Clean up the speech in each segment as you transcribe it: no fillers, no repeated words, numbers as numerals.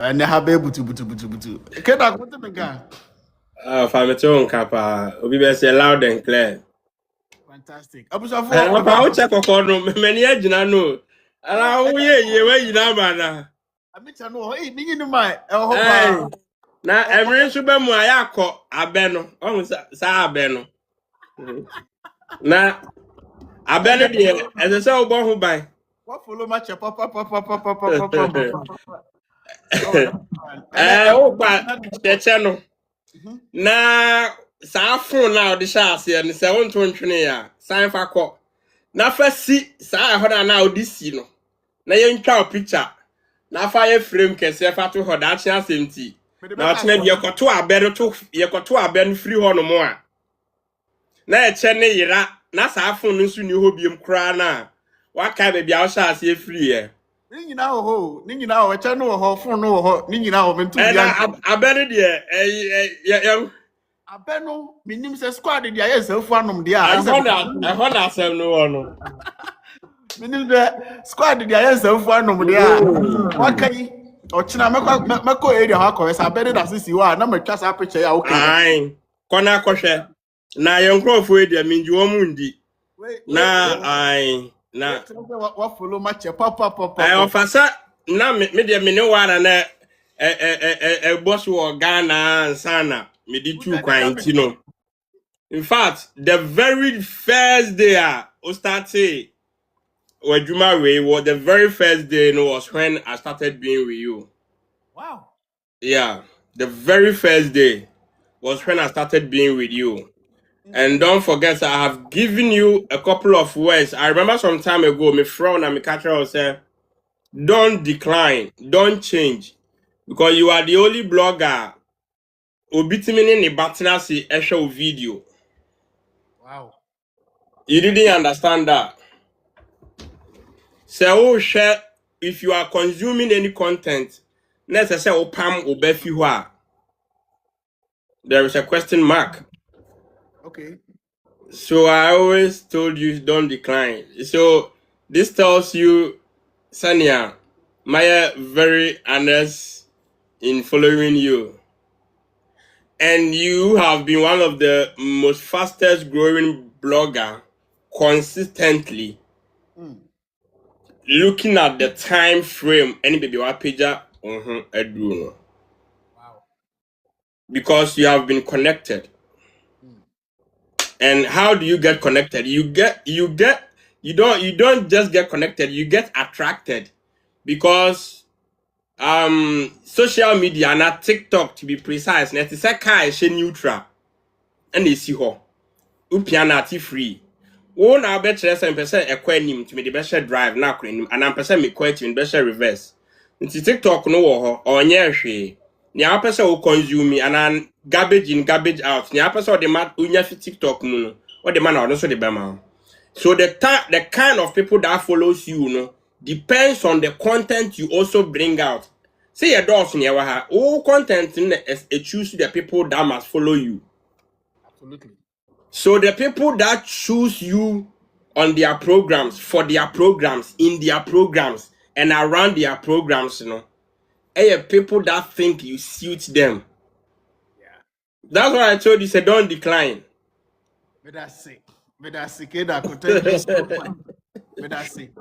And have a butu. Can I go to the guy? Farmaton Kappa, we be say loud and clear. Fantastic. I was a I'll check a corner, many edge, no. And I where you know, man. I mean, I know, hey, me in my, Now, every super moyako, abeno, almost abeno. Now, abeno, dear, as I saw, who buy. What follow my papa. Oh, but the channel. Now, Safro now, the chassis, and the 720 sign for call. Now, first see, Sa, now this, you know. Now, you can picture. Now, fire frame can say, for to her that chance empty. Now, you got to a better to you got to a ben free on more. Now, Cheney, na Safro, no soon you will be crying. What kind of be outside see free? Ningi now, a channel of phone, no, Ningi now, I better dear, I bet no, meaning says squad in the IS of one of the I want ourselves no one. Meaning the squad in the IS of one of the what can you or Chinamako area Hako? I bet it as you are, number just up picture. Okay, aye, Kona Koshe. Now, young Crawford, I mean, you are Mundi. Now, I. Now, what follow much a papa. I offer now, media one and a boss who Ghana and Sana, me did 2 quite, you know. In fact, the very first day I started, or Juma Way, was the very first day, you know, was when I started being with you. Wow. Yeah, the very first day was when I started being with you. And don't forget, I have given you a couple of words. I remember some time ago, my friend and my catcher said, don't decline, don't change. Because you are the only blogger who beat me in the Batinasi show video. Wow. You didn't understand that. So, share if you are consuming any content, let's say, Opam Obefiwa. There is a question mark. Okay. So I always told you don't decline. So this tells you, Sanya, Maya very honest in following you. And you have been one of the most fastest growing blogger consistently. Looking at the time frame, any baby wa pager, wow. Because you have been connected. And how do you get connected? You don't just get connected, you get attracted. Because social media, not TikTok to be precise, net is a car is neutral. And they see her. Upiana free. One I bet you 7% equanim to me the best drive now and I'm percent me quite in best reverse. It's TikTok no or near she. Nya person will consume me and then garbage in, garbage out. Nya person the man unya fi TikTok no. Or the man or also the bema. So the kind of people that follows you, no, depends on the content you also bring out. Say your doors in your all content in choose the people that must follow you. Absolutely. So the people that choose you on their programs, for their programs, in their programs, and around their programs, you know, are people that think you suit them. Yeah. That's why I told you, say don't decline. But that's it. I could tell you. But that's it.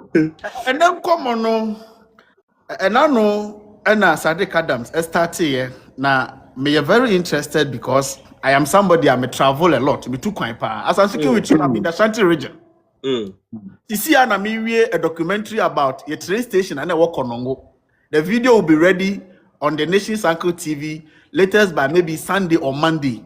And then come on, no. And I know, and Sadiq Adams, I started here. Now, me are very interested because I am somebody, I may travel a lot. Me too quite as I'm speaking with you, I'm in the Ashanti region. You see, I a documentary about a train station and I work on Ongo. The video will be ready on the Nation's Uncle TV, latest by maybe Sunday or Monday.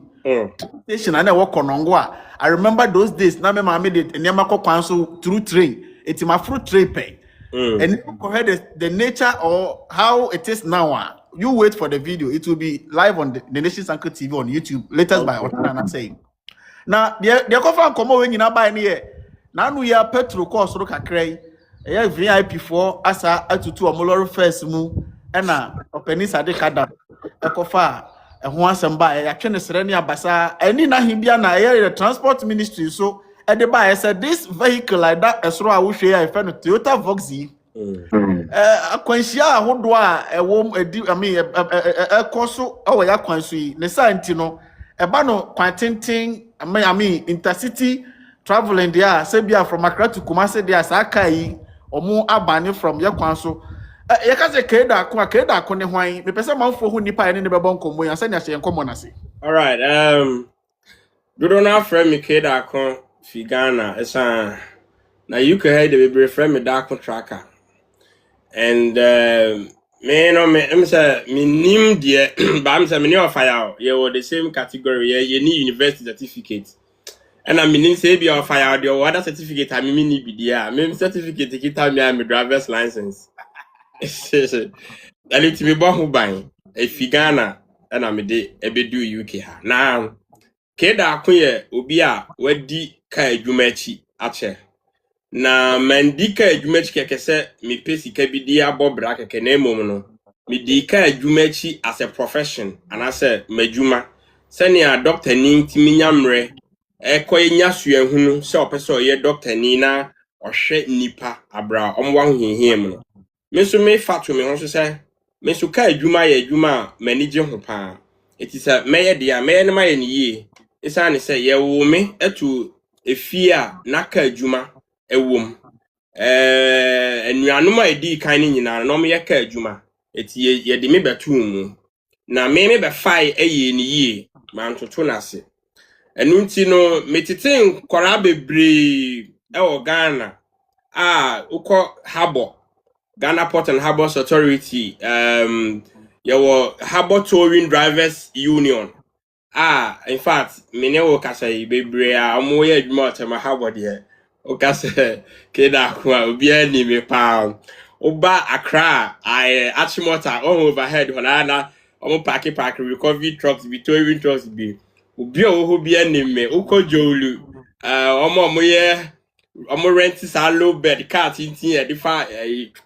Station and I work on Ongo. I remember those days. Now I made it in Yamako Council through train. It's my fruit tray pay. And you compare the nature or how it is now. You wait for the video. It will be live on the Nation's Uncle TV on YouTube. Latest by Otana saying. Now, the coffee come over in a buy near. Now we are petrol cost look at cray. A VIP for Asa to a Molor first move and a Penisa de Cada, a cofa, a once and buy a Kennes Renia Bassa, and in a Himbiana area transport ministry. So at the buyer said this vehicle like that as I will share a friend of Toyota Voxy akwanhyia ahodo a ɛwɔ edi I mean ɛkɔ so ɛwɔ ya kwanso yi ne sa nti no ɛba no kwan tenten I mean intercity traveling there say bia from Accra to Kumasi there sa aka yi omo abane from ya kwanso ye ka say keda ko ne hwan me pese manfo hu nipa ne bɛbɔ nkomo ya sɛ ne ahye nkomo na se. All right, dodo na friend me keda ko fi Ghana esa na you can hear the baby friend me dark tracker. And me say me nim dear but I'm say me no fire you were the same category you need university certificate. And I mean say be on fire the other certificate I mean need be there. Me certificate take time me driver's license. I need to be born who buying a Ghana and I'm de ebedu UK ha. Now keda akoye obi a wadi ka adwumachi ache. Na mandika adwumachi keke se me pesika bi di abobra keke na emom no. Me di ka adwumachi as a profession and as a madwuma. Sani a doctor ni ntimi nyamre ekoye nyasua hunu se opeso ye doctor ni na ohwe nipa abra omwa hohihiem no. Me so me fatu me ho so se me so ka adwuma ye adwuma mani gye ho pa. Eti se meye dia meye ne maye ni yie. Isa ne se ye wo me etu efie a naka adwuma ewom. Enuanom a edi kan ni nyina no me ye ka adwuma. Eti ye de me betu mu. Na me be fai eye ni yie man toto na se. Enu nti no metete nkora bebre e Ghana uko harbor Ghana Port and Harbors Authority your Harbor Towing Drivers Union in fact mene wo kasa bebre amoye adwuma tema harbor de o kasa keda ko obi ani me pa oba Accra Achimota overhead holana omo park recovery trucks be towing trucks be obi o bi ani me ukojolu omo rent sa low bed car tintin e defa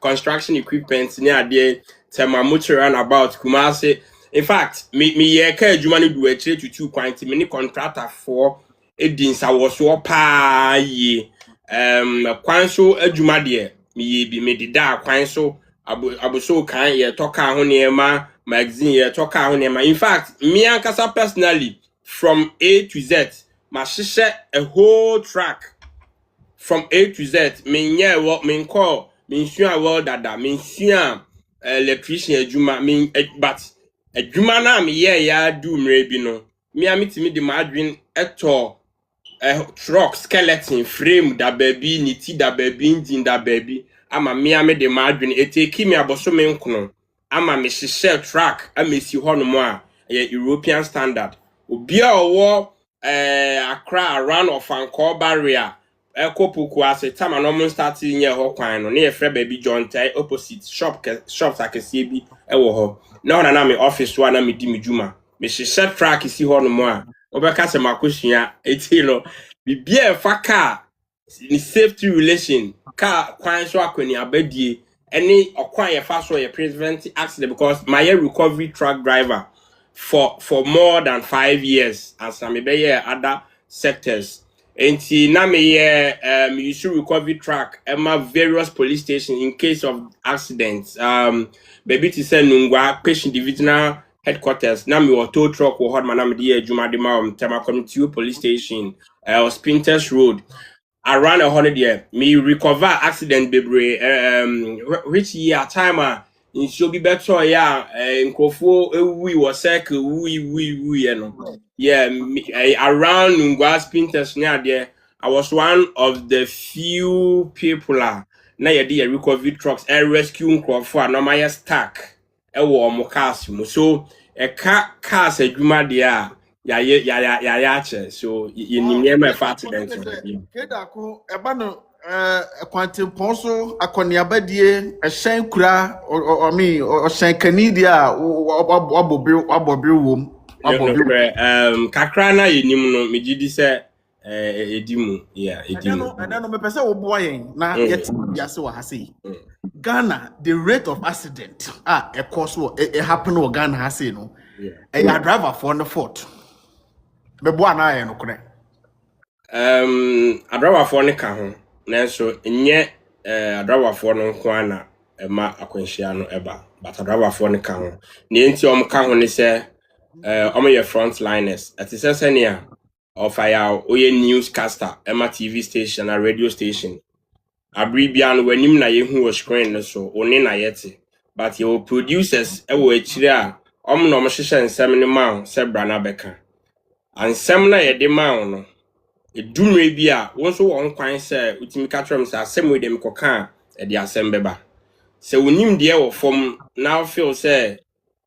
construction equipment ni ade tema motor and about Kumasi. In fact me ye ka adwuma no du akire tutu kwanti me ni contractor for edinsa wo so pa yi kwanso adwuma de me ye bi me dida kwanso abuso kan ye toka ho ne ma magazine ye toka ho ne ma. In fact me ankasa personally from A to Z ma hyehyɛ a whole track from A to Z. Me what me call me sua well dada me sua electrician adwuma me but adwuma na me ya do mre bi no me amitimi de madwin eto truck skeleton frame da baby niti da baby engine da baby ama me de madwin eteki me aboso me nkono ama me hyehyɛ track amesi hɔ no mo a European standard obi a owo Accra around of Anchor barrier ekopuku ase tama no mon start nye ho kwan no na ye frɛ baby John Tai opposite shops akese bi ewo ho na me office wa na me di me dwuma me hyehyɛ track si ho no mo a obeka se makosua eti no bibia fa car ni safety relation car kwan so akwani abadie any okwan ye fa so ye prevent accident because my recovery truck driver for more than 5 years as I may be other sectors. And na me use recovery track at my various police stations in case of accidents. Baby to send Nungwa patient divisional headquarters. Na me or tow truck or hot manam dear Juma de Mam Tamakontu police station or Spinters Road. Around 100 year, me recover accident baby which year time in should be better yeah nkofo we was circle we no yeah around Ngwa Spinters near there I was one of the few people na ye dey recovery trucks rescue nkofo na my stack e wo mo cars mo so cars adwuma there ya che so you nim my fat accident keda ko eba no kwantempon so akoniabadie ehyen kura o hyen kanidia wabobri wom kakra na yenim no megidi se edimu edimu no me pese wo boa yen na yet biase wa hase Ghana the rate of accident e cause it happen o Ghana hase no ya driver for the fault me boa na yen no kure a driver for ne ka ho nanso nye driver no kwana ma akwanhyia no eba but driver no ka ho ne enti ka ho ne se ye frontliners ati se ne of ya oye newscaster ema TV station and radio station abribia no wanim na yehu wo screen no so oni na yete but your producers wo akire a no hyehyɛ nsɛm ne ma se bra na beka ansɛm na ye de ma no edumre bi a won so won kwan se utimi ka trom se asɛm we dem koka e de asɛm beba se wonim de wo fom now feel say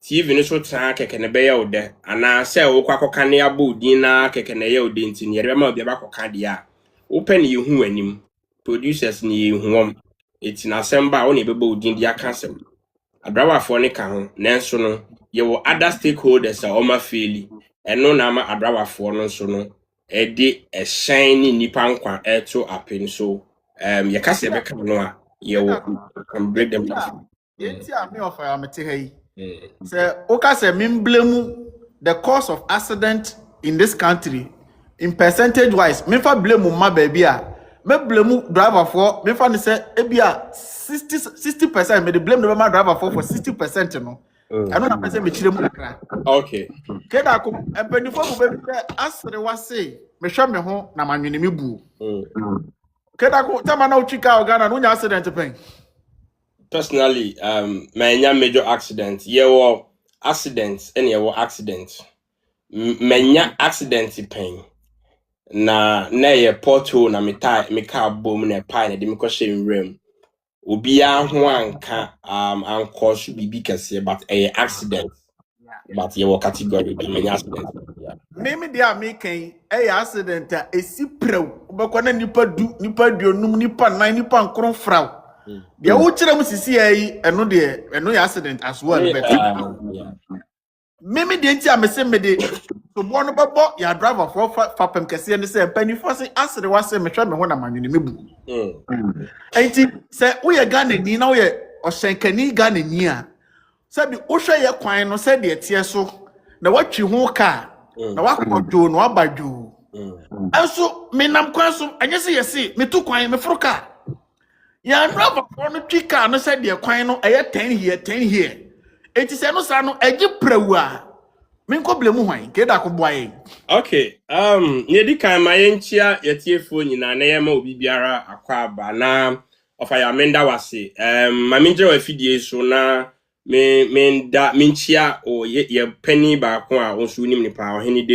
TV no so tra keke ne be ye ode ana se wo kwakoka ne abo din na keke ne ye ode nti ne be ma obi ba koka de a open ye hu anim producers ni ye hu eti na asɛm ba wo ne be bo din de aka asɛm adrawafo ne ka ho nanso no ye wo other stakeholders a o ma faili eno na ma adrawafo no so no edi a shiny nipa nkwa eto apen so ye ka se be ka no a ye wo can break them down. Yenti a me offer amete hai. Say oka say me blame the cause of accident in this country in percentage wise me fa blame ma baby a me blame driver for me fa ne say e bia 60% me the blame the driver for 60% no. I know na person me chire mu kakra. Okay. Keda ko empanifo mo baby asre wa say me hwe me ho na manwene me bu. Keda ko tama na uchika Ghana no nya accident pen. Personally, my major accident. Yeah, well, accidents, any accident. Manya accident pain. Na ye pothole na me car boom na pine de me ko shame rim. Obia ho anka anko so bibi kese but accident. But ye category be manya accident. Yeah. Me dia me kan accident a esi prew. Obekwa na nipa duonum nipa nan nipa nkron fraw. Dia wo kire mu sisi ayi eno ya accident as well me de nti amese me de so bo no bebo ya driver for fapem kese ne se panifo se asere wase me hwe me ho na manwene mebu enti se wo ye Ghanaian na wo ye oshenkani Ghanaian a se bi wo hwe ye kwan no se de tie so na watwi ho ka na wakodo no abadwo enso me nam kwan so anye se yesi me tu kwan me foro ka ya driver for no twika no se de kwan no eye 10 here enti se no sa no agi prawu a men ko blemu hwan ke da ko boaye. Okay, ye di kan ma yenchia yetiefo nyina na ye ma obi biara akwa aba na ofa ya menda wase ma menje wa fidie so na menchia o ye penny ba ko a onso nim ni pa oheni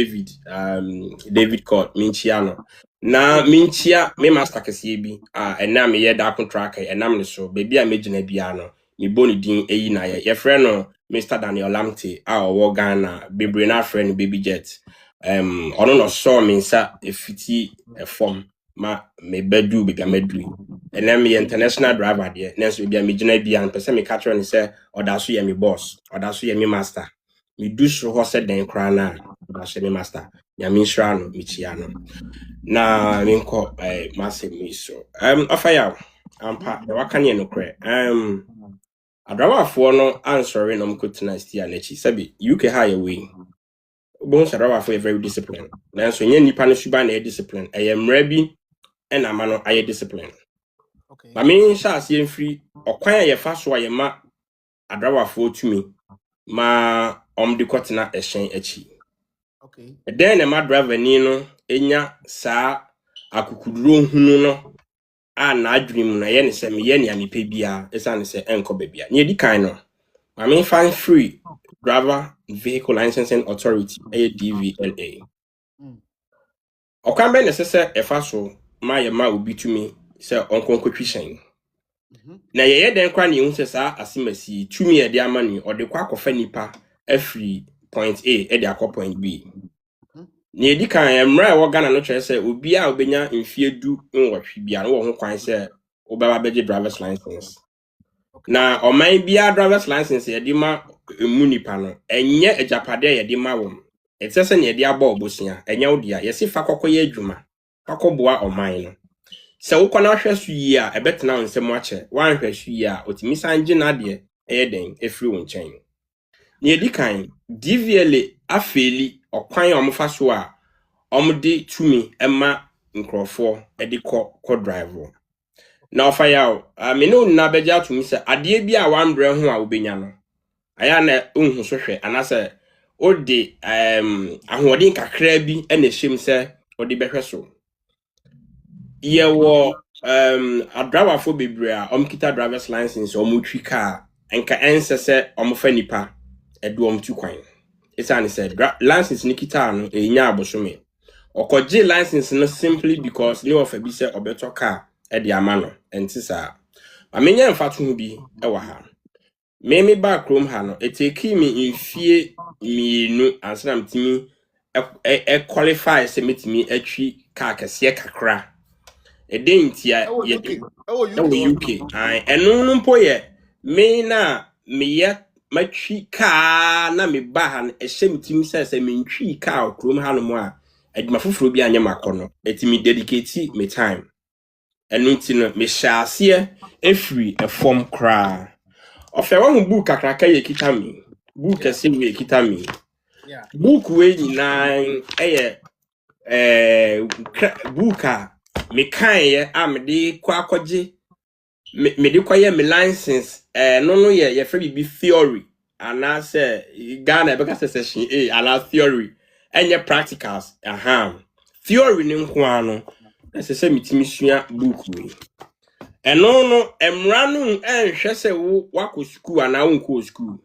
David Court menchia no na menchia me master kese bi ena me ye da contract enam ne so baby a megina bia no me boni din eyi na ye frɛ no Mr. Daniel Lamte our Ghana bebre na friend baby jet ono no so me nsa efiti form ma me bedu bega medui and me international driver there nenso bia me gina bia an pese me catch on say odaso ye me boss odaso ye me master me do so ho se den kra na odaso me master ya me nshra no me chia no na me nko masse me so afaya ampa the wakanye no kre adrawafo no answering no mkotena stia na chi sabi UK high away bon adrawafo e very disciplined nanso nya nipa no suba na e discipline mra bi na ma no aye discipline Okay. ma me sha ase mfiri okwan ye fa so aye ma adrawafo tumi ma omde kotena ehyen achi Okay. den na ma driver ni no enya saa akukuduro hunu no na adwene na ye ne se me ye ne amepe bia esa ne se enko bebia ne edi kan no I mean find free driver vehicle licensing authority DVLA okwan be ne se efa so ma ye ma obi tumi se onkonkotwishen na ye den kwa ne hu se sa asimasi tumi e de amani o de kwa akofa nipa afri point A e de akọ point B ne edi kan emra e wo Ghana no kire se obi a obenya mfie du nwotwe bia no wo ho kwan se obaba beje driver's license na oman bia driver's license ye di ma emu nipa no enye ejapade ye di ma wom etese ne ye aba obosia enye odia ye si fa kokoye adwuma akoboa oman no se wo kona hwe so yi a ebetena nsem ache wan hwe so yi a otimi sanje na de den efri wo nchen ne edi kan DVLA afeli okwan omfa so a omde tumi ema nkrofo edi ko drive na ofa yaw me no na beja to me say ade bi a wan brɛ ho a obenya no aya na unhu so hwɛ anase odi ahoɔden kakra bi na hyem sɛ odi bɛhwɛ so ye wo driver for bebre a omkita driver's license omutwi car enka ense sɛ omfa nipa edu omtu kwan isane sɛ license ni kita no enya abosome okoje license no simply because ne ofa bi sɛ obeto car e de ama no enti sa amenya mfato ho bi e wa ha me back room ha no eteki me mfie mienu ansana mtimi qualify sɛ metimi atwi car kɛse kakra edentia ye UK enu no mpo ye me na me ye matwi car na me ba ha no ehye mtimi sɛ me ntwi car okrom ha no mo a adwuma foforo bi anya makono etimi dedicate me time enu nti no me hyase efri efom kra ofe wa hu book kakraka ye kita mi book ese we kita mi book we nyina eye book a me kan ye amde kwa akwaje me de kwa ye me license no ye fa bi theory ana se Ghana e beka session ala theory enye practicals theory ni nko ano se mitimi sua book we no emra no enhwe se wo wako school ana wo nko school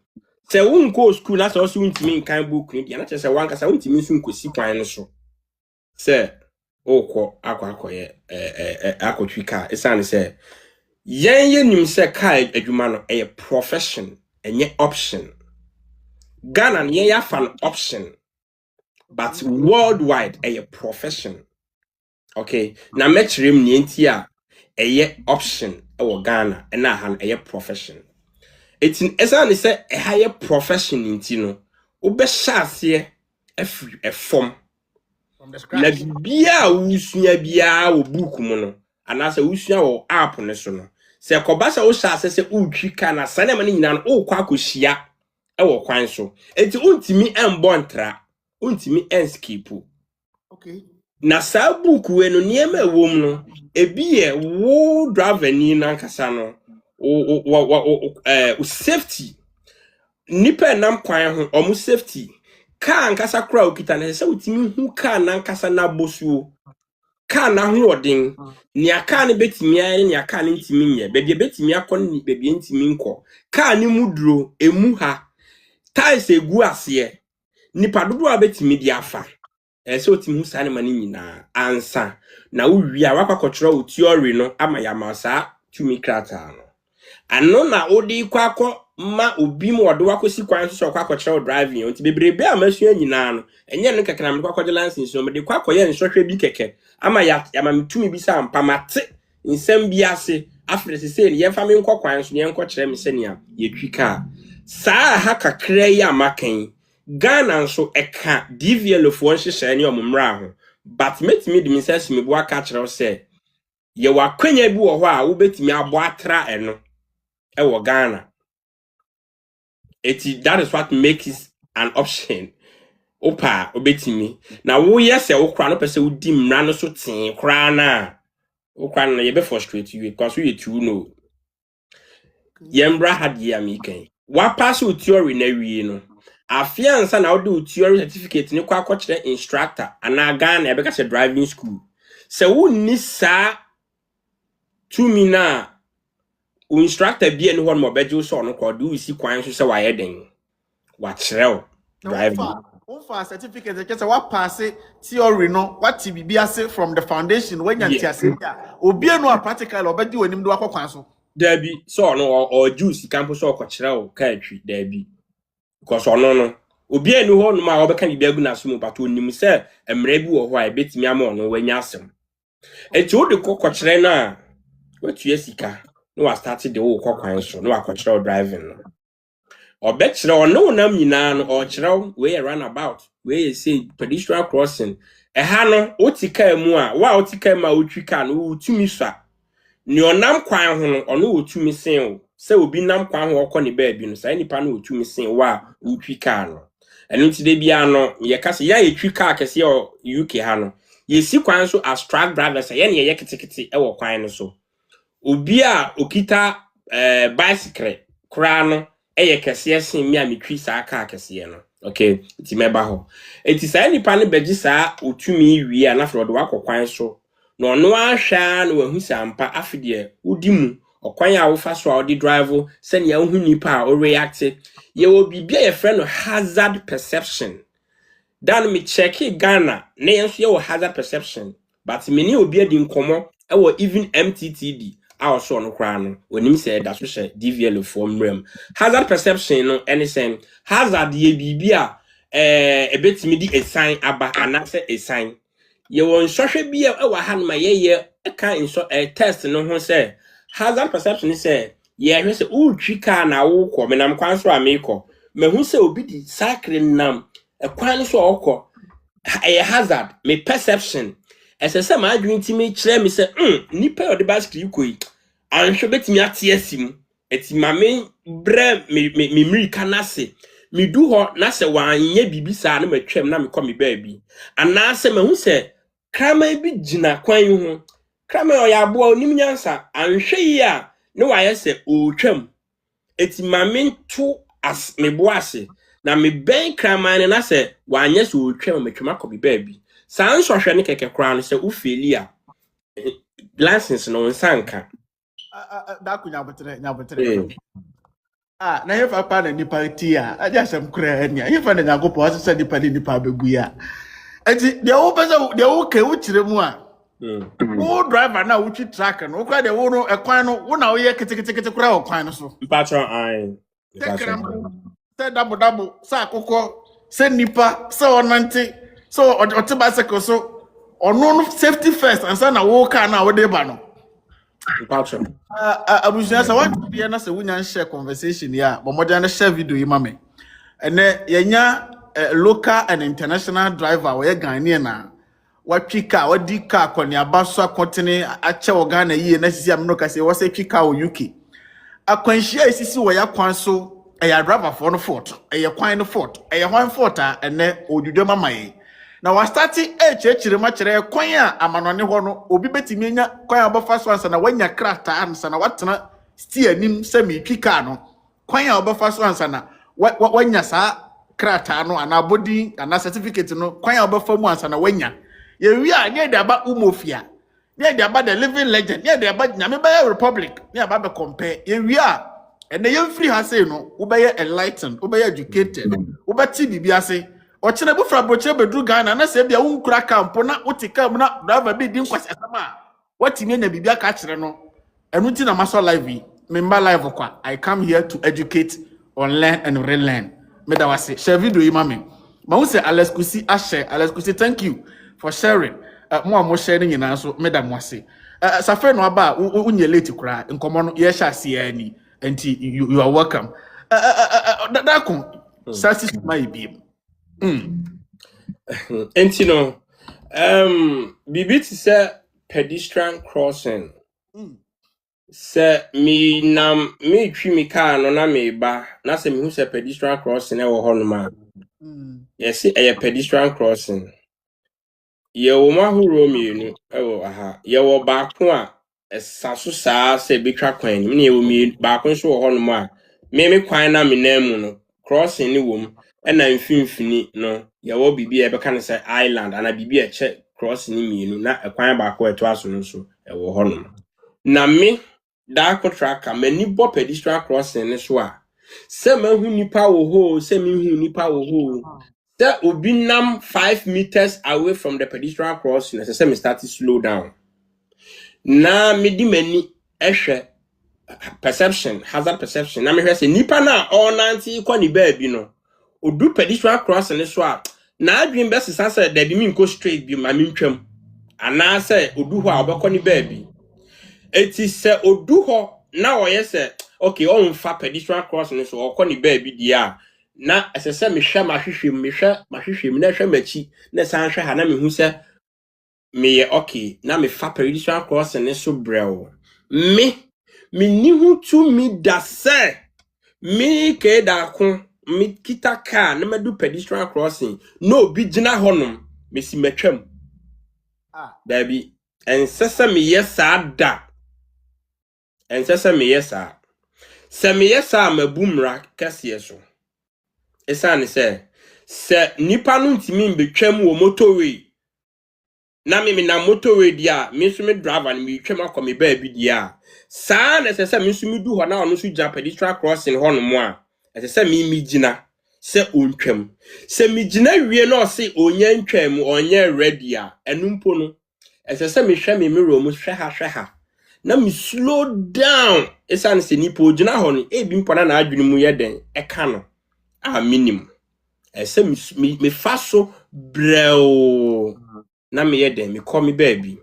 se wo nko school na so so ntimi nkan book ni dia na che se wanka sa ntimi nso nkosi kwan no so se okọ akwakoye akotwi car isane se yen nim se car adwuma no profession enye option Ghana yen ya fan option but worldwide profession okay na metrem ni enti a option ewo Ghana na han profession etin isane se higher profession enti no obe hyase efom na bia usua bia wo book mu no anase usua wo app ne so no se kobasa wo sha se utwi ka na sane ma nyina no wo kwa akohia e wo kwan so enti untimi embontra untimi enskipu okay na sa book we no niema ewom no ebiye wo driver ni na nkasa no o safety nipa nam kwan ho omu safety car nkasa kra okita na se utimi hu car na nkasa na bosuo car na ho odin ni aka ne betimi aye ni aka ne ntimi nye bebie betimi akọ ni bebie ntimi nkọ car ni muduro emu ha ties egu ase nipa dodo a betimi di afa se utimi hu sa ne mani nyina ansa na uwi a wakwakokyerɛ o theory no ama ya ma sa tumi krata no ano na odi kwakọ ma obi mu odo wakosi kwan so kwakokyerɛ driving nti bebrebe a masua nyina no enye no keke na me kwakoje license no me de kwakoye nsɔhwɛ bi keke ama ya ma metumi bi sa mpamate nsɛm bi ase afre sese ne yɛfa me nkɔ kwan so ne nkɔ kyerɛ me sɛ nea yɛtwi ka saa ha kakra yi amakan Ghana nso eka DVLA fo nhyehyɛ ne omumra ho but metimi de me sɛ me bo aka kyerɛ sɛ ye wakwanya bi wɔ hɔ a wo betimi abo atra eno ewo Ghana. That is what makes it an option. Opa obetimi. Na wo yese wo kra no pese wo di mra no so ten kra na. Wo kra no ye be frustrate you because you too know. Yembra had ye amikan. Wa pass wo theory na wie no. Afia nsa na wo do theory certificate ni kwa akɔkyerɛ instructor ana Ghana e be ka se driving school. Se wo ni sa to me na instructor bi ene ho no beje so no ko do isi kwan so se wa ye den wa kyerɛw driving for certificate just what pass theory no what be ase from the foundation when you ase ya obi enu a practical obedi wanim do akokwan so there be so no or juice campus so ko kyerɛw ka atwi there be because no obi enu ho no ma obeka bi agu na so mu but onim se emra bi wo ho a betimi ama no wanya asem enti wo de ko kyerɛ na watu sika no wa start the wo kwan so no akɔkyerɛw driving no obekyerɛw no nam nyina no ɔkyerɛw we run about we say pedestrian crossing ha no otika mu a wa otika ma otwi car no utumi swa ni onam kwan ho no ɔno otumi sen o sɛ obi nam kwan ho ɔkɔ ne baabi no sai nipa no otumi sen wa otwi car no ɛno nti de bia no ye ka se ya etwi car kɛse UK ha no ye si kwan so as truck drivers ye ne ye ketekete wɔ kwan no so obi a okita bicycle kura no eye kese sen mi a metwi saa car kese no okay ti meba ho eti saa nipa ne beji saa otumi wi a na fro do akokwan so no no ahwa na wahu sampa afide udimu okwan a wo fa so a odi drive se ne ahu nipa a o react ye wo bibia ye friend no hazard perception dan me check Ghana na yenso ye wo hazard perception but me ni obi adi nkomo e wo even MTTD also no kra no onim say da so she DVLA form rem hazard perception no anything hazard ye bibia ebetimi di esan aba anase esan ye won hwehwe bia e wa han ma ye ka inso test no ho say hazard perception say ye hwe say utwi ka na wo kọ menam kwan so amekọ mehu say obi di cycle nam kwan so okọ hazard me perception esese ma adwin ti me kire me say nipa o de basket koi anhwe betimi ate asim eti mame bre me mirika nase me du ho na se wanye bibisa na matwam na me kọ me baabi ana se mehu say krama bi gina kwan ho krama o ya bo onim nyansa anhwe yi a ne waye se o twam eti mame tu as me boase na me ben krama ne na se wanye se o twam me twama kọ me baabi san so hwe ne keke kra no se u felia license no nsanka da ku nyabotre na yefa pa na nipa ti a aja sem kra ania yefa na nyagopo asesa nipa ni nipa bebu ya enti de wo pese de wo ke wo kire mu a wo driver na wo twi track no kwa de wo no ekwan no wo na wo ye kitikiti kra wo kwan no so patron ai se double sa akoko se nipa se onante so ote bicycle so ono no safety first ansa na wo car na wo de ba no patron abusia sa what be na se wunya share conversation ya but modern share video yi mame ene yenya local and international driver we Ghanaian na watwi car wadi car kwani abaso akontene ache wo Ghana yi na sisi amno kase wo se twi car wo UK akwanhia isisi wo ya kwan so eya driver for no fault eya kwan no fault eya hwan fault a ene odudwe mamaye na wa start echechire ma kire kwan a amanone ho no obi betimi anya kwan obafa so ansa na wanya krata ansa na watena steer nim se mi twika no kwan a obafa so ansa na wanya sa krata no ana body ana certificate no kwan a obafa mu ansa na wanya ye wi a ne da ba umofia ne da ba the living legend ne da ba nyame ba republic ne ba be compare ye wi a ene ye free ha say no wo be enlightened wo be educated wo be ti bibia say ochine bu fra boche bedru Ghana na se bia wunkura kampo na utika mu na driver bi di nkwase asama watimi na bibia ka kire no enu ti na maso live member live kwa I come here to educate, unlearn and relearn me da wase share video yi mame ma hu se Alex Kusi a share Alex Kusi thank you for sharing mo sharing nyina so me da mo ase safe no aba unye late kura nkomo no ye sha se ani enti you are welcome da kun sasi mai bi enti no bibi ti say pedestrian crossing se mi nam mi twi mi car no na me ba na se mi hu se pedestrian crossing e wo ho no ma yes e pedestrian crossing ye wo ma horo mienu e wo aha ye wo ba ko a esaso saa se betwa kwan ni ye wo mi ba ko so wo ho no ma me kwan na me na mu no crossing ni wo mu e na mfimfini no ye wo bibi e be kan say island ana bibi e che crossing ni mienu na kwan ba ko eto aso no so e wo ho no na me da ko tracker mani bo pedestrian crossing ni so a se ma hu nipa wo ho se mi hu nipa wo ho that will be 5 meters away from the pedestrian crossing. As I said, me start to slow down. Na me di mani ehwe perception, hazard perception. Na me hwe say nipa na all 90 kwa ni baby no. Odu pedestrian crossing so a na adwin be sesa say there be me go straight bi ma me ntwam. Ana say odu ho a obekọ ni baby. Eti say odu ho na oye say okay, on fa pedestrian crossing so okọ ni baby dia. Na esese me hwe mahwehwem na hwe machi na san hwe ha na me hu se me ye okay na me fa pedestrian crossing ne so brew me ni hu tu mi da se me ke da ko me kita car na madu pedestrian crossing no bi gina honom me si matwam baby ensese me ye sa da and say me yesa. Se me yesa ma boomra kase so. Esane se nipa no ntimi mbetwam wo motorway. Na me na motorway dia, me so me driver ni me twam akome ba bi dia. Saa na se me so me du ho na ono so gya pedestrian crossing ho no mo a. Se me gina se ontwam. Se me gina wie na o se onya ntwam onye ready a, enumpo no. Se me hwe me mirror mu hwe ha. Na me slow down. Esane se nipa ogina ho no, e bi mpona na adwene mu ye den, e ka no. A minimum. Ese me faso breo. Na me ye den me call me baby.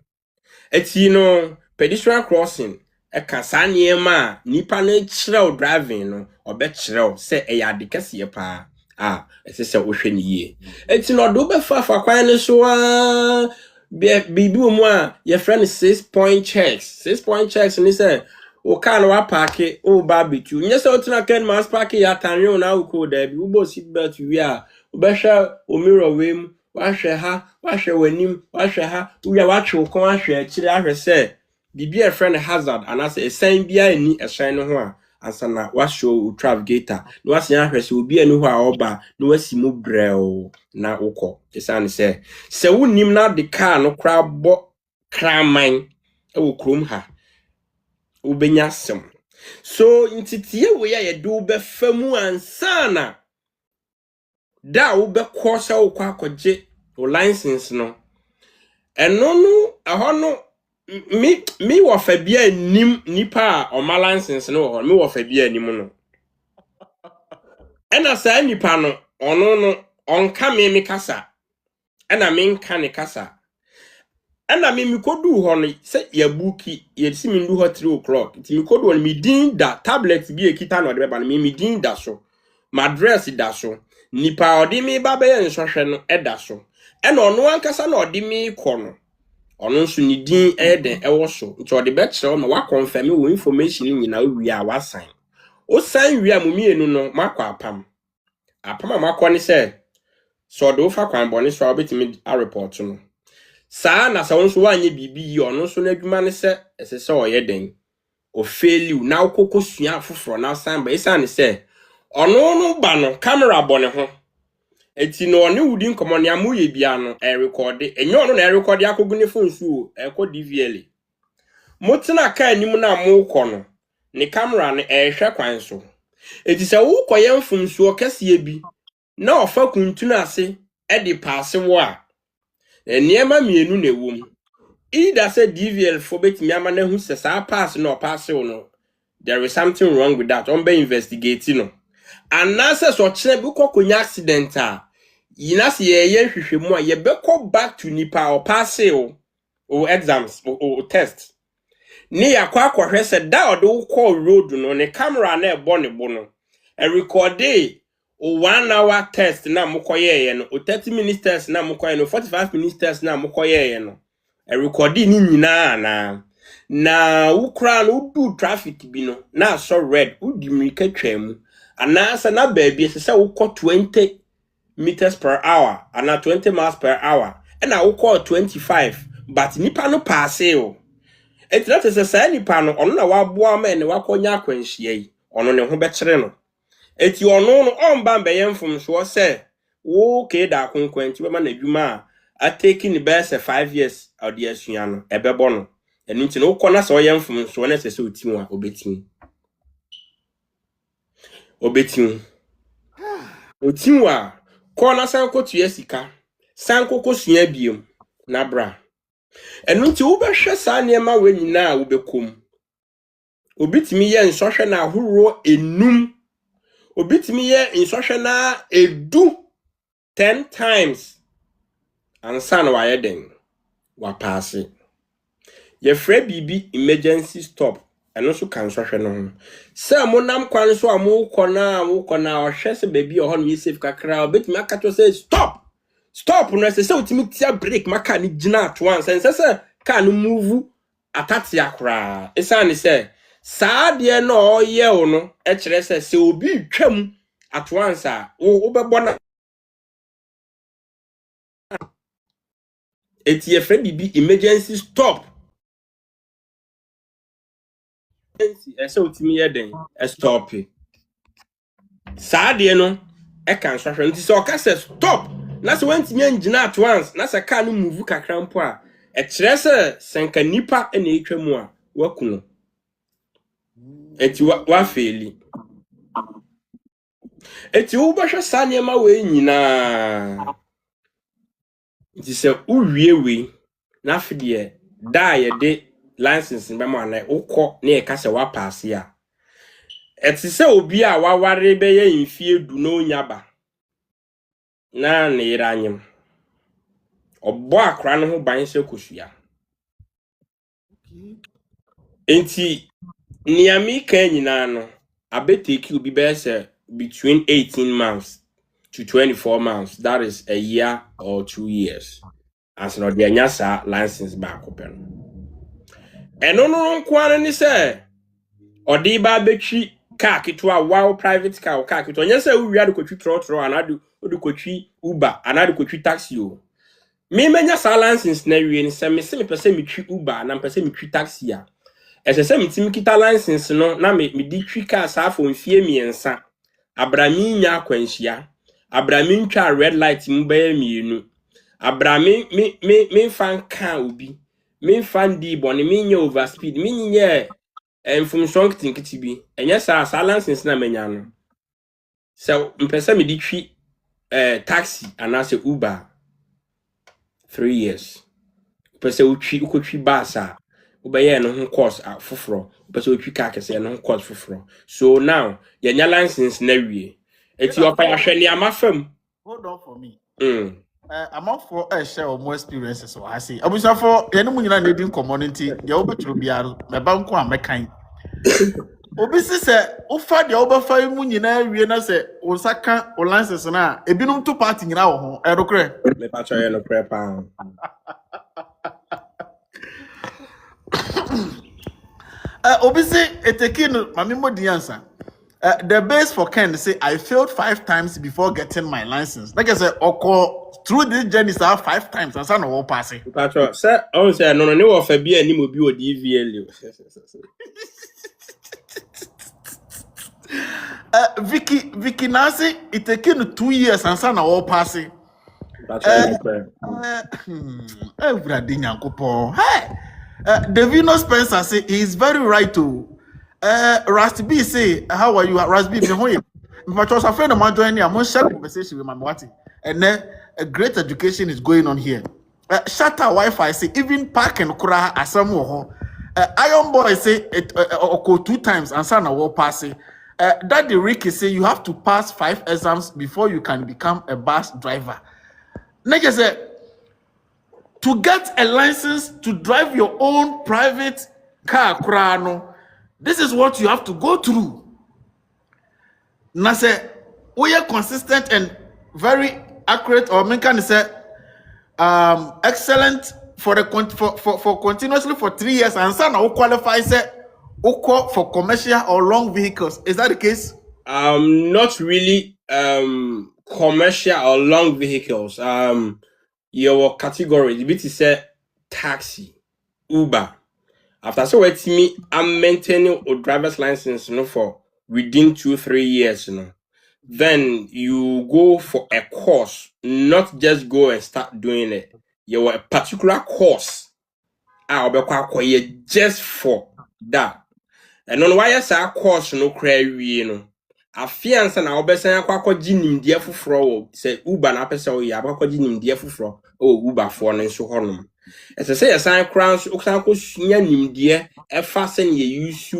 Eti no pedestrian crossing e ka sanye ma nipa na chirel driving no obe chirel se e ya de kese pa. Ese se wo hwe ni ye. Eti no do be fa kwan ne so a bibi wo mu a ye friend 6-point checks. 6-point checks ni se o ka no wa park o barbecue nye se o tina ken mas park ya tanwe na uko da bi ubo seat belt wi a o be hwe o mirror wem wa hwe ha wa hwe wanim wa hwe ha wi a wa hwe ko wa hwe akire ahwe se bibi e friend hazard anase esan bia ni esan no ho a ansana wa show navigator no wa sen ahwe se obi anu ho a oba no wasi mu brel na ukọ esan se wonim na de car no kra bo kraman e wo krom ha ubenya sem so ntitie we ya do be famu ansana da wo be kosa wo kwa akọje o license no eno no aho no mi wo fa bia nim nipa o ma license no ho mi wo fa bia nim no ena sa nipa no ono no onka me kasa ena me nka ne kasa ena me kodu ho no se ya buki ye si me ndu ho 3 o'clock ti me kodu on me din da tablet bi ekita no de be ba me din da so my address da so nipa odi me ba be nsọhwe no eda so ena ono ankasa na odi me kọ no ono nso ni din eden ewo so nti odi be kire o ma wa confirm wo information nyina wi a wa sign o sign wi a mo mienu no makwa apam a makọ ni se so do fa kwan boni so obetimi a report no saa na sa wonso wanye bibi yi ono so na adwuma ne se esese oye den o failure na okoko sua foforo na san ba isa ne se ono no ba no camera bone ho eti no ne wudi nkomo ne amoye bia no e record enyo no na e record akogu ne phone su e ko DVLA motina ka anim na amukọ no ne camera ne e hwe kwan so eti se wo koye mfumsu okese bi na ofa kuntunu ase e de paase wo a niema mienu na ewom either say DVL for betimi ama na hu se sa pass no pass no there is something wrong with that on be investigate no and answer so kire bi kokonya accident a yina se ye hwehwemu a ye be ko back to nipa o pass o exams o test ni yakwa akohwe se da odo ko road no ne camera na ebo ne bo no e record o 1 hour test na mukoye no o 30 minutes test na mukoye no 45 minutes test na mukoye no e record ni nyina na ukra no do traffic bi no na so red udi mirika twam anasa na baby se ukọ 20 meters per hour ana 20 miles per hour na ukọ 25 but nipa no pass o etina se sa nipa no ono na waboa ma ne wakonya akwanhia yi ono ne ho be kire no eti ono no omba mbe yemfum so se wo ke da konkwanti be ma na adwuma a taking the best 5 years of the asua no ebebo no enu nti no kọ na so yemfum so na se otimu a obetim otimu a kọ na san kotu asika san kokosua biem na bra enu nti wo be hwe sa niema we nyina a wo bekom obitimi ye nsọhwe na ahoro enum obitimi ye nsọhwe na edu 10 times ansan wa yeden wa pass ye free bibi emergency stop eno so kan nsọhwe no se mo nam kwan so amukọ na ohwe se baby o ho no safe kakra obitimi akacho say stop no se otimi tia break maka ni gina at once se ka no move atati akra esan se saa de no ye wo no e kire se obi twam at once a wo bebo na eti ye free bibi emergency stop ɛsɛ otimi yɛ den stop saa de no can swahwɛ nti sɛ ɔka sɛ stop na sɛ wantimi angina at once na sɛ car no move kakra mpo a ɛkyerɛ sɛ sɛnka nipa na etwa mu a waku no eti wa faili eti wo bɛhwɛ saa nneɛma wei nyinaa nti sɛ uwie wei na afdeɛ da yɛde license bɛma na wokɔ na yɛka sɛ wapaase a ɛte sɛ obi a waware bɛyɛ mfie du na onyaba na ne yera anyem ɔbɔ akora no ho ban sɛ kosua enti niami kan nyinaa no abeteki obi bɛyɛ sɛ between 18 months to 24 months, that is a year or 2 years as no de anya sa license back open eno no nko ni sɛ ɔde ba betwi car kitwa wow private car kitwa nya sɛ wo wia de kotwi trotro anadu de kotwi uber anadu kotwi taxi o me menya sa license na wie ni sɛ me se me pese me twi uber na pese me twi taxi a ɛsɛ sɛ me timi kita license no na me di twi car sa afɔ mfie miensa abrami nya akwanhia abrami ntwa red light mu bɛyɛ mienu abrami me fan ka obi me fan di bɔne me nya over speed me nyɛ from strong tinkiti bi ɛnyɛ sa license na menya no sɛ mpɛsɛ me di twi taxi anase uber 3 years pɛsɛ ukotwi bus a ubɛyɛ no ho course foforo pɛsɛ utwi car kɛsɛ no ho course foforo so now yɛnya license na wie eti opa ya hwɛ ni amafam hold on for me amafo share more experiences so I say abusafo yɛne mu nyina na edi community deɛ wobɛturo biara meba nko a mekan obi si sɛ ufa deɛ wobɛfa mu nyina wie na sɛ osaka o license na ebinom to party nyina wo ho ɛrokorɛ me pa cho yɛ no prep pa obi say etekino mami modi answer. The base for Ken say I failed 5 times before getting my license. Like I said, through this journey, I 5 times. And so no passing. Patro, sir, I say no no for be any mo bi o DVLA. Vicky Nasi, it taken 2 years and so no passing. Davino Spencer say he is very right to. Rusty B say, how are you? Rusty B, me but was a friend of mine joining a more share conversation with my Mwati. And then a great education is going on here. Shatter Wi-Fi say, even park and kura asamu Iron Boy say it 2 times and son will pass it. Daddy Ricky say you have to pass 5 exams before you can become a bus driver. Nigga say to get a license to drive your own private car, Kurano. This is what you have to go through. Now say we are consistent and very accurate, or can say excellent for continuously for 3 years, and some who qualify say for commercial or long vehicles. Is that the case? Not really commercial or long vehicles. Your category, the BT say taxi, Uber. After so wait me, I'm maintaining a driver's license, for within 2-3 years, Then you go for a course, not just go and start doing it. You want a particular course. I'll be quite just for that. And on why I course no cry, a fiance and I'll be saying quack jinim dear for say Uber na pesa ya quack jinim dear for Uber for and so on. As I say, a sign crowns, Oxaco nim dear, a fasten ye use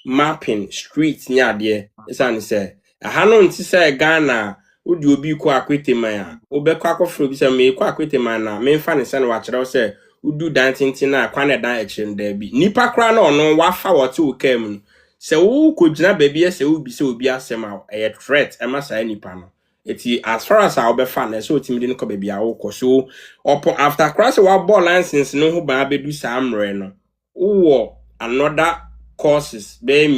mapping streets near dear, as I say. A hanon to say Ghana, would you be quite quitty man? Obe quack of fruits and me quite quitty man, main funny son watch I say, would do dancing tina, quite direction there be. Nipa crown or no wafa or 2 came. So who could not baby as it would be so be a sema a threat, I must say any panel. It's as far as I'll be fun, so it's didn't come baby. So after cross our ball license, no who baby do some reno. Oh, another courses, be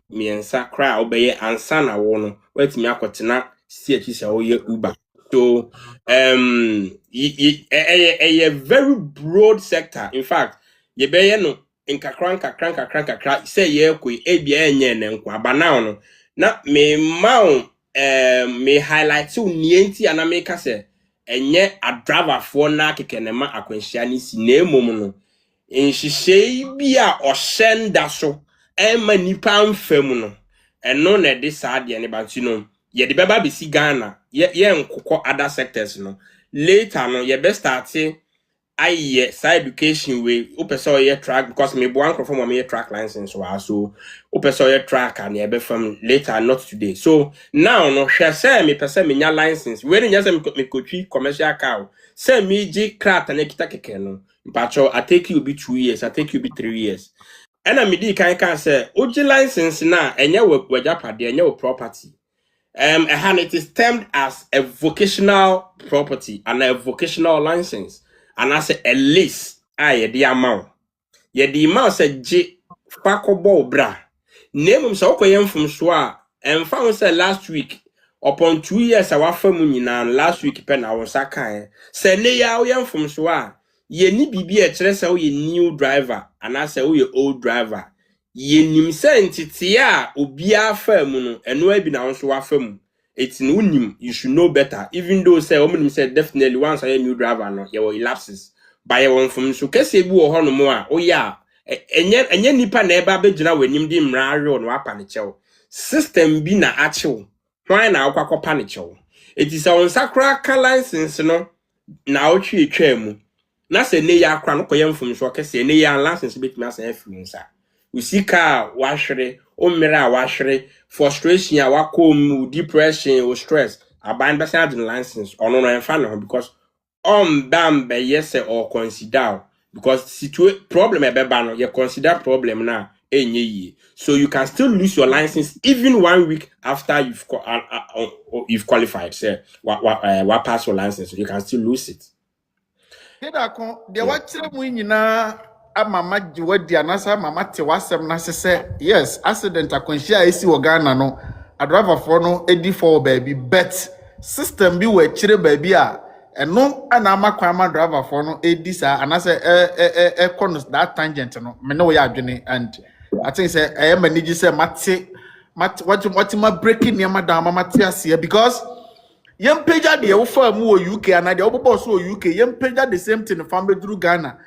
me and Sakra obey and son. I won't wait me up to see Uber. So, a very broad sector. In fact, you be no nkakra say ye koi ebia enye ne nkwa ba now no na me maun me highlight so nienti ana me ka say enye a driver for na kekenema akwanhia ni si na emom no nhihye bi a ohyenda so ema nipa mfam no eno na de saade ne bantu no ye de beba besi Ghana ye nkokọ other sectors no later no ye be start aye side education we opese ye track because me bo anko from me track license wa so opese ye track and ye be from later not today so now no hwe say me pese me nya license we nya say me kotwi commercial car say me ji crat na kita keke no mpacho I take you be 2 years I take you be 3 years and I me di kan say oji license na enye wajapade enye wo property and it is termed as a vocational property and a vocational license and as a lease ye the amount ye the amount say J fakobo bra name so koyem from so a and found say last week upon 2 years our family na last week pen I was sakai say ne ya oyem from so a ye ni bibi e kire say we new driver and I say we old driver ye nim say ntete a obi afam no eno abi na won so afam it's unim you should know better even though say omo say definitely once I new driver no ye will lapses by one from so kese bi wo ho no mo a oya enye nipa na eba begina wanim di mra awe no apa ne chew system bi na achew hwan na akwakopa ne chew it is on sakra ka license no na otwe etwa mu na se ne ya akra no koyem from so kese ne ya license betimi asa afiri nsa usika wahwere omera wahwere frustration a wakom depression or stress aban besa the license ono no enfa no because bam be yes or consider because problem ebeba no you consider problem na enye yi so you can still lose your license even 1 week after you've qualified say what pass your license you can still lose it. De wachire mu nyina amama jiwadi anasa mama te wasem na sese yes accident akwanhia esi wo Ghana no a driver for no edi for baby bet system bi we chire baby a eno ana amakwa ma driver for no edi sa anasa kono that tangent no me no ya adwene and I think say I am manage say mate what my breaking near madam mate ase because yem page de wo fa mu UK and de wo so UK yem page the same thing from through Ghana.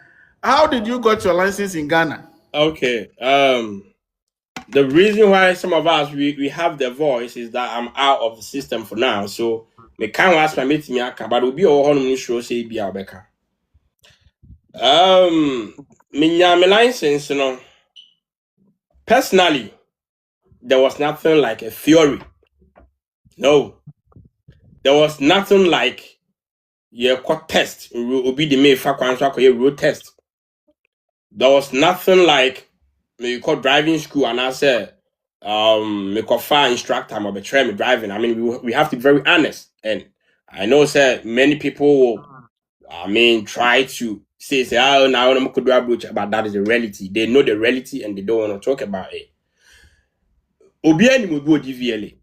How did you got your license in Ghana? Okay. The reason why some of us we have the voice is that I'm out of the system for now. So me can't ask my mate me aka, but will be all on show say be Albeka. Me license, you know. Personally, there was nothing like a theory. No. There was nothing like your court test. Will be the main fact your road test. There was nothing like me call driving school and I said me call fire instructor or betray me driving. I mean we have to be very honest and I know sir many people will try to say oh now I'm could do approach but that is the reality. They know the reality and they don't want to talk about it. Obi ani mo do DVLA.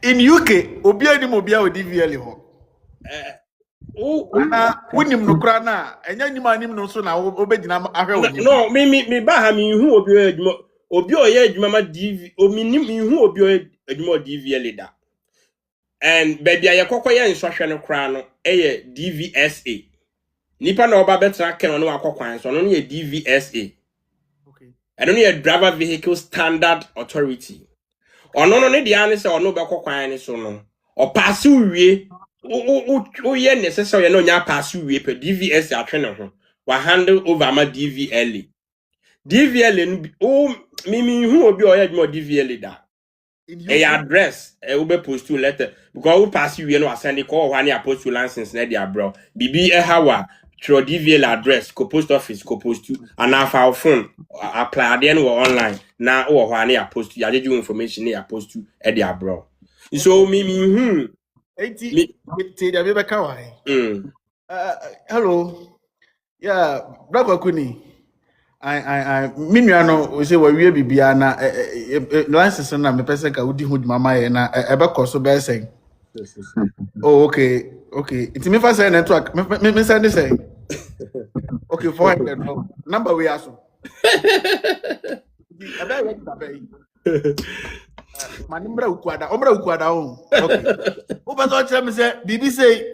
In UK, obi ani mo bia o DVLA ho. Unim no kra na enya nyima anim no so na obegina ahwe wo. No, me ba ha me hu obi oye adwuma ma DV ominim me hu obi oye adwuma DVLA da. And baby aye kokoye nsɔhwɛ no kra no eye DVSA. Nipa na oba betra ken no akokwan so no ye DVSA. Okay. And no ye driver vehicle standard authority. Ono no ne dia ne se ono be kokwan ne so no. O pass wie o ye necessary no nya pass wie pe DVS atwe ne ho wa handle over ma DVLA no mi hu obi o ye dmo DVLA da e address e be post to letter because we pass wie no send call one ya post to license na dia bro bibi hawa through DVLA address ko post office ko post to and our phone apply then we online na o one ya post to ya give you information ya post to e dia bro so mi hello. Yeah, brother Kuni. I minuano we say we bibia na license na me person ka udi hu mama ye na ebe koso be say. Oh okay. It me fa say network me send say. Okay, 400 no. Number we are so. I bet you Manimra ukwada, omra ukwada on. Okay. Oba so tell me say, Bibi say.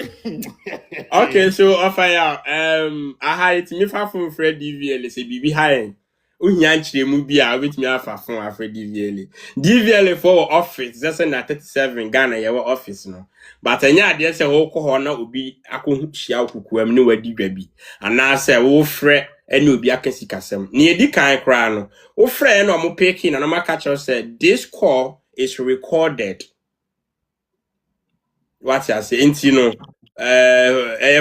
Okay, so offer ya I had me fa phone Fred DVLA say bibi high. Uhia nchire mu bi a obetimi afa phone afre DVLA. DVLA for office that's na 37 Ghana ye office no. But anya ade say wo ko ho na obi akohia okukuam ne wadi dwa bi. Ana say wo frɛ ene obi akasi kasam. Ne edi kan kra no. Wo frɛ na mo pick na ma catch us say this call is recorded. What I say, ain't you know,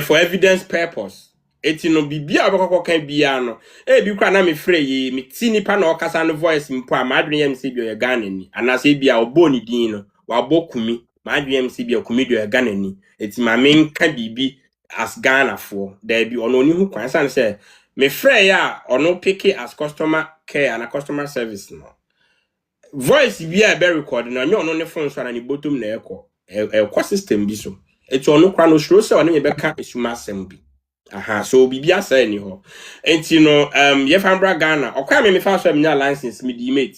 for evidence purpose. Ain't you know, bibia abakoko kan bia no. Bi kwa na me frɛ yi, me ti nipa na okasa no voice mpo a madwen yam se bi o ye Ghana ni. Ana se bia obo ni din no, wa bokumi. Madwen yam se bia kumi do ye Ghana ni. Eti ma me nka bibi as Ghana for. There be ono ni hu kwan san say me frɛ ya ono pick it as customer care and a customer service no. Voice bi a be record na nyo ono ne phone so na ni bottom na ekɔ. A system bi so it's on no show so on be ka esuma asem bi aha so bibia say ni ho enti no ye fambra Ghana okwa me fa so me license me di mate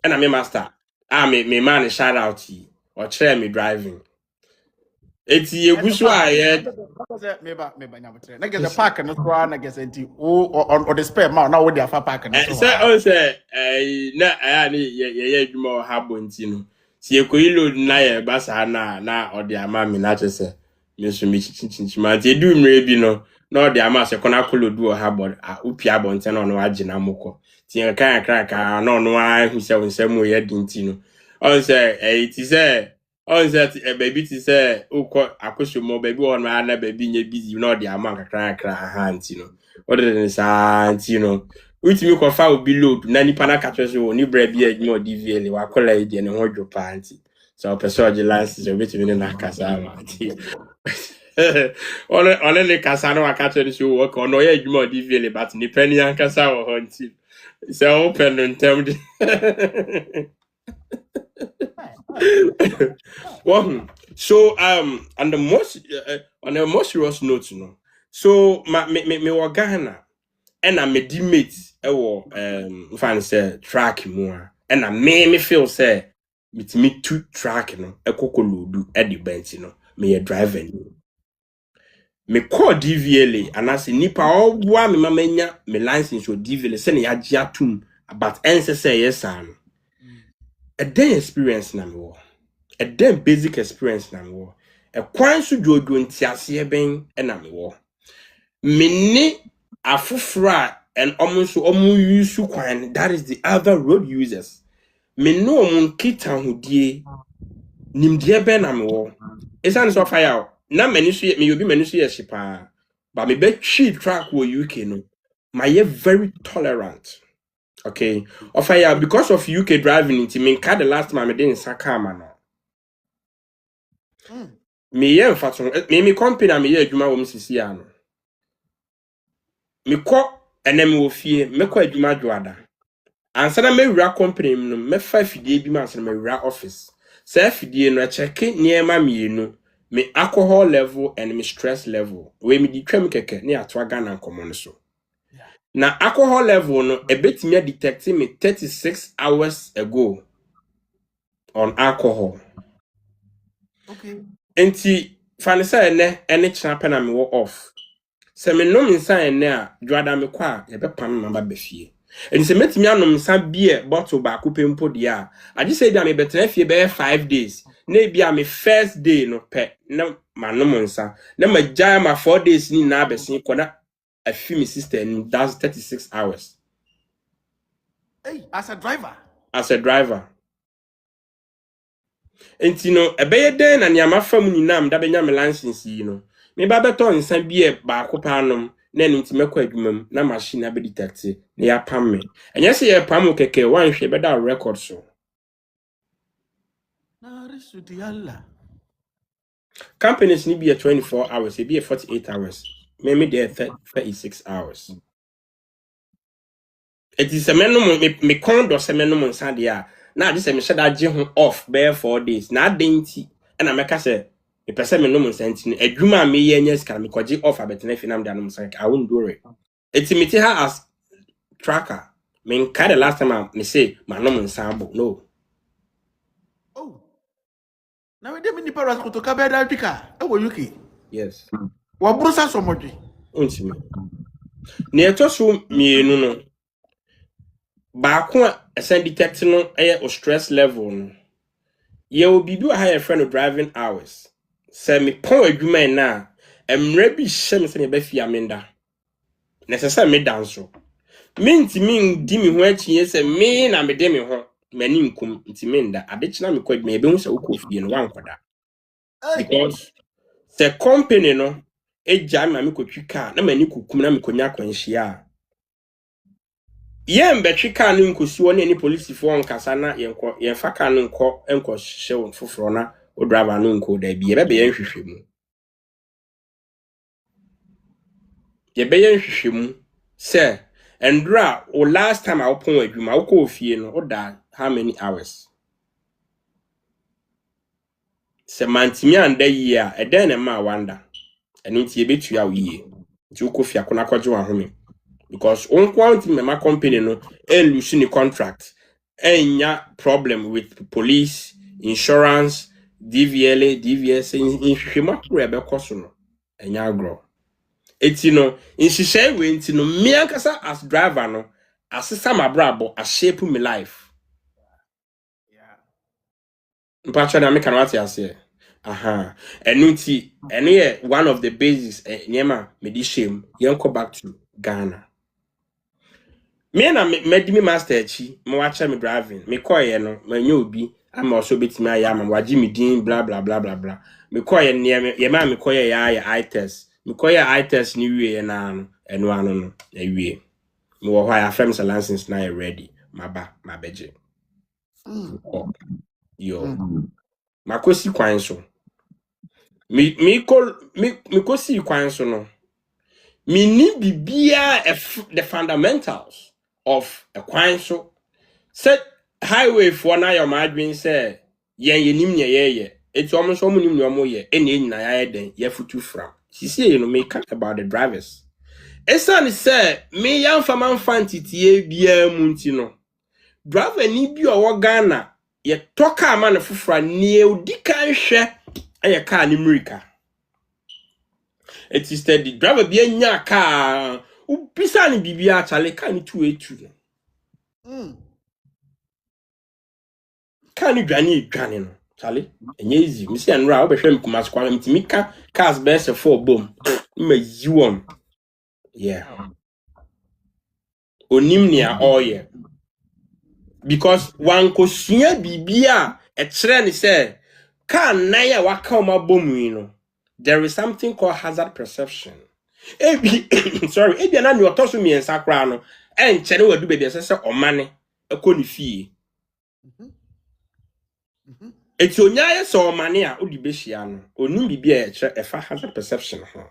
and me master me man shout out to or try me driving enti eguso a ye Me ba nyabotre. Na get the park no so na get enti o the spare ma na wo dia fa park no so. say on say na ni ye adwuma o habo enti no si ekoyilo na ye basa na odi ama me na chese me so me chinchinchima ti edu mre bi no na odi ama se kona kolodu o habo upi abonte na no age na moko ti kan kraka na no a hu se wonsam ye dinti no on say ti say on say baby ti say ukọ akosomo baby on na baby nye busy na odi ama kakra ha nti no odi ni sa nti no Ultimi kwa fa obi load na nipa na catch so ni bra bi adwuma DVLA wa kola ide ne ho dwo pa anti so person of the license so betimi ne na kasa ma anti on le kasa no aka catch so work on oya adwuma DVLA but ni pani an kasa wo ho anti so open no ntem well so on the most serious note no so me wa Ghana and I made mates fan say track more and I me feel say with me two track no e kokolo do at the bench no me a driver me call DVLA and I say nipa all wa me mamanya me license or DVLA say na ya tum but ense say yes an a day experience na me wo a day basic experience na me wo e kwan so jojo ntiase ben na me wo me ni afufra and almost use kwan that is the other road users me no mun kita hudie nimdie be na me wo esan so fire na mani so me obi mani so ye shipa but me be cheap track wo UK no my very tolerant okay of fire because of UK driving into me car the last time me dey in Sakama no me ye mfato me company me ye adwuma wo msisi ya no me ko enem wo fie me ko adwuma dwoada ansana me wura company no me fa fidie bi ma ansana me wura office say fidie no check niema mienu me alcohol level and me stress level we me di twam keke ne atwa Ghana nkomo no so na alcohol level no e betimi detect me 36 hours ago on alcohol Okay enti fane say ene china pena me wo off se me no me san ene a dwada me kwa ye be pam ma ba befie eni se metimi anom san beer bottle ba ko pempo dia agi say bia me betena fie be 5 days na bia me first day no pe na manom nsa na magya ma 4 days ni na besin koda afi me sister and that's 36 hours hey as a driver enti no ebeye den na niama fam nyinam da benya me license yi no me ba beto nsa beer ba ko pa anom na enti mekọ adwumam na machine abi detect na ya pam me enye se ye pam keke wan hwe be da record so na risudi yalla companies ni be 24 hours e be 48 hours me there 36 hours it is a menum me condo se menum nsa de a na adi se me sheda je ho off be 4 days na adenti na meka se Me pese me no mo sentini adwuma me ye nya sika me kwaji offer bet na finam da no say I won't do it. Etimiti ha as tracker. Me nka the last time me say ma no mo nsambo. No. Oh. Now we dey mini paras ko to ka be da pika. E wo UK. Yes. Wa brusa so modwe. Untimi. Ne etoso mienu no. Ba ko esen detect no o stress level no. Ye will be a higher friend of driving hours. Say me pon adwuma na emre bi hye me se me ba fi amenda. Necessary me dance so. Minti min di me ho achi se me na me de me ho mani nkum nti me nda adechina me kwa me be hu se ukofie no wankoda. Because the company no eja ma me kotwi car na mani kukum na me konya kwanhia. Ye mbetwi car no nkosi woni ani police fo nkasa na ye fa car no nko hye foforo na o driver no nko da bi ye be ye nhwehwemu. Ye be ye nhwehwemu se endra o last time I pon adwuma wo ko ofie no o da how many hours? Se mantimi anda yi a eden na ma wanda. Eno nti ye betu ya wiye. Nti wo ko fia kona kwaje wa home. Because on quanti my company no lose the contract. Enya problem with police, insurance, DVLA, DVS in hwema kure be koso no. Enya agro. Eti no in hwehwe we enti no me ankasa as driver no asesa mabrabo a shape my life. Yeah. Mpacho na me kan what you say. Aha. Eno ye one of the bases nyema me di shame. Yen go back to Ghana. Me na me master achi me wacha me driving me koye no manyo obi ama also betimi aya ama waji me din bla bla bla bla bla me koye ne ye ma me koye ya eye test me koye eye test ni wie na no eno ano no na wie me wo hwa ya firms license na ready maba mabeje yo makosi kwan so me kosi kwan so no me ni bibia the fundamentals of a kwan so set highway for na your madwin say yen nim ne ye eti omo so nim ne omo ye ene nyina ya den ye futu from sisi you know me talk about the drivers esan say me yan fama fantitie bia mu nti no driver ni bi owo Ghana ye toka ama ne fofora ne odika hwe aye car ni America eti steady driver bi anya car ubisa ni bibia chale car ni 282 Can you dwane no chale enye easy mi se anra obehwe mkumas kwa mtimi ka cars best for bom ma yiwom yeah onim nia oye because wan kosua bibia e kire ni se ka nan ya waka ma bom yi no there is something called hazard perception ebi sorry ebi na ni otoso mi ensa kra no enchere wadu bebi se omane ekoni fie eti onyaye so omane a odi behia no onim bibia e kire e fa hazard perception ho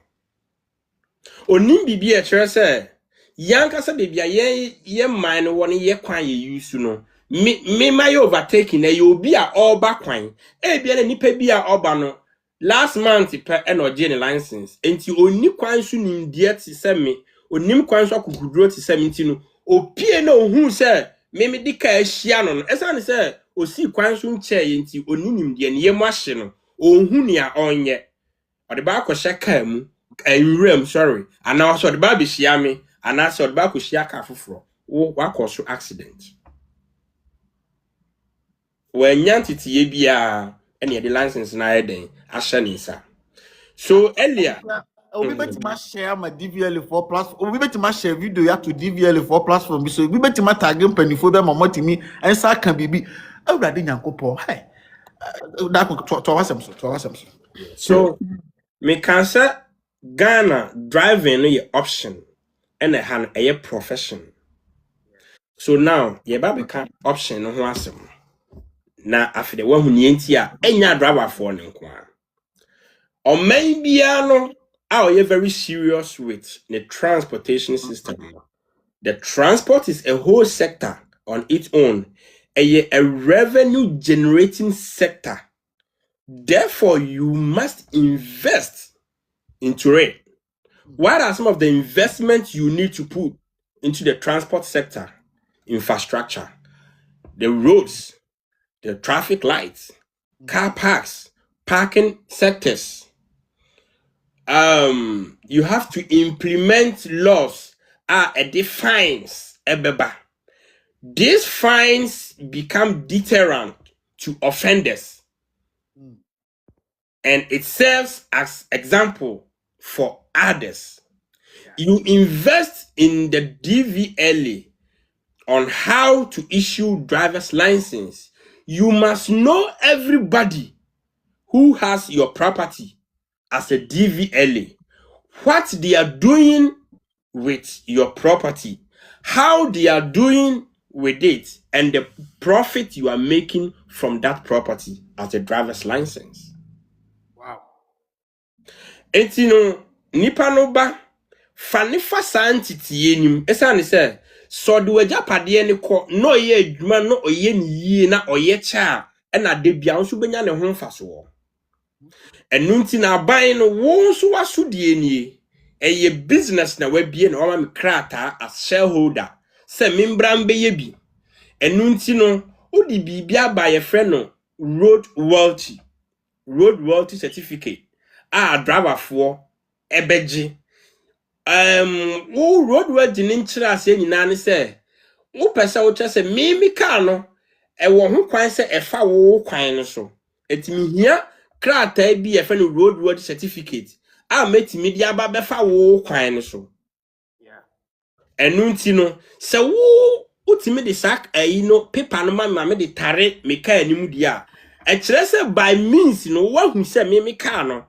onim bibia e kire se yankasa bibia ye man no woni ye kwan ye use no me my overtaking na ye obi a oba kwan e bia na nipa bi a oba no last month pe e no je ne license enti oni kwan so nim die ti se me onim kwan so akukuduro ti se me enti no opie na ohun se me di ka ahia no no esa ne se osi kwan so nche ye enti oni nim die ne ye mo ahye no ohun ni a onye ode ba akọ ka mu enwuram sorry ana also ode ba be hia me ana so ode ba akọ hia ka foforo wo akọ accident when yantiti ye bia ene the license na eden ahye ni sa so earlier obi betima share my DVLA4 platform obi betima share video ya to DVLA4 platform so obi betima tag mpanifo be mamotimi ensa kan bibi awurade nyankopɔ hey that to wasem so so me can say Ghana driving no your option and a hand a profession so now ye ba be can option no ho asem na afide wa huni enti a enya driver for ne nko a o man bia no a you very serious with the transportation system. The transport is a whole sector on its own. A revenue generating sector. Therefore, you must invest into it. What are some of the investments you need to put into the transport sector? Infrastructure, the roads, the traffic lights, car parks, parking sectors. You have to implement laws fines. These fines become deterrent to offenders, and it serves as example for others. You invest in the DVLA on how to issue driver's license. You must know everybody who has your property as a DVLA, what they are doing with your property, how they are doing with it, and the profit you are making from that property as a driver's license. Wow. Etino nipa no ba fanifa santiti enim esane se so de wajapade ne ko no ye adwuma no oye ne yie na oye cha na de bia nso benya ne ho mfaso. Enu nti na aban no wo nso wasodie nie eye business na wabie na wama me krata as shareholder se membran beye bi. Enu nti no odi bibia ba ye frɛ no road royalty certificate driver for ebeji wo road royalty ni nkyira ase nyina ne se wo pesa wo kyese mi ka no wo ho kwan se efa wo kwan no so etimi hia krata bi efa no road royalty certificate metimi dia aba befa wo kwan no so enu nti no se wo utimi de sak no paper no ma me de tare me ka animu dia kyerɛ sɛ by means no wahu sɛ me car no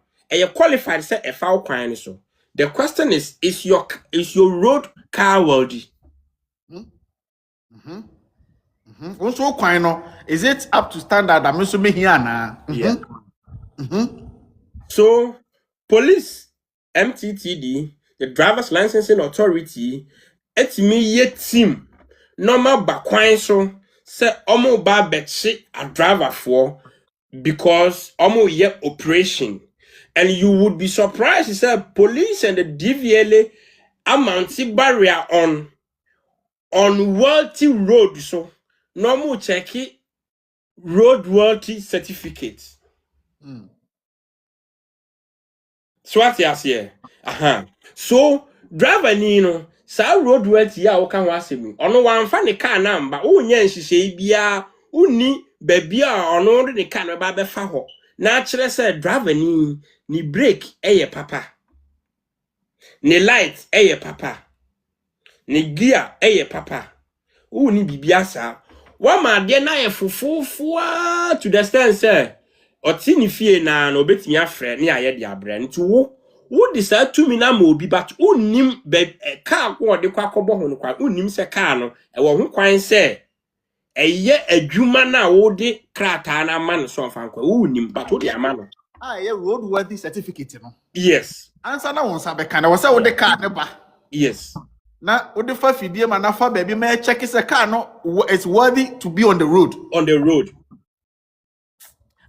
qualified sɛ efa wo kwan no so. The question is your road car worthy? Also kwan no, is it up to standard? I'm so me here na. Yeah. So police, MTTD, the driver's licensing authority, etimi ye team normal bakwan so say omo ba betche a driver for because omo ye operation. And you would be surprised, he said police and the DVLA amount barrier on wealthy road. So normal check it road royalty certificates. So what you say? So driver ni no sa road royalty ya wo kan wase mi. Ono wan fa ne car number, wo nya nhihye bia, uni baby a ono de ne car no ba be fa ho. Na kire say driver ni brake papa. Ni light papa. Ni gear papa. Uni bibia sa. Wa ma de na fufufu to the extent say oti ni fie na obetimi afre ne aye de abra nti wo decide to me na ma obi but unim be car ko de kwa kobo ho no kwa unim se car no wo ho kwan se eye adwuma na wo de krata na ma no so fa kwa unim but wo de ama no road worthy certificate no. Yes. Answer na won sa be kan wo se wo de car ne ba. Yes. Na wo de fa fidie ma na fa baby ma check se car no it's worthy to be on the road. On the road.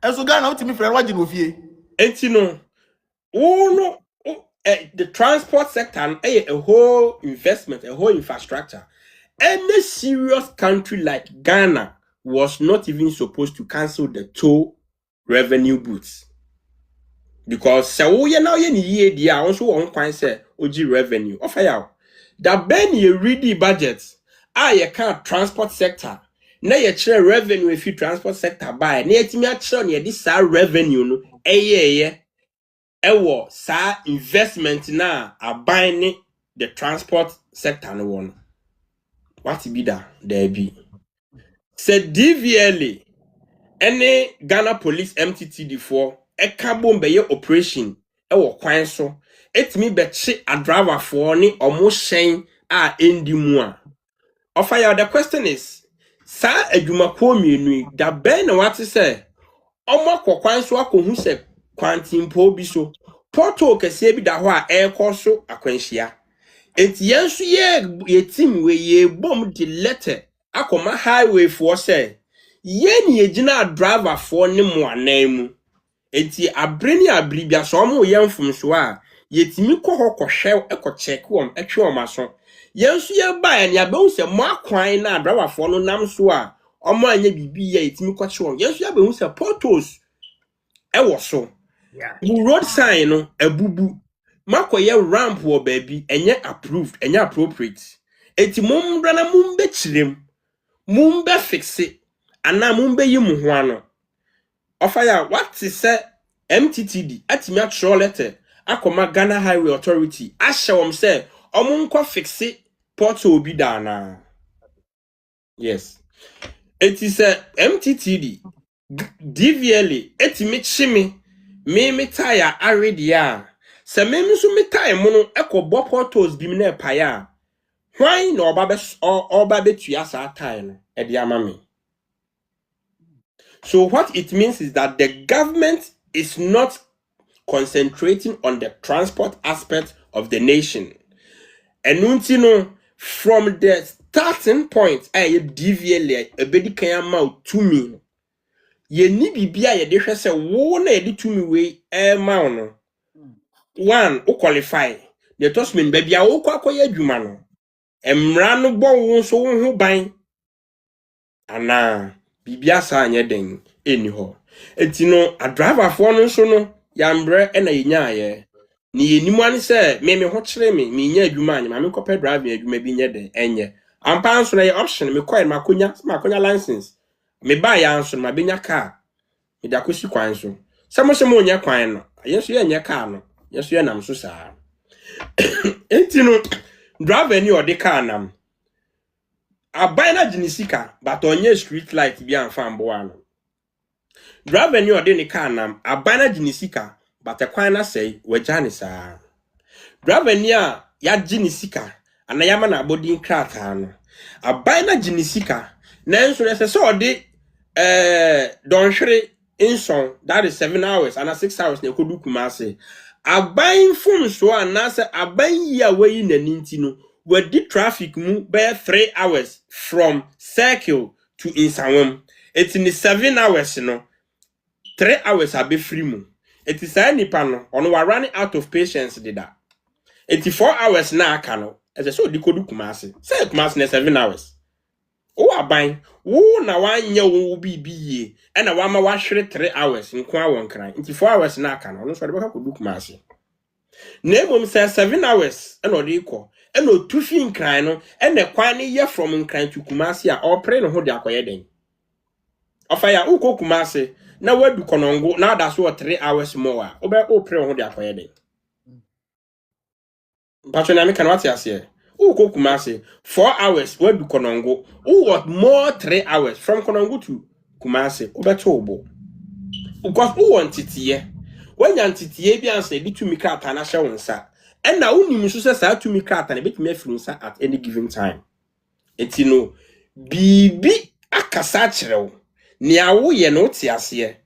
So Ghana ultimate friend wajin ofie. Enti no. The transport sector a whole investment, a whole infrastructure. Any serious country like Ghana was not even supposed to cancel the toll revenue booths. Because so you now ye dia also on kwan say oji revenue. Of ya. That ben ye ready budget. Ye can transport sector. Na ye chere revenue if you transport sector buy. Na ye timi a chere ye this revenue no ewo sa investment na aban the transport sector no one. What be that there be? Say DVLA any Ghana Police MTTD for a carbon be operation ewo kwan so etimi betche a driver for ni omo shen endi mu a. Offer the question is sa adwuma ko mienu da ben na what say omo kwan so akohu se kwantimpo bi so portal kese bi da ho a so akwanhia enti yenso ye team we ye bom de letter akoma highway for say ye ni egina driver for ne mo anan mu enti abreni abribia so mo yemfum so a yetimi kɔ hɔ kɔhwɛ check wom etwe wom aso yenso ye ba ya ne abehu se mo akwan na adrawafo no nam so a omo anya bibi ya yetimi kɔ che wom yenso ya behu se portals ɛwɔ so road sign no abubu makoye ramp wo baby enye approved enye appropriate enti mombra na mumbe chirem mumbe fixe ana mumbe yimu ho ano ofaya what is say MTTD atimi atro letter akoma Ghana Highway Authority ahye say omunkwa fixe port obi dana yes it is MTTD DVLA etimi chimi me tire already a se me so me tire mo no ekobọ portals bi me na epaya why na oba betua sa tire no e de ama me. So what it means is that the government is not concentrating on the transport aspect of the nation. No, from the starting point, DVLA a bedi kan ama to me. Ye ni bibia ye de hwɛ sɛ wo na ye de to me we ma no. One, o qualify. The tosmin baby a wo kwa koye adwuma no. Emra no bo wo so wo ho ban. Ana bibia sa anya den eni ho. Enti no a driver for no so no yambre na yenya ye. Ni yenimu ani se me ho kyere me nya adwuma anya me kopɛ driving adwuma bi nye den enye. Ampa so na ye option me koy makonya license. Me ba ya nso ma benya car. Me da kosi kwan so. Se mo nya kwan no. Yeso ye nya car no. Yeso ye nam so saa. Enti no driver ni odi car nam. Aban na jinisika but onye street light bi anfa mbo ano. Driver ni odi ni car nam aban na jinisika but kwan na sei wagya ni saa. Driver ni a ya jinisika ana yama na abodin krata no. Aban na jinisika na enso yese so odi don hwere inson that is 7 hours and 6 hours na ekodu Kumasi. Aban fun so anase aban yi a wayi na ninti no wadi traffic mu by 3 hours from Circle to Insanwem. It's in the 7 hours no 3 hours abe free mu. It is a nipa no ono wa running out of patience did that. 84 hours na aka no as so di kodu Kumasi. Say Kumasi na 7 hours. O aban wo na wanye wo bibiye e na wa ma wa hwere 3 hours nko awon kran. 4 hours na aka no so de baka kodu Kumasi. Na emom say 7 hours e no de ikọ e no tufi nkran no e na kwan ne ye from nkran to Kumasi a opre no ho de akoye den. Ofaya ukọ Kumasi na wadu konongo na da so 3 hours more a obe opre ho de akoye den. Pacho na me kan wati ase. Ukọ Kumasi 4 hours wadu konongo. Who what more 3 hours from konongo to Kumasi obe to obo. Because who want titiye. When yan titiye bi anse di tumi krata na hye wonsa. And na unim so se sa tumi krata na betumi afiri nsa at any given time. Enti no bibi akasa kyerɛw. Ne awo ye no ti ase.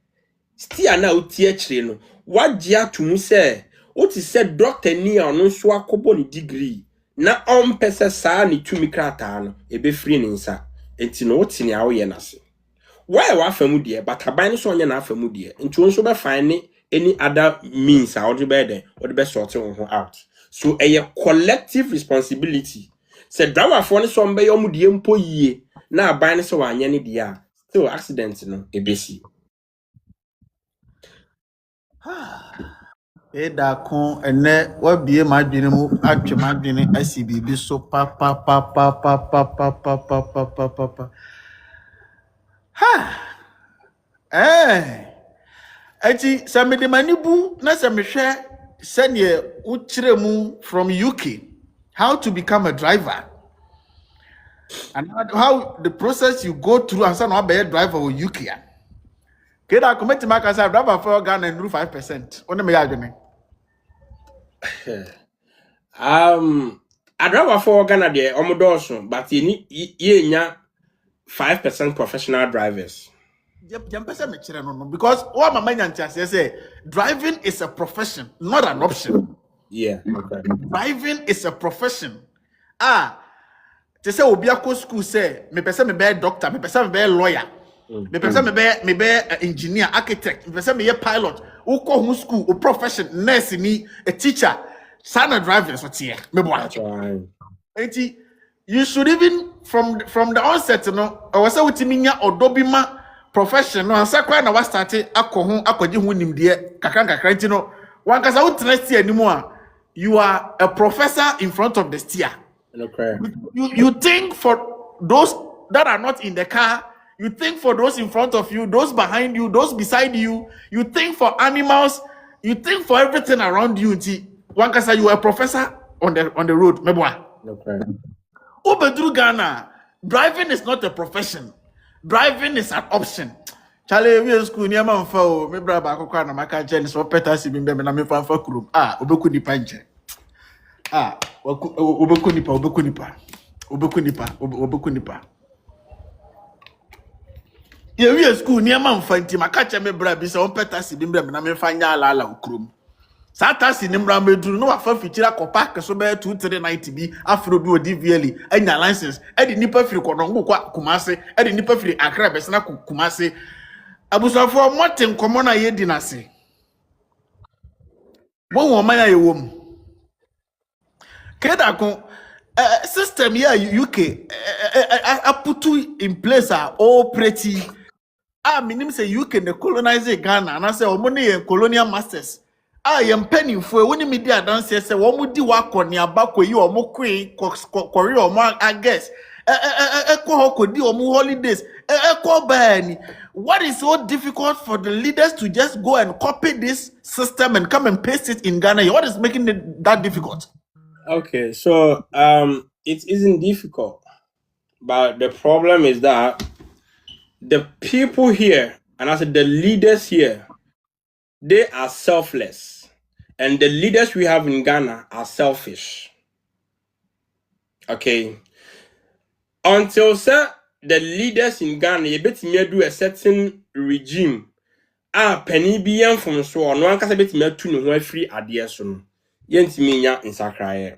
Stia na uti akyire no. Wagye atumu se oti se doctor ni a no so akobo ni degree. Na ompese saa ni tumi krata no ebe free ni nsa. Enti no oti ne awo ye na se. Why wa afamu de but aban so onye na afamu de. Enti won so be find any other means how to be there or the best sort of out. So a collective responsibility. Said driver for so mbe yomu die mpo yie na aban so anya ne dia still accident no ebesi. Da kon ene wa bie madwene mu atwe madwene asi bibi so pa. Ati se me de manibu na se me hwe sene uchiremu from UK how to become a driver and how the process you go through and some be a driver in UK. Keda committee maka say driver for Ghana and 5%. One me yadwene. A driver for Ghana de omodoso but ye nya 5% professional drivers. Because what my mind say driving is a profession, not an option. Yeah, okay. Driving is a profession. They say obi akọ school say me pese me be doctor, me pese me be lawyer. Me person me be engineer, architect, me person me ye pilot, who call who school, who profession, nurse ni, a teacher, son of drivers what here. Me boy. That's right. You should even from the onset, you know, I was say with minya or dobima profession, no, and sakwa na was started akwaji hu nimdeɛ kakra nti no one kasa wo tena steer anymore. You are a professor in front of the steer. Okay. You think for those that are not in the car, you think for those in front of you, those behind you, those beside you, you think for animals, you think for everything around you. One can say you are a professor on the road. Okay. Ubedru Ghana, driving is not a profession. Driving is an option. Charlie, we school near man for me brother back na maka Jenny so peta si bimbe na me fan for group. Obeku nipa nje. Obeku nipa. Yeah, we school near man fanti maka che me brother bi so peta si bimbe na me fan nya ala okrum. Satasi nimra meduru no wafa fitira kopa keso be 2390 bi afro bi o DVLA anya license e di nipa firi kodongo kwa Kumase e di nipa firi Accra be sena Kumase abusafo moten komo na ye dinase won won man ye wom keda ko system here UK put in place are all pretty minim say UK ne colonize Ghana and I say omo ne colonial masters yem pennyfo woni media dance say wo mudi wakoni abakọ yi omo kwe kori omo I guess ko hokodi omo holidays ko bani. What is so difficult for the leaders to just go and copy this system and come and paste it in Ghana? What is making it that difficult? Okay, so it isn't difficult, but the problem is that the people here, and I said the leaders here, they are selfless, and the leaders we have in Ghana are selfish. Okay, until the leaders in Ghana you bet me do a certain regime penny bi yan from so no an kasa bet me tu ne ho afiri ade so no yentimi nya nsakraye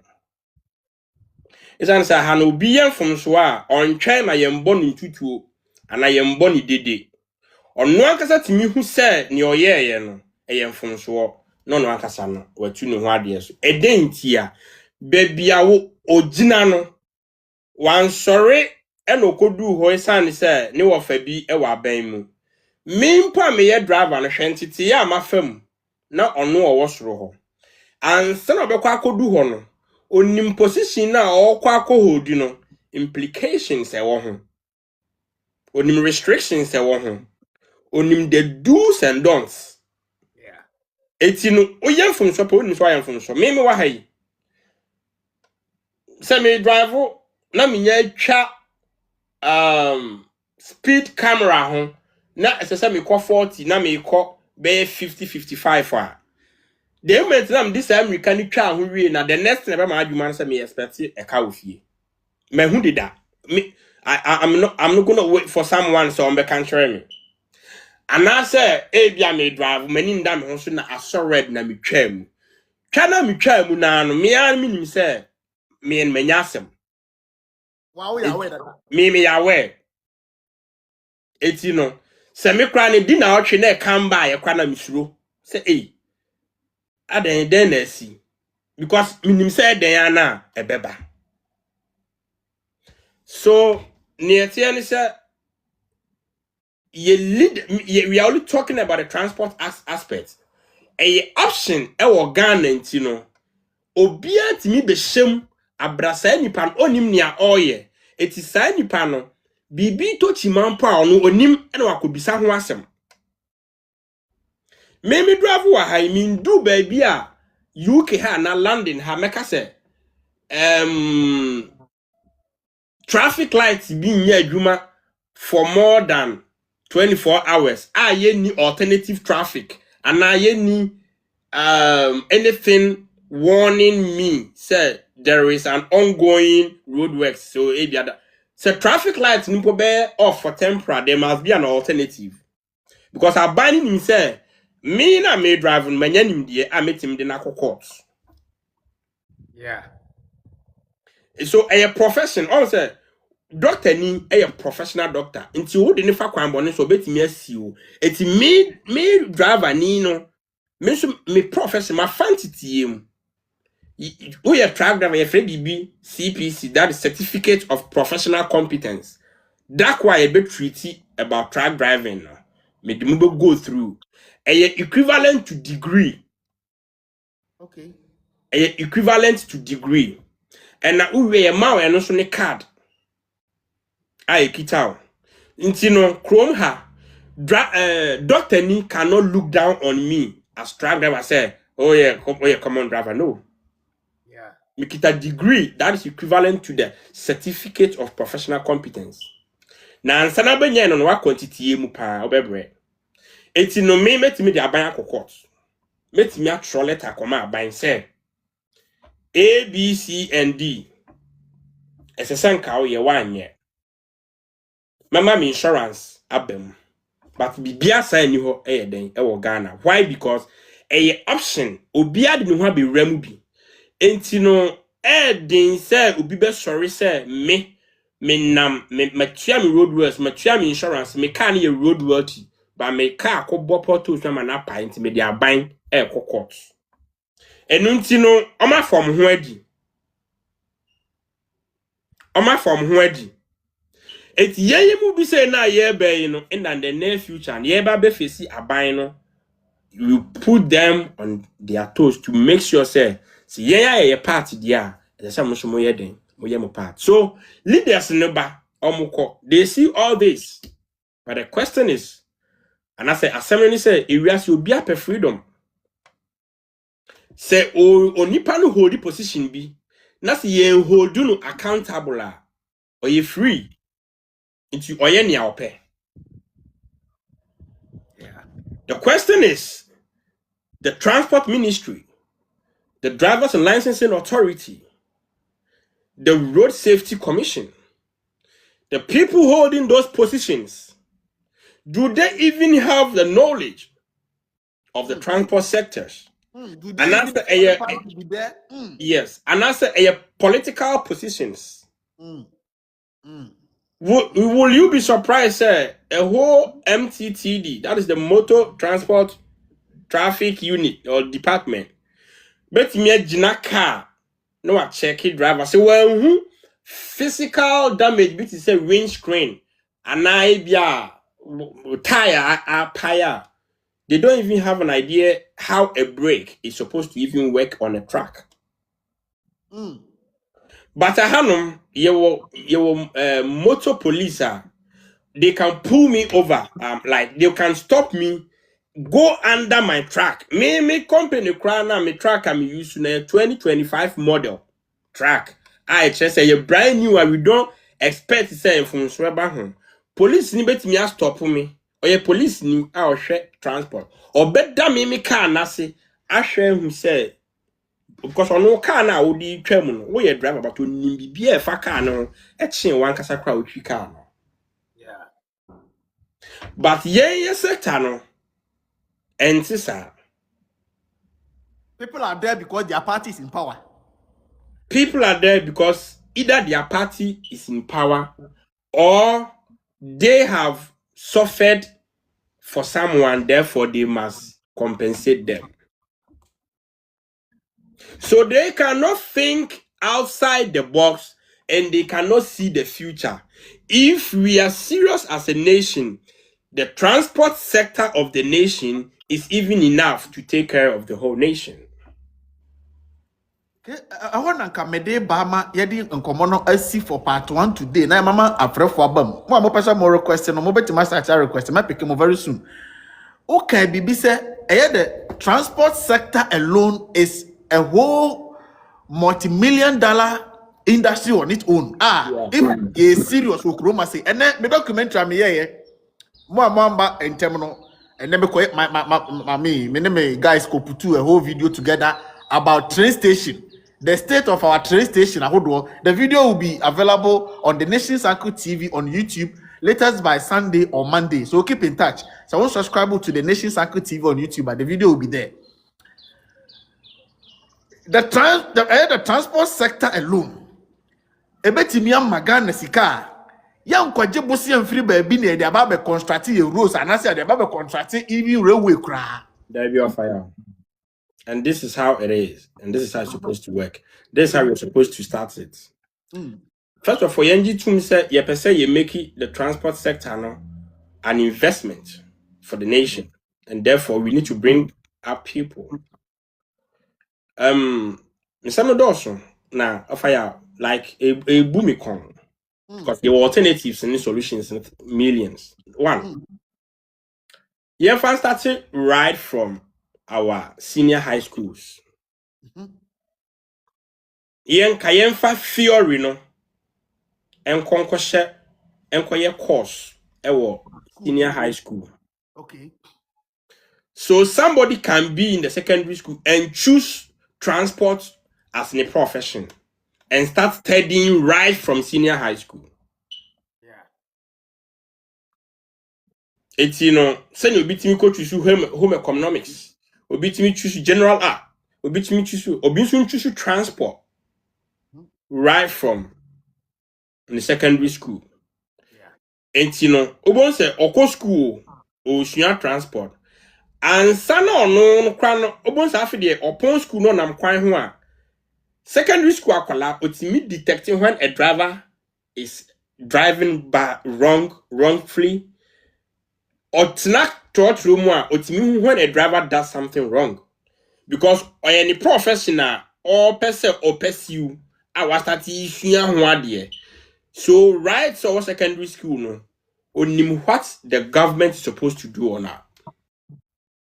isan sa ha no bi yan from so on twɛn na yembo ne tutuo ana yembo ne dede ono an kasa timi hu se ne oyeye no eyem from so no an kasa no watu ne ho ade so edentia bebia wo ogina no wan sorry eno kodu ho isan se ne wo fa bi e wa ban mu mimpa me ye driver no hwentete ya mafam na ono owo soro ho ansa na obekwa akodu ho no onim position na okwa akohodi no implications e wo ho onim restrictions e wo ho onim the do's and don'ts. Yeah, eti no oyemfum so pa onim so oyemfum so me wa hayi se me drive na me nya twa speed camera ho na se me call 40 na me call be 50-55 the moment na this American ni twa ho wie na the next na be ma adwuma say me expect e ka ofie me hu dida me I'm not going to wait for someone so on be can try me and I say e bia me drive mani nda me ho so na aso red na me twam na me twam na no me an me nim say me en manyasem wow, ya aware that me ya we eti no se me kra ne di na otwe na come by e kwa na misuro say aden na si because minim say den na ebeba so near ni say we are only talking about the transport aspect a option e wo Ghana ntino obia timi be hyem abrasa nipa onim nia oye eti sa nipa no bibi to chimampo a ono onim na wakobisa ho asem me drive wa ha min du baby a UK ha na London ha meka se traffic lights be nya adwuma for more than 24 hours ye ni alternative traffic and ye ni anything warning me say there is an ongoing roadworks so so traffic lights nimpo be off for temporary there must be an alternative because I banning him say me na me driving manya nim de a metim de na court. yeah So a profession also doctor ni a professional doctor. Nti wo de ne fa kwan bone so betimi asiwo. Eti me driver ni no. Me so me profession ma fantity em. We are truck driver FBB CPC, that is certificate of professional competence. That's why I be treaty about truck driving now. Me the go through. Equivalent to degree. Okay. Equivalent to degree. And now we a ma and also ne card. I kitao. Intino chrome ha. Doctor ni cannot look down on me as truck driver say, oh yeah, come on driver. No. Yeah. Mikita degree that is equivalent to the certificate of professional competence. Na ansana benya no wa quantity mu pa obebre. Eti no me metimi de aban akokot. Metimi atro letter koma aban say A B C and D. Esesen ka o ye wanye. Mama me insurance abem. But bibia sa ni ho den e wo Ghana. Why? Because a option obia de no ha be remu bi. Enti no din say obi be sorry say me nam matua me roadworks matua me insurance me car na roadworthy but me car ko bopoto so ma na pa enti me dia ban court enu nti no oma from ho adi eti ye mu bi say na ye be no in the near future na ye ba be face aban no you put them on their toes to make sure say see ye part dia the say mo so mo ye den mo ye mo part. So leaders neba omuko they see all this, but the question is, and I say assembly say areas you be per freedom say onipa no hold the position bi na say ye hold you no accountable or you free into oye nia ope. Yeah. The question is the transport ministry, the drivers and licensing authority, the road safety commission, the people holding those positions, do they even have the knowledge of the transport sectors? Do And they that's even have the power to be there? yes, and that's a political positions. Will you be surprised, sir? A whole MTTD, that is the Motor Transport Traffic Unit or Department, but me a jina car, no a check it driver. So well, physical damage, which is a windscreen, and I be a tire, a tire. They don't even have an idea how a brake is supposed to even work on a track. But I have your motor police, they can pull me over, like they can stop me, go under my track. Me company crown me track I'm using a 2025 model track. I just say you brand new and we don't expect to say from Sweba home. Police ni bet me a stop me. Or your police ni our share transport. Or better me car nasi. I share who say because on no car now would be tremble. We a driver but to nimbi be a fa car no. Etching one casa crowd car no. Yeah. But yeah, sector no. And sisa. People are there because their party is in power. People are there because either their party is in power or they have suffered for someone, therefore they must compensate them. So they cannot think outside the box and they cannot see the future. If we are serious as a nation, the transport sector of the nation is even enough to take care of the whole nation. I want to mede Bama yedi nkomo no asi for part 1 today. Na mama afrefo abam. Mo person more request no mo beti master request. Ma pick mo very soon. Okay, bibi say the transport sector alone is a whole multi-million-dollar industry on its own. If you serious okroma say and then me documentary me here. Mo amba in terminal and then me guys go put a whole video together about train station. The state of our train station. The video will be available on the Nation's Uncle TV on YouTube latest by Sunday or Monday. So keep in touch. So I want to subscribe to the Nation's Uncle TV on YouTube, but the video will be there. The transport sector alone. Ebetimia Magana Sika. Young kwaje bosi and free baby near the about constructing a roads and I said the about constructing even railway cry. There be a fire. And this is how it is. And this is how it's supposed to work. This is how you're supposed to start it. First of all, Yenji Tum said, you say you make it the transport sector now an investment for the nation. And therefore, we need to bring up people. Some of those now, fire like a boomicon. Because there were alternatives and solutions and millions. One, you first started right from our senior high schools. Yen kayenfa theory no enkoye course ewo senior high school. Okay. So somebody can be in the secondary school and choose transport as a profession and start studying right from senior high school. Yeah. It's send you bit me go to home economics, or bit me choose general art, or bit me choose transport right from the secondary school. Yeah. And obon say oko school or transport. And sana no kran obon say afide upon school no nam kwan ho a secondary school akwala otimi detecting when a driver is driving wrongfully or tnak thought room otimi when a driver does something wrong, because any professional or person or pursue I was start issue ho ade. So right, so secondary school no onim what the government is supposed to do or not.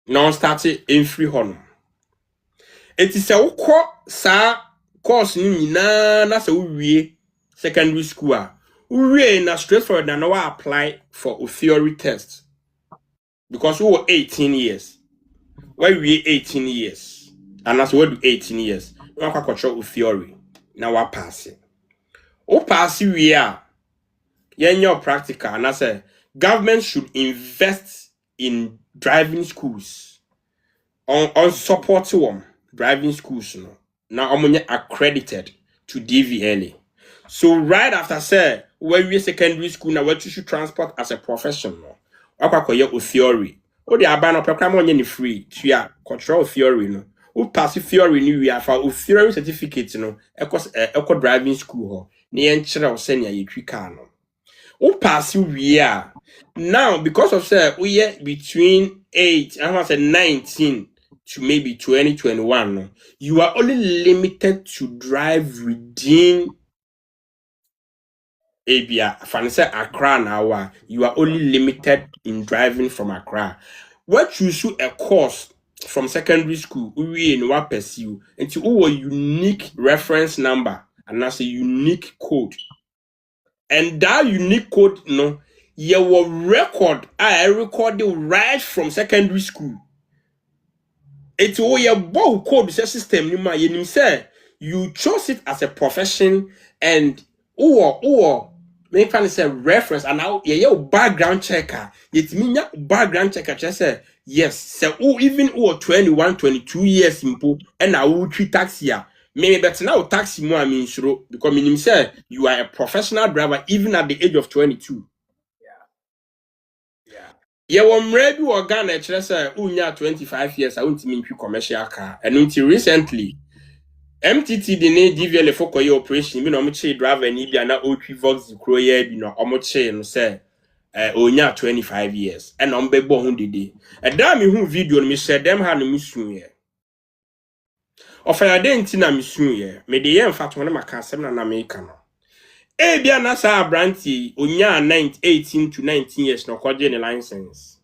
Now started in free honor. It is a sa course ni na se we secondary school we na straightforward na no apply for a theory test, because we were 18 years. Why we 18 years? And as we do 18 years, we can control theory. Now we pass it. O pass we are your practical, and I say government should invest in driving schools on support one driving schools now accredited to DVLA. So right after say when we secondary school now, what you should transport as a professional or theory. O the abano program on free to control theory no. O pass theory ni we have for theory certificate eco driving school ni enchira o senior ye car no. O pass we are now, because of say we are between 8 and 19 to maybe 2021 no, you are only limited to drive within Abia Fancy Accra now. You are only limited in driving from Accra. What you should a course from secondary school, we in what pursue into a unique reference number and that's a unique code. And that unique code, your record, I recorded right from secondary school. It's all your bow code system. You say you chose it as a profession and make fun say reference and now your background checker. It mean your background checker just say yes. So even 21, 22 years simple and I will treat taxi. Maybe better now taxi more mean sure because meaning say you are a professional driver even at the age of 22. Yeah, maybe we Ghana say unya 25 years I want mean commercial car and until recently MTT the DVLA for your operation, no driver and Ibia na O3 Vox Croye, no say onya 25 years and on bebo who did. A damn who video me said them had no mission here. Of I didn't na mission here, may the young fat one of my castle and American. Ebia Nasa Branty, onya 18 to 19 years, no cordial license.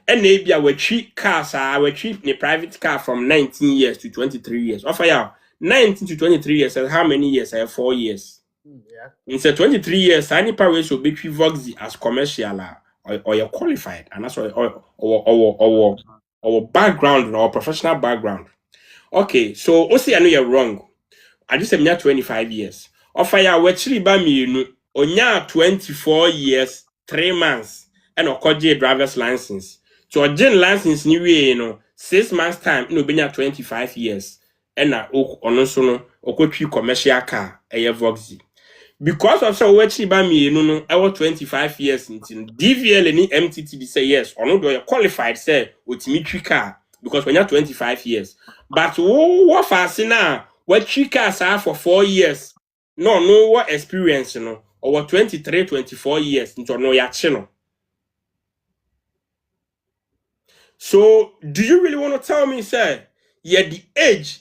And maybe our cheap cars are cheap in a private car from 19 years to 23 years. Of I 19 to 23 years, and how many years? I have 4 years. Yeah. Instead 23 years, any power should be Voxy as commercial or you're qualified, and that's why our background or professional background. Okay, so also I know you're wrong. I just said 25 years. Of I actually by me, onya 24 years, 3 months, and a driver's license. So a gen license new 6 months time, been 25 years. And also no commercial car a Voxy. Because of so what by me, no, I was 25 years in DVLA ni MTT say yes, or no, do you qualified say with me car because when you're 25 years. But what fascina, what cars are for 4 years, no, what experience, you know, or what 23, 24 years, into no ya chino. So, do you really want to tell me, sir, yeah, the age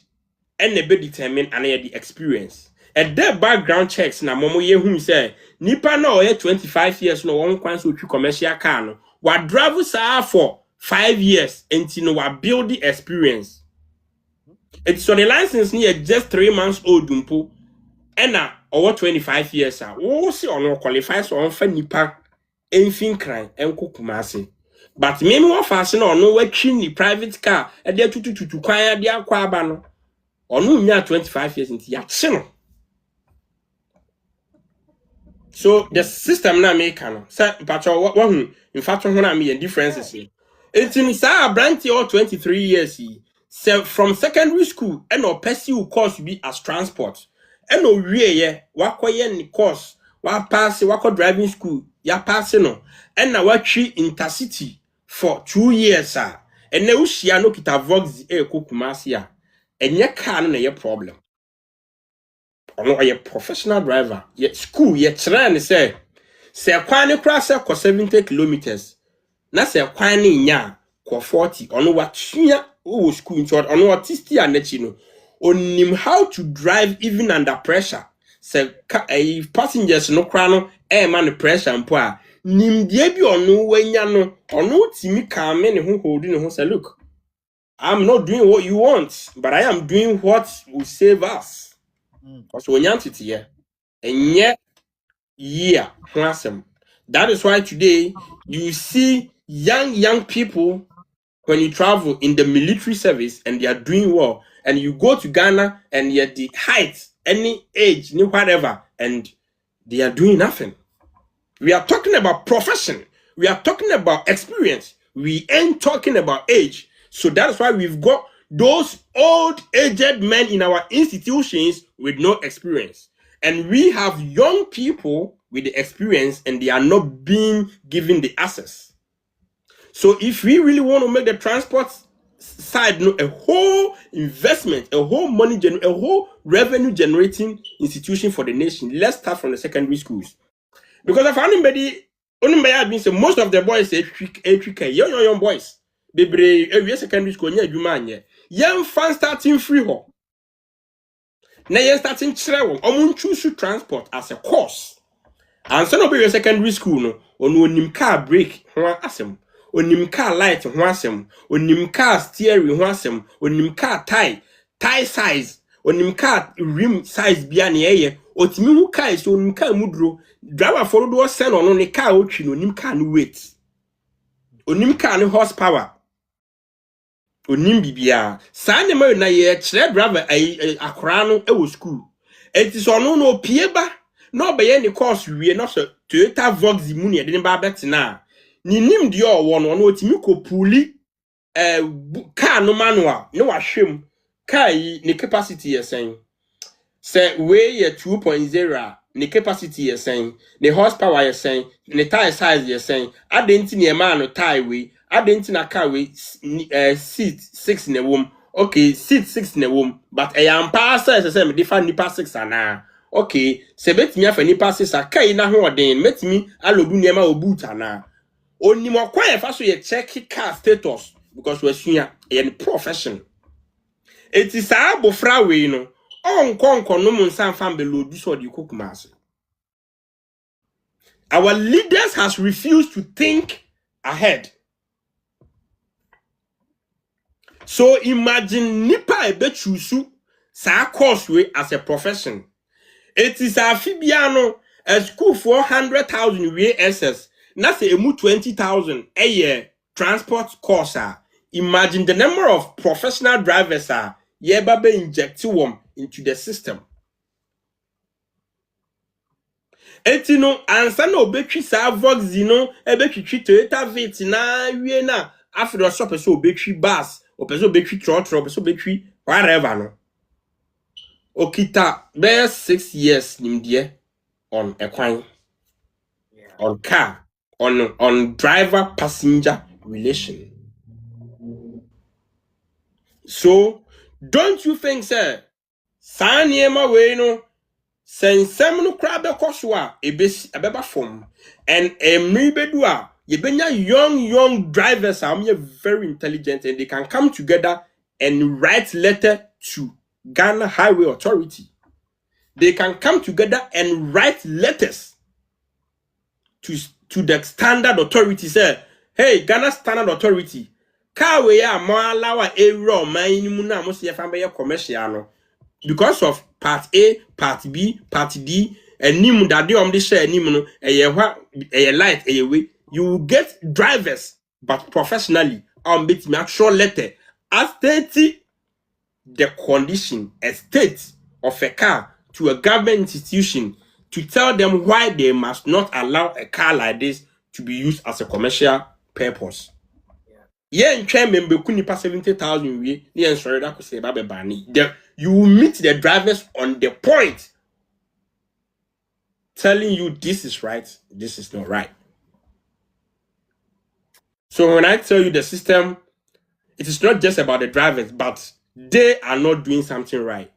and the bit determined and the experience? And that background checks na momo ye whom say, nipa no 25 years no one kwan so commercial car no. Wa drive sa for 5 years until no wa build the experience. It's so the license near just 3 months old dumpo. And na over 25 years wo see on qualify so on fa nipa enfin kran enko kumase. But me me fashion on no watching the private car e dey tutututu kwan dey akwa aba no. Onu nya 25 years into ya chino. So the system na make no. Say patcho what in fact when I mean differences. It's in sa branch or 23 years say from secondary school and no pursue course be as transport. And no wie ye wakoye ni course wa pass wako driving school ya pass no. And na watchi intercity for 2 years and na ushia no kita vox e kokumasi a. Enye car no na ye problem. Ono a professional driver. Ye school ye train say kwan ne kra say 70 kilometers. Na say kwan ne nya ko 40. Ono watua wo school into ono artisti anachi no. Onim how to drive even under pressure. Say passengers no kra no man pressure mpo a nim die bi ono wanya no ono timi kan me ne ho hold ne ho say look, I'm not doing what you want, but I am doing what will save us. So when you're here, and yet, yeah, awesome. That is why today you see young people when you travel in the military service and they are doing well, and you go to Ghana and yet the height, any age, any whatever, and they are doing nothing. We are talking about profession. We are talking about experience. We ain't talking about age. So that's why we've got those old aged men in our institutions with no experience. And we have young people with the experience and they are not being given the access. So if we really want to make the transport side a whole investment, a whole a whole revenue generating institution for the nation, let's start from the secondary schools. Because if anybody had been say most of the boys say H3rr, young boys. Bebre every secondary school nya adwuma anye. Young fan starting free ho. Na yen starting kire wo. Omun choose transport as a course. And so no be secondary school no, onu onim car brake ho asem. Onim car light ho asem. Onim car steering ho asem. Onim car tie size. Onim car rim size bia na ye. Otimi hu car so onim car mudro. Driver for do send on ne car otwi no onim car no weight. Onim car no horsepower. Onim bibia. Sa ne ma na ye kire driver akora no e wo school. Enti so no no pieba. No be ye ne course wie no so Toyota Vox mu ne de ba bet na. Ni nim de o no otimi ko puli car no manual ne wa hwem. Car yi ne capacity ye sen. Say we ye 2.0 ne capacity ye sen. Ne horsepower ye sen. Ne tire size ye sen. Adenti ne ma no tire we. Adenti na car we seat 6 in a room. Okay, seat 6 in a room. But I am passer say me different nipa 6 ana. Okay, se bet me afa nipa 6 a kai na ho den met me alodu niema oboot ana. Oni mo kwa e fa so ye check car status because we sua ye profession. It is a bofra we no. On konko no mun san fan be lodu so di kokumase. Our leaders has refused to think ahead. So imagine nipa ebe chusu sa course we as a profession. It is a fibiano a school for 100,000 we SS. Na say emu 20,000 a year transport course. Imagine the number of professional drivers ye babe inject them into the system. Etino ansa na obetwi sa Vox no ebetwi Toyota Vit na wie na after the shop so obetwi bus o person obetwi trotro person obetwi whatever no okita be 6 years nimdie on equine, on car, on driver passenger relation. So don't you think, sir? Sanyema we no sensem no kra be koswa ebeba form and emribedua yebenya young drivers are very intelligent and they can come together and write letter to Ghana Highway Authority. They can come together and write letters to the standard authority. Say, hey, Ghana Standard Authority, car we are more allow a raw minimum commercial no. Because of part A, part B, part D, and nimu that they the share nimu a light a way, you will get drivers, but professionally bit me actual letter as 30 the condition, a state of a car to a government institution to tell them why they must not allow a car like this to be used as a commercial purpose. Yeah, in chairman be kuni pa 70,000 we. Yeah, sorry that could say babe bani. You will meet the drivers on the point, telling you this is right, this is not right. So when I tell you the system, it is not just about the drivers, but they are not doing something right.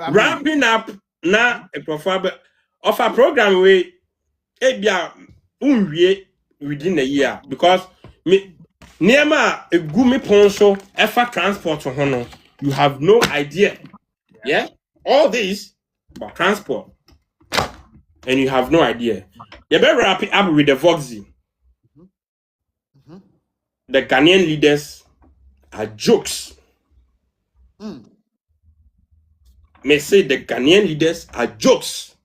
Ramping up now a profile of a program where within a year because me near a gumi ponso effort transport to honor. You have no idea. Yeah, all this about transport, and you have no idea. You better wrap it up with the Voxy. The Ghanaian leaders are jokes. May say the Ghanaian leaders are jokes.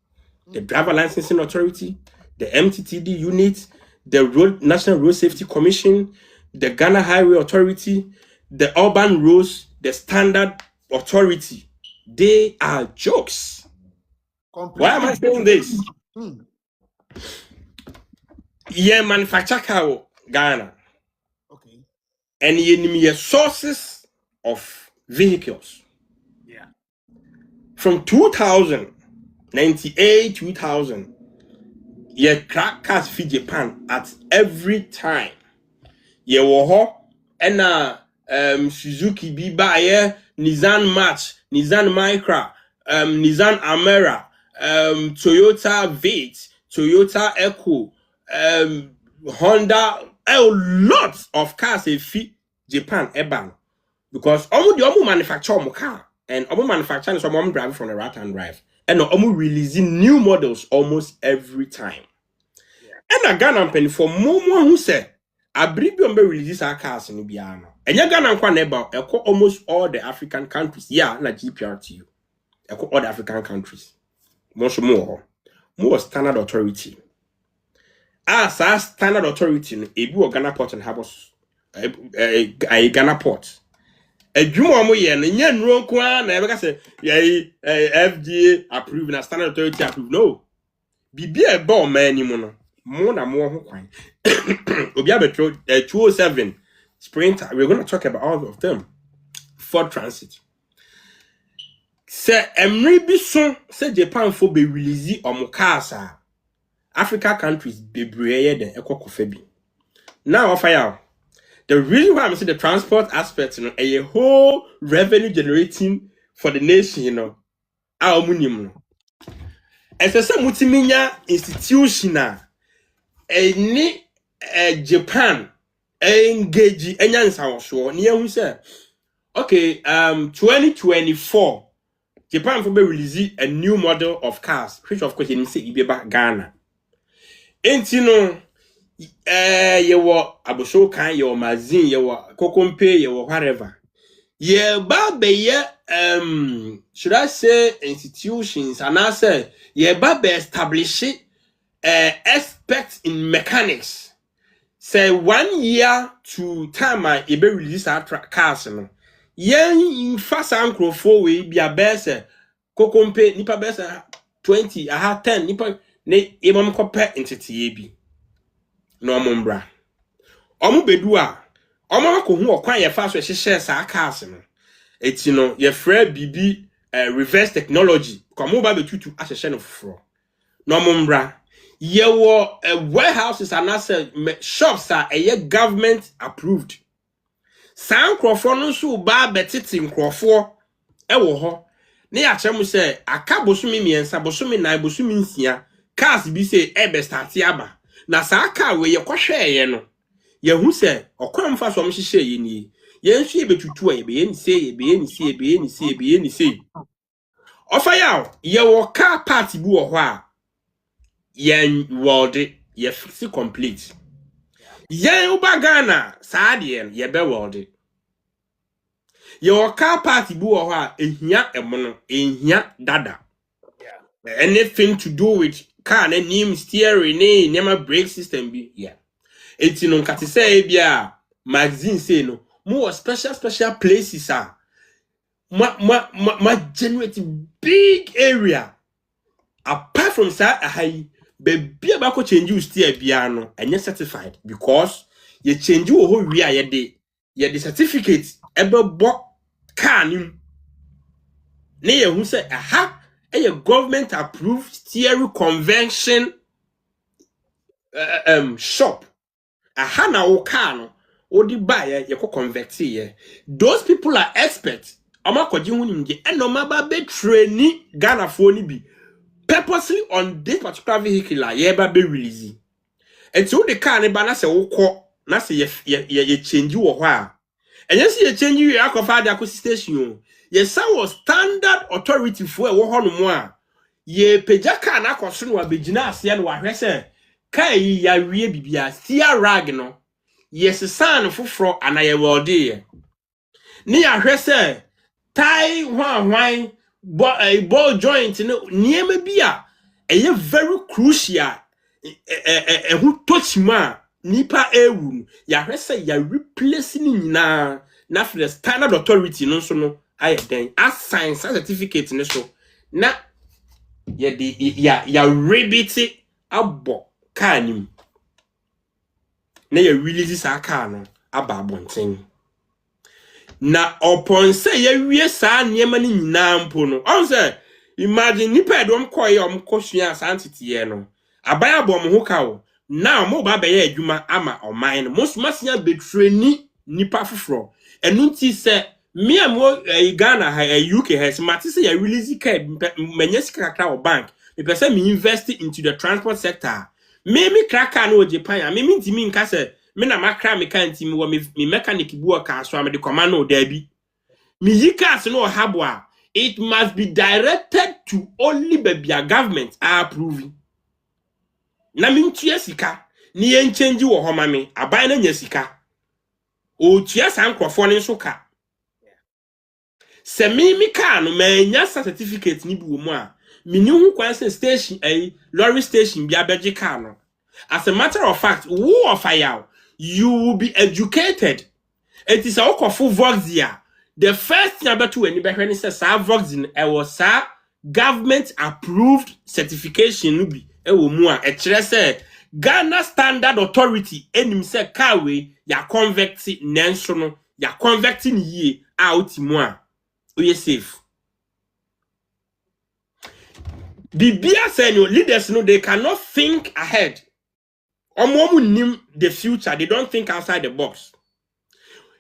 The Driver Licensing Authority, the MTTD unit, the National Road Safety Commission, the Ghana Highway Authority, the Urban Roads, the Standard Authority. They are jokes. Why am I saying this? Yeah, manufacture car Ghana. Okay. And your sources of vehicles. Yeah. From 2000, 98, 2000, yeah, cars feed Japan at every time. Yeah, woho and Suzuki Biba, Nissan March, Nissan Micra, Nissan Amera, Toyota Vate, Toyota Echo, Honda, a lot of cars they feed Japan eban because almost manufacture more car and almost manufacturing some driving from the right hand drive and almost releasing new models almost every time. And a Ghana penny for more who say I believe you release our cars in Biano. And you're Ghana about almost all the African countries. Yeah, like GPRTU. All the African countries. Much more standard authority. As a standard authority, a bu Ghana port and harbors a Ghana port. A Jumo and Yan Ronqua never say FDA approved and standard authority approved. No. Be a ball man, more than more. Obiabetro 207 Sprinter. We're going to talk about all of them. Ford Transit. Say maybe soon say Japan for be release on cars. Africa countries be brave than Ekokofebi. Now fire. The reason why I'm saying the transport aspect, a whole revenue generating for the nation, our minimum. As a some multimedia institution, any Japan engage enyansa so near who say okay 2024 Japan for be release a new model of cars which of course you say Ibeba Ghana entino you were abosho kan you mazin you were kokompe you were whatever yeah babe should I say institutions and I say yeah babe establish experts in mechanics. Say 1 year to time I be release our cars no. Yen fast ankro for we be a best kokompe nipa best 20 aha 10 nipa ne emam kope entity bi. No mombra. Omo bedu a omo akohu okwan ye fast we hye sa cars no. Eti no ye frɛ bibi reverse technology Komo ba betutu ahye no foforo. No mombra. Yewo warehouses and shops are government approved. San crofo no so ba betiti nkrofo ewo ho. Ne ya kyeremu se aka bosumi miensa bosumi na bosumi nsia cars bi se ebe start aba. Na sa aka we ye kwohwe ye no. Ye hu se okwamfa so mhyehyɛ ye ni. Ye nsu ye betutu a ye be ye ni se ye be ye ni se ye be ye ni se ye be ye ni se. Ofa yaw ye wo car part bi wo ho a yen world ye fix complete. Yen uba Ghana sa de ye be world. Your car party bu wo ha ehia emono ehia dada. Anything to do with car na nim steering na nema brake system bi yeah. Eti no nkate say bia magazine say no more special places are ma generate big area apart from that high baby about change you steer bia no enye certified because you change wo ho wi a ye de certificate ebebo car nim na ye hu say aha a government approved steering convention shop aha na wo car no odi buy ye ko convert ye those people are experts amakoji hu nim je enoma ba be train Ghana fo ni bi purposely on this particular vehicle ye ba be release and so the car ne ba na se wo kọ na se ye change wo ho a enye se ye change you akofa de akosi station ye sa was standard authority for wo ho no mo a ye peja car na akoso no abegina ase no wa hwe se kai ya wie bibia XP0R no yes san foforo ana ye world ye ni ya hwe se tai hwan ball joint no niema bia eye very crucial who touch ma nipa ewu ya hwe se ya replace ni nyina na for the standard authority no so no aye den assign certificate no so na ya rebate abo car nim na ya release sa car no aba abonten na upon say ya wie sa niema ni nyina mpo no on say imagine nipa edom koye omkosua santity ye no abaya bom ho kawo now mo ba be ya adwuma ama oman no mo sumasiya betreni nipa foforo enunti se me am Ghana UK has mate say ya release car manya sika kakra o bank me pese me invest into the transport sector me kraka no Japan me ntimi nka se me na makra me kan ntimi wo me mechanic bu o ka so am de command no dabi me yikas no habo a it must be directed to only babia government approving na me ntua sika ni yen change wo ho ma me aban na nya sika o tua san krofo ne so ka se me ka no manya certificate ni bi wo mu a me ni hu kwan se station lorry station bi abeje ka no as a matter of fact who of fire you will be educated. It is a full voxia. The first thing about to any better says voxin was government approved certification nubi mua a Ghana standard authority enim se kawe ya convecting nensono ya convecting ye out moi we safe. The BSN leaders know they cannot think ahead. The future, they don't think outside the box.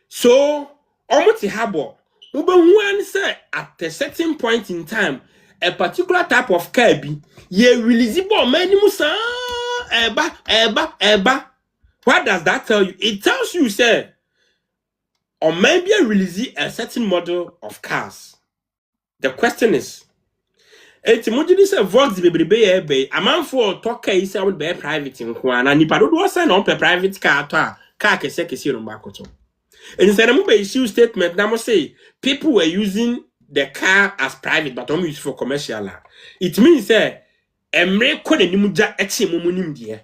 So, almost habo. One say at a certain point in time, a particular type of car be ye releasable many musa eba. What does that tell you? It tells you, say, or maybe release a certain model of cars. The question is, eti mojidi se vox bebrebe ye be amanfo toka yi se would be private nko ana nipa do do say no pe private car to a car kese no makoto and say na mo be issue statement na mo say people were using the car as private but don't use for commercial. It means say emre ko na nimu ja eche momunim de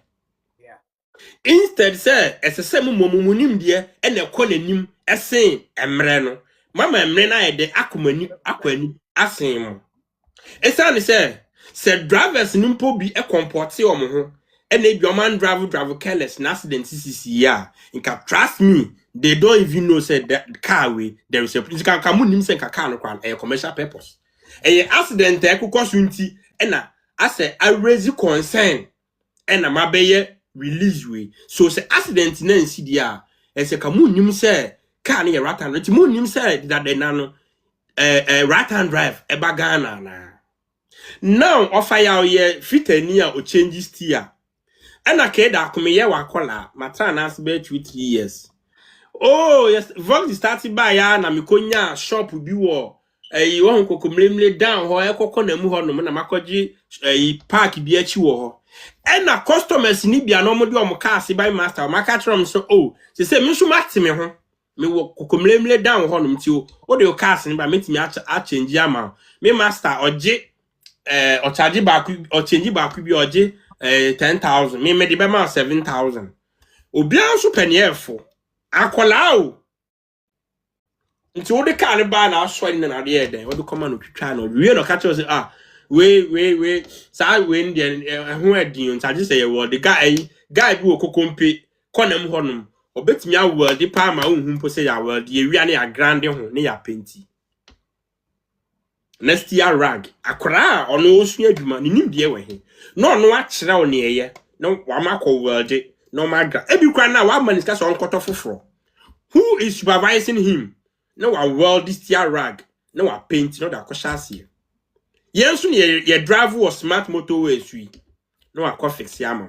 instead say esese momunim de e na ko na nim esen emre no mama emre na ye de akwani asen mo. Esan say drivers nimpo bi e comporte omo ho e na bi oman drive careless na accident sisi ya inka trust me they don't even know say that car way there is a principal kamu nim say car no kwan a commercial purpose A accident sunti ena ase I raise concern ena mabeye release we. So say accident na nsi dia e se ka munnim say car na right hand nti munnim say that the nano right hand drive e bagana na. Now offer ya ye fitani a o changes steer. Ena keda akomeye wakola matra na be 2-3 years. Oh yes, Vox started by ya na mikonya shop bi wo you want kokomlemle down ho ekoko na mu ho no na makoji park bi achi wo ho. And na customers ni bia no mo de o car se by master maka trom so oh se me so mate me ho me wo kokomlemle down ho no mti o de o car se ba metimi a change ama me master oje o charge back o change back bi oje 10,000 me de be ma 7,000 obi an so paniefo akolao nti wo de car ne ba na aso ni na de eden wo de come no twitwa no wie no catch us we sa we ndi ho adin nti age say ye wo de guy bi wo kokompe konam honum obetimi a wo de pa ma unhu mpo say ya wo de ewia ne ya grande ho ne ya penti next year rag akora ono osu adwuma ni nim de we he no no a kire wo ne ye no wa makọ wo de no magra ebi kwa na wa manika so onkoto foforo. Who is supervising him? No a world this year rag no a paint no da kwashase yenso ne ye drive was smart motorway sui no a fix yama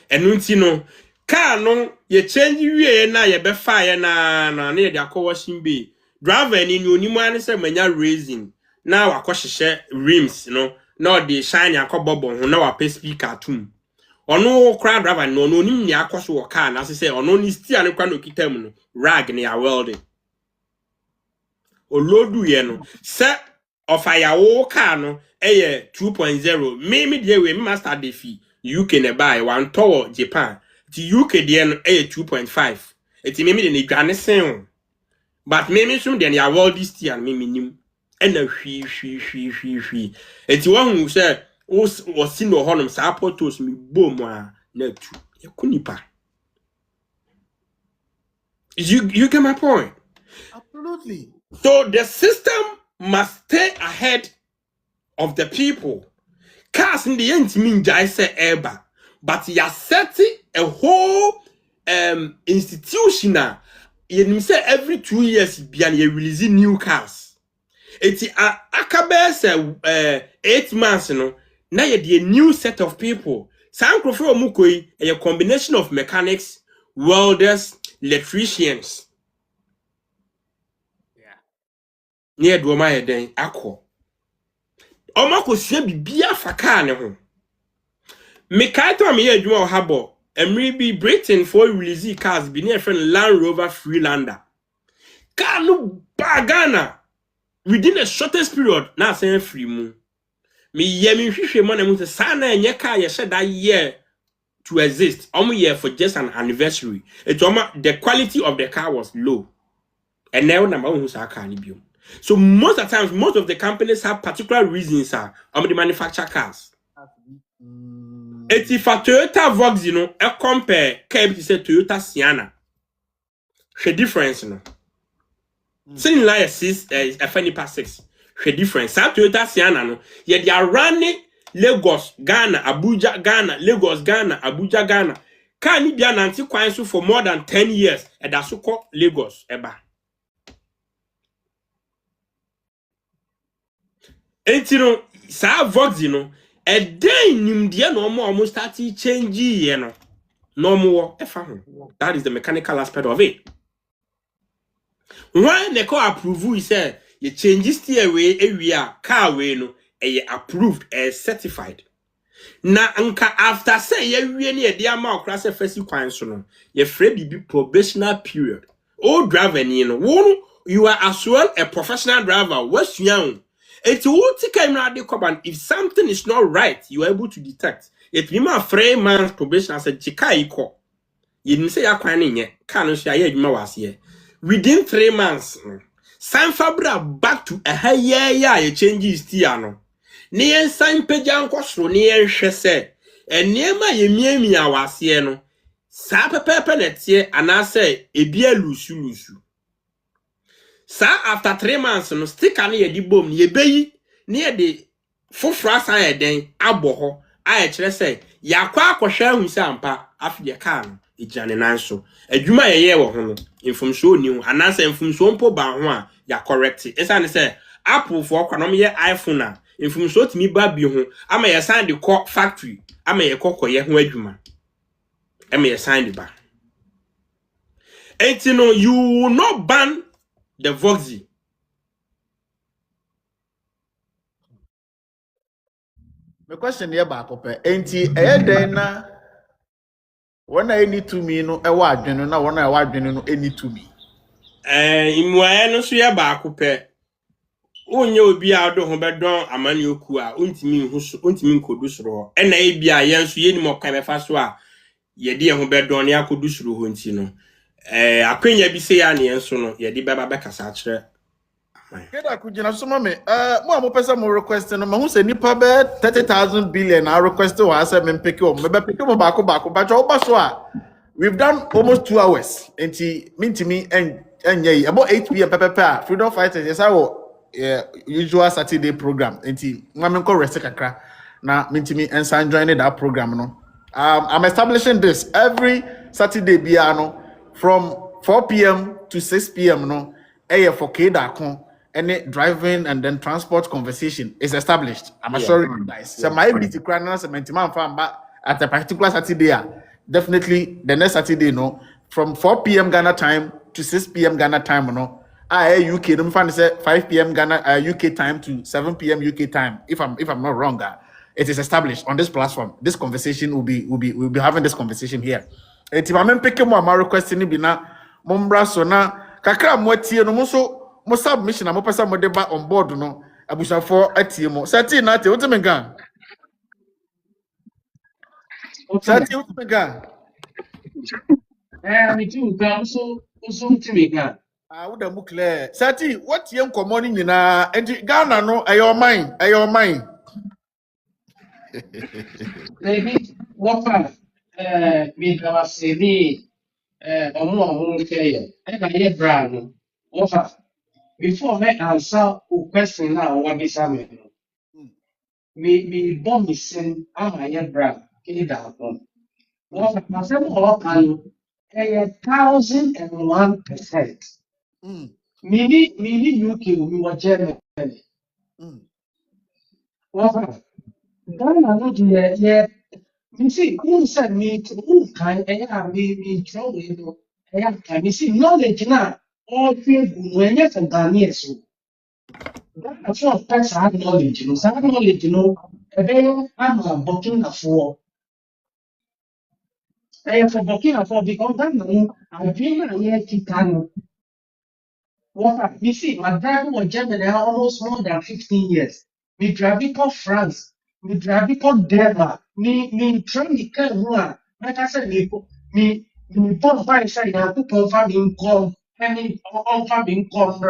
enunti no car no ye change wie na ye be fire na ye de akọ washing bay driver ni onimu an se manya racing na wa hyehyɛ rims no na de shine akọ bobo ho na wa pe speaker tum ono kra driver no onim ni akoso wo car na se ono ni steer ne kwa no kitam no rag ne a welding olodu ye no se ofaya wo car no eye 2.0 me de we master de fi UK ne buy one tower Japan ti UK de no eye 2.5 eti me de ne dwane sen but me sum de ne a welding steer me nim ena hwi eti wo hu se o si no honum sa portos mi bom a na tu ekunipa. You get my point? Absolutely. So the system must stay ahead of the people. Cars in the end mean I say eba, but you are setting a whole institutional. You say every 2 years you release new cars. It's akabe say 8 months no. Now you a new set of people. Some prefer mukoi a combination of mechanics, welders, electricians. Yeah. Near do my den akọ. Omako se bibia faka ne ho. Me kaito me ye adwuma habo. Emri bi Britain for release cars bi near friend Land Rover Freelander. Car no bagana within the shortest period na say free mu. Me ye me hwehwe mo na mu se sana enye car ye shed that year to exist. Year for just an anniversary. The quality of the car was low. And now number who sa car ni biom. So most of the times, most of the companies have particular reasons they manufacture cars. If for Toyota Vox, you know, I compare car to say Toyota Sienna. The difference, you know. Saying like a 6. The difference. That Toyota Sienna, no, yet they are running Lagos, Ghana, Abuja, Ghana, Lagos, Ghana, Abuja, Ghana. Car ni bia nanti kwanso for more than 10 years. And that's so called Lagos, eba. And you know, sa Vox, you know, a day nimdia no more almost starting change, you know. No more. That is the mechanical aspect of it. When the car approve, he said, you change this way, area, car way, no, a approved, certified. Na anka after say ye really a dear mouth class first no ye free be probational period. Oh driver you know you are as well a professional driver. What's young? It's what if something is not right, you are able to detect. It be my 3 months probation as a chikai call. You didn't say a quaning yet. Can't say was here. Within 3 months, San Fabra back to a high year changes tiano. Near San Pejan Costro near Chesse, and near my Yemia was here no. Sapa pepenet here, and I say, a beer lusu. Sa after 3 months no sticker na ye di bom ye beyi na ye de fofra san ye den aboho a kire say yakwa akohwa hu se ampa afi de car no ejane nan so adwuma ye wo ho no infomso oni ho anansa infomso mpo ba ho a ya correct esa ne say apple for kwanom ye iphone a infomso timi ba bi ho ama ye san de ko factory ama ye kokoye ho adwuma ama ye san de ba enti no you will not ban the voxy. My question here back up. Enti then na when I need to me no e wa adwene na when I wa adwene no any to me. Imuaye no so ye ba akopɛ. Onye obi a do ho bedon amane oku a ontimi hu so ontimi nkodu soro. E na e bia ye nso ye ni mo kan befa so a ye de ho bedon ne akodu soro ho nti no. Akwenya bi se ya ne nso no ye de beba bekasa akere. Keda kujina so mame mo pesa mo request no ma hu se nipa be 30,000 billion I request wa say me pick o me be pick mo baako ba cho ba so a we've done almost 2 hours enti mintimi enye yi about 8 p.m. pepepe freedom fighters yes I usual Saturday program enti ngame ko rest kakra na mintimi ensan join that program no I'm establishing this every Saturday bia no from 4 p.m. to 6 p.m. no for Keda any driving and then transport conversation is established. I'm assuring you guys. So my BT crana man farm back at a particular Saturday. Definitely the next Saturday, no, from 4 p.m. Ghana time to 6 p.m. Ghana time, no. I UK, don't find say 5 p.m. Ghana UK time to 7 p.m. UK time. If I'm not wrong, it is established on this platform. This conversation we'll be having this conversation here. If I'm picking more my request in Bina, Mombra Sona, Kakra Motie no so mo submission mo pesa mo deba on board no abusafo atie mo sati na te wote menga sati wote menga me too can also to me can wo da mu clear sati what ye nkomo ni nyina enti Ghana no ayo mine maybe what me ka say ni omo ke e ka ye brand what before me answer o question now what be some me bomb me sin am ye brand ke da ko what I say mo kan 1,001%. mm Mini UK we were Germany. mm What Ghana no do you see, who said me to who can me trouble you can you see knowledge now all people when you from Ghanaian so that's what person knowledge some knowledge I'm a Burkina for for Burkina for because that no I've been here to what you see, my driver was Germany almost more than 15 years. Me drive for France, me drive for Denmark, me train the car one. Like I said, me pump by side, I put on farming income, and me on farming income,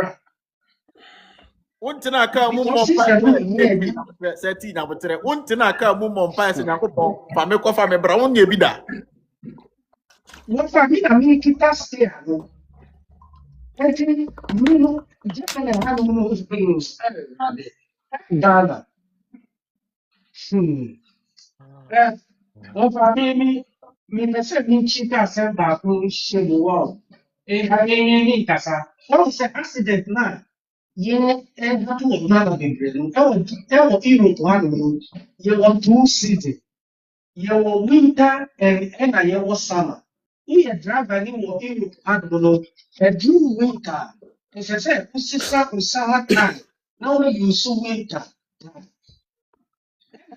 wontina ka mu mo because pa system no e near bi me. sati na botere wontina ka mu mo pa se yakopon fa me bra won ye bi da What for me, I mean, keep that stay. Actually, you know, Germany have no things. Ghana. Hmm. Wọ́n fa mi pẹ̀sẹ̀ mi chika sẹ́ baako hyɛ mu wɔ ɛha ní nkasa wọ́n sɛ accident náà yẹ ɛha wɔ Ghana bebree no ɛwɔ Europe ha no yɛwɔ two season yɛwɔ winter ɛna yɛwɔ summer woyɛ driver ne wɔ Europe ha no ɛduru winter ɛsɛ sɛ wosisa wo summer time na wɔyɛ nso winter time.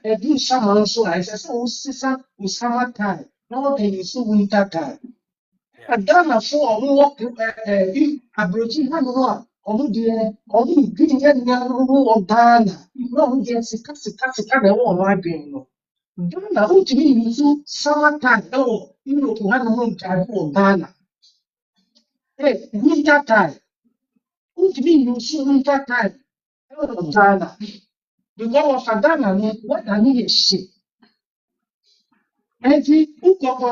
Every summer so I said, so season with summer time. Now they use winter time. And Ghana for walk in abroad, or only getting or Ghana. No, yes, they won't like being. Ghana, who to me use summer time. Oh, you know, to have a moon time for Ghana. Hey, winter time. Who to me use winter time. Oh, Ghana. Because of Ghana, what I need is shit. Enti ukọkọ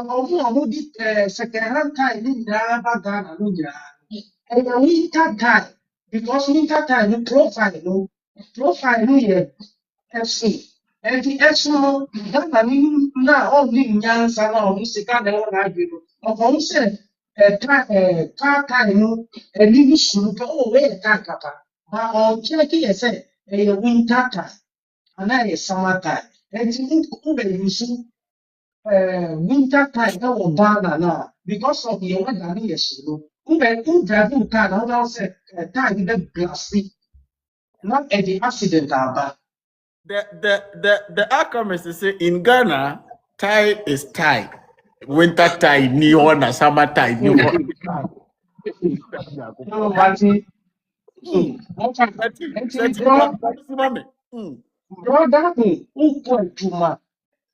ọmụ dị second hand time ní nyinaa ba Ghana no nyinaa. Ẹyẹ winter time because winter time no profile no yɛ ɛso ɛnti ɛso no Ghana ni na ɔnni nyansa na ɔmo sika na ɛwɔ n'adwe no ɔmo sɛ car time no ɛni bi sunu pɛ wɔyɛ car kapa ba ɔnkyerɛ ki yɛ sɛ ɛyɛ winter time anaa yɛ summer time ɛnti wobɛ yusu winter time ɛwɔ Ghana na because of the weather ni yɛ hyɛ no who drive car na wọ́n sẹ time bẹ blast not at the accident aba. The outcome is to say in Ghana, tie is tie. Winter tie, ni one, summer tie, ni one. Brother, who point to ma?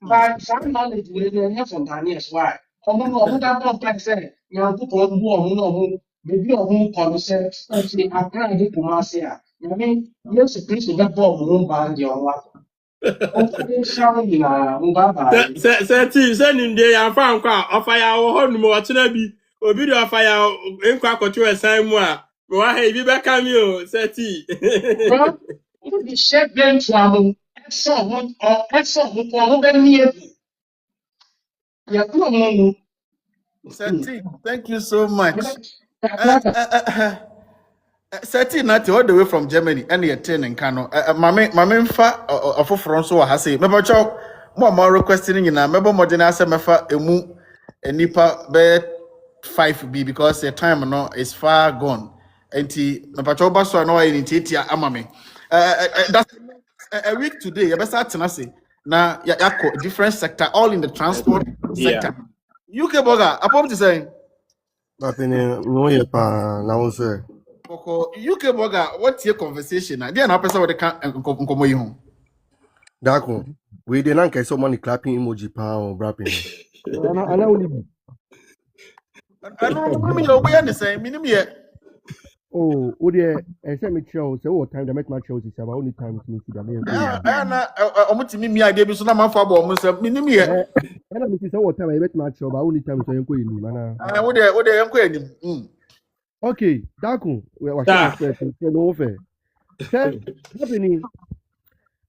But some knowledge we don't have from Ghanaians. Why? Ọmọ that don't like say, yàn kó pọ̀ ọmọ ọmọ bèbí ọmọ kọ̀ ló sẹ́ ẹ̀ ṣe àkàrà ìdí kò máa ṣe à. Yàmi Yéṣu Kristu bẹ́ bọ̀ ọmọ ń bá ń di ọ̀wá. Sɛ nimdeɛ yɛamfa nkɔ a ɔfa yɛ wɔ hɔ nom ɔkyena bi obi de ɔfa yɛ nkɔ akɔto ɛsan mu a mewɔ ha ebi bɛka me o sɛ tii wode hyɛ bɛntu amo ɛsɛ ho kɔ ho bɛni ebu yɛkuro mu mu. Seti, thank you so much. Seti nati all the way from Germany and you're turning Kano. Mame fa ofoforo so ha say. Mebo cho mo requesting na mebo modern ase mefa emu enipa be 5B because the time no is far gone. Enti mebo cho ba so na why ni titia amame. That's a week today. You better tena say na yako different sector all in the transport sector. UK boga apom to say Nothing no ye pa na wo say. UK boga what's your conversation na dia na person we can nkomo yi ho. Dako. We dey na nke so money clapping emoji pa o brapping. Ana only be. Ano me your way and say minim ye. Oh, o dey say me chill say what time they make my chill say about only time to me to that me. Na omutimi mi ade bi so na manfo abo omo say minim ye. Ana me say what time I make my chill about only time so yenko eni mana. Wo dey yenko enim. Okay, Dako. We wa say no fair. Say happening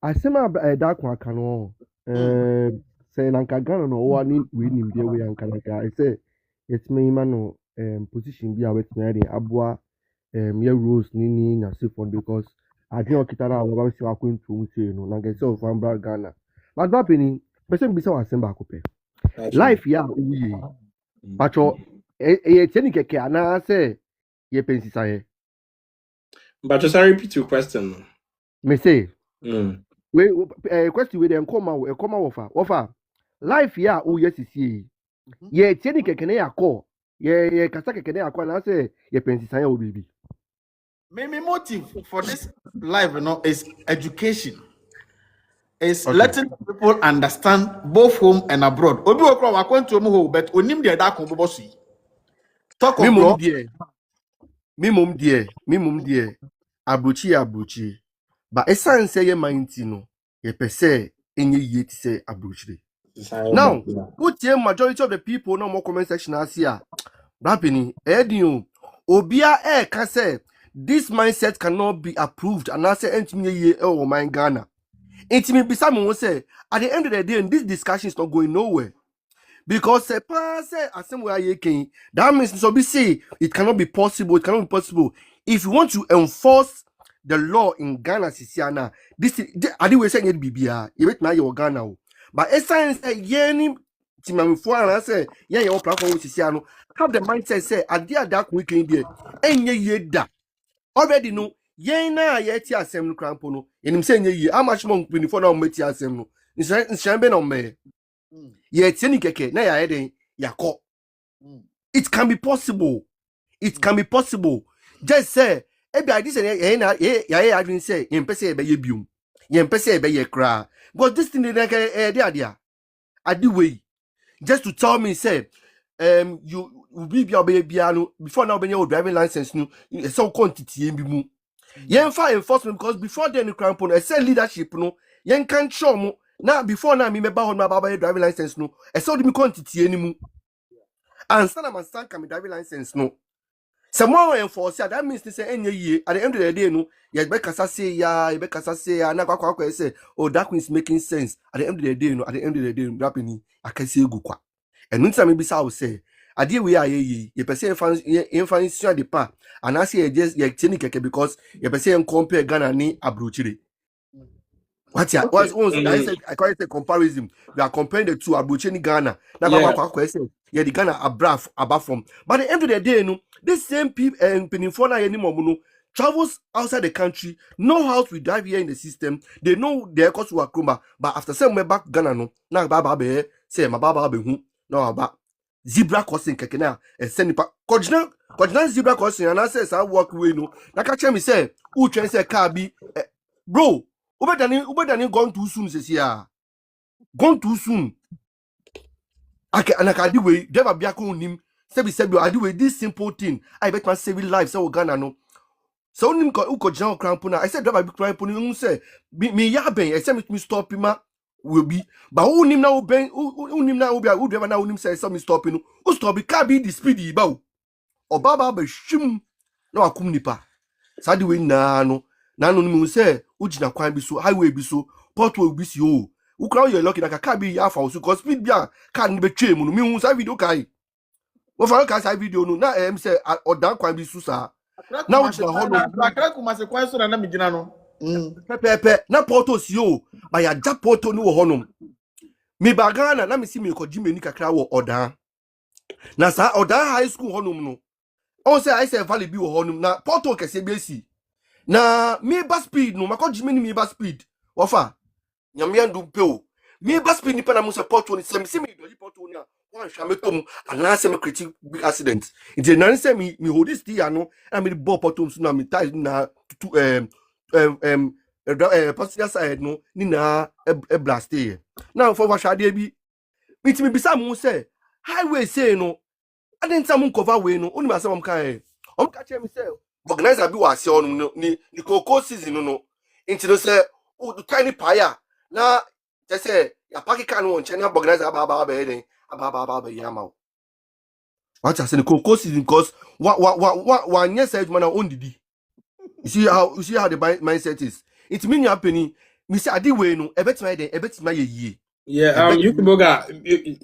asema Dako aka no say nanka Ghana no wa ni we nim dey we anka nanka I say it's me man no position bi a wetime dey aboa ye rules ni na sifon because I don't kita na wa si akon tu say no nanka say of Ambra Ghana but happening person bi say wa semba ko pe life ya uye pacho e teni keke ana say ye pensi say but just repeat your question. me say we question we dem come ofa life ya o yesisi ye tieni keke na yakọ ye kasa keke na yakọ na say ye pensi say o bibi My motive for this live is education. Is letting people understand both home and abroad. Obi okro wa kwantu omo ho but onim de da kon bobo sui. Talk of law. Me mom dear abrochi but esan say ye mindti no ye pese enye ye ti say abrochi now put your majority of the people no more comment section as here rapini edin obia can say this mindset cannot be approved and I say entimi ye o my Ghana entimi bisa me say at the end of the day this discussion is not going nowhere. Because say asem we are king, that means so be say it cannot be possible. It cannot be possible. If you want to enforce the law in Ghana, Sisiana, this I did we say it BBA, you wait now your Ghana. But a science yeni timami for and I say, yeah, your platform with Sisiano, have the mindset say at the dark weekend there, and ye da already know yena yeti asem crampono, and him saying ye how much more before now meti asem no. It's on me. Ye tieni keke na ya eden yako. It can be possible. It can be possible. Just say ebi I this ya adwin say yen pese e be ye bium. Yen pese e be ye kra. But this thing dey adi way. Just to tell me say you be bia no before now be your driving license no so quantity bi mu. Yen fa enforcement because before then cramp no say leadership no yen can show mo. Now before now me meba on my baba driving license no e so me quantity animu and sana man san can driving license no Someone enforce that means they say any year at the end of the day, no, you better say ya, na kwa say, oh, that is making sense. At the end of the day, no, at the end of the day, rapping, I can say go kwa. And when time maybe say, I dear we are ye, you per se influence the pa, and I say just ye technique because you per se compare Ghana ni Abruchiri. What's ya? Once I call it a comparison. We are comparing the two Abucheni Ghana. Now, question. Yeah, the Ghana above from. But at the end of the day, no, this same people and Penifona anymore travels outside the country, know how to drive here in the system. They know their cost to Akrumba, but after some way back Ghana, no, now Baba be say my Baba be who no about zebra crossing kekena and send it back. Kojina zebra crossing and I says I walk away no. Now catch me say, who train say car be bro. Ubedani gone too soon, says yeah. Gone too soon. I can do way, never be a cool him. Sebi, I do this simple thing. I bet my saving life, so Ghana no. So nim ko uko John Crampona. I said, never be crampona, say, me yaben, I said, me stop him will be. But who him now ben, who him now be, who never know him say, some stopping, who stop it, can't be the speedy bow. Or Baba be shim, no, I come nipa. Sadi we no. Nano ni say ujina kwan bi so highway bi so portway bi si o ukra you lucky na ka bi ya fa so cause speed bia car ni be twa mu no mi hu sa video kai wo fa ka sa video no na say odan kwan bi so sa na ujina ho no akra kuma se kwan so na mi gina no pepe na porto si o ba ya ja porto ni wo ho no mi ba Ghana na mi si mi ko jimeni kakra wo odan na sa odan high school ho no no o say I say valley bi wo ho no na porto kese bi esi na me bus speed no mako jimeni me bus speed ofa nyamia ndu peo me bus speed ni pa na mo support one se me do report one wan hwa me tom ana se me critic big accident nti na se me hold this dia no na me ball potom so na me tie na passenger side no ni na e blast here now for washade bi it me bisa mo say highway say no I didn't some cover way no only myself kan catch me say organizer bi was on ni cocoa season no into no say oh the tiny pie na they say ya park can one channel organizer aba yama what I say the cocoa season because what yes said man on didi you see how the mindset is it mean you penny me say adi way no e betima den e betima ye yeah you boga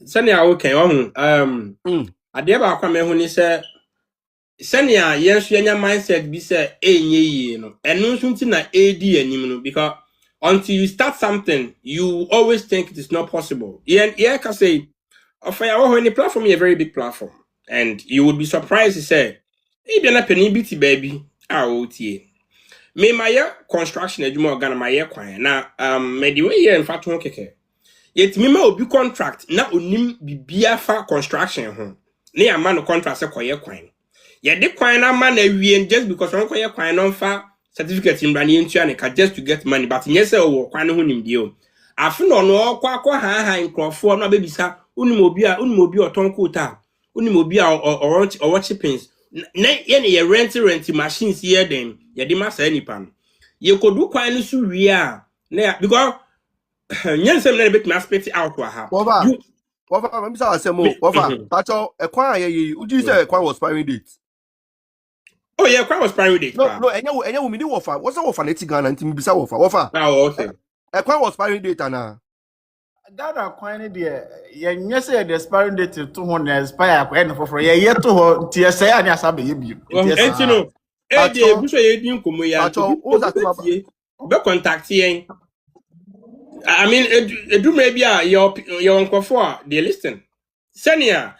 sani a okay ade ba kwa me hu ni say senia yensu enya mindset bi say enye yi no enu nso nti na ad anim no because until you start something you always think it is not possible yeah can say any platform is a very big platform and you would be surprised to say if na penny biti baby otie me my construction adwuma organ my kwan na me the way here in fact keke yet me ma obi contract na onim bibia fa construction ho na ya man contract se koye kwan ye de kwan na man na wie just because on koye kwan no fa certificate in brand into and just to get money but yes o kwan ho nimdie o afi no no kwa ha nkrofo no abebisa unim obi otonko ta unim obi or chippings na ye rent machines here then ye de ma sa nipa no ye kodu kwan no so wie a na because nyensem na bit na spit out wa ha Wafa, I'm sorry, Wafa. Pacho, a choir, you say a choir was expiring date. Oh, yeah, choir was expiring date. No, and you mean Wafa. What's our Fanati Ghana and Tim Bisa Wafa? Oh, okay. A choir was expiring date, Anna. That are quite dear. Yes, the expiring date to 200 expire for a year to TSA and Yasabi. And you know, you come here. Be contact here. I mean, it do maybe your uncle for they listen. Senia,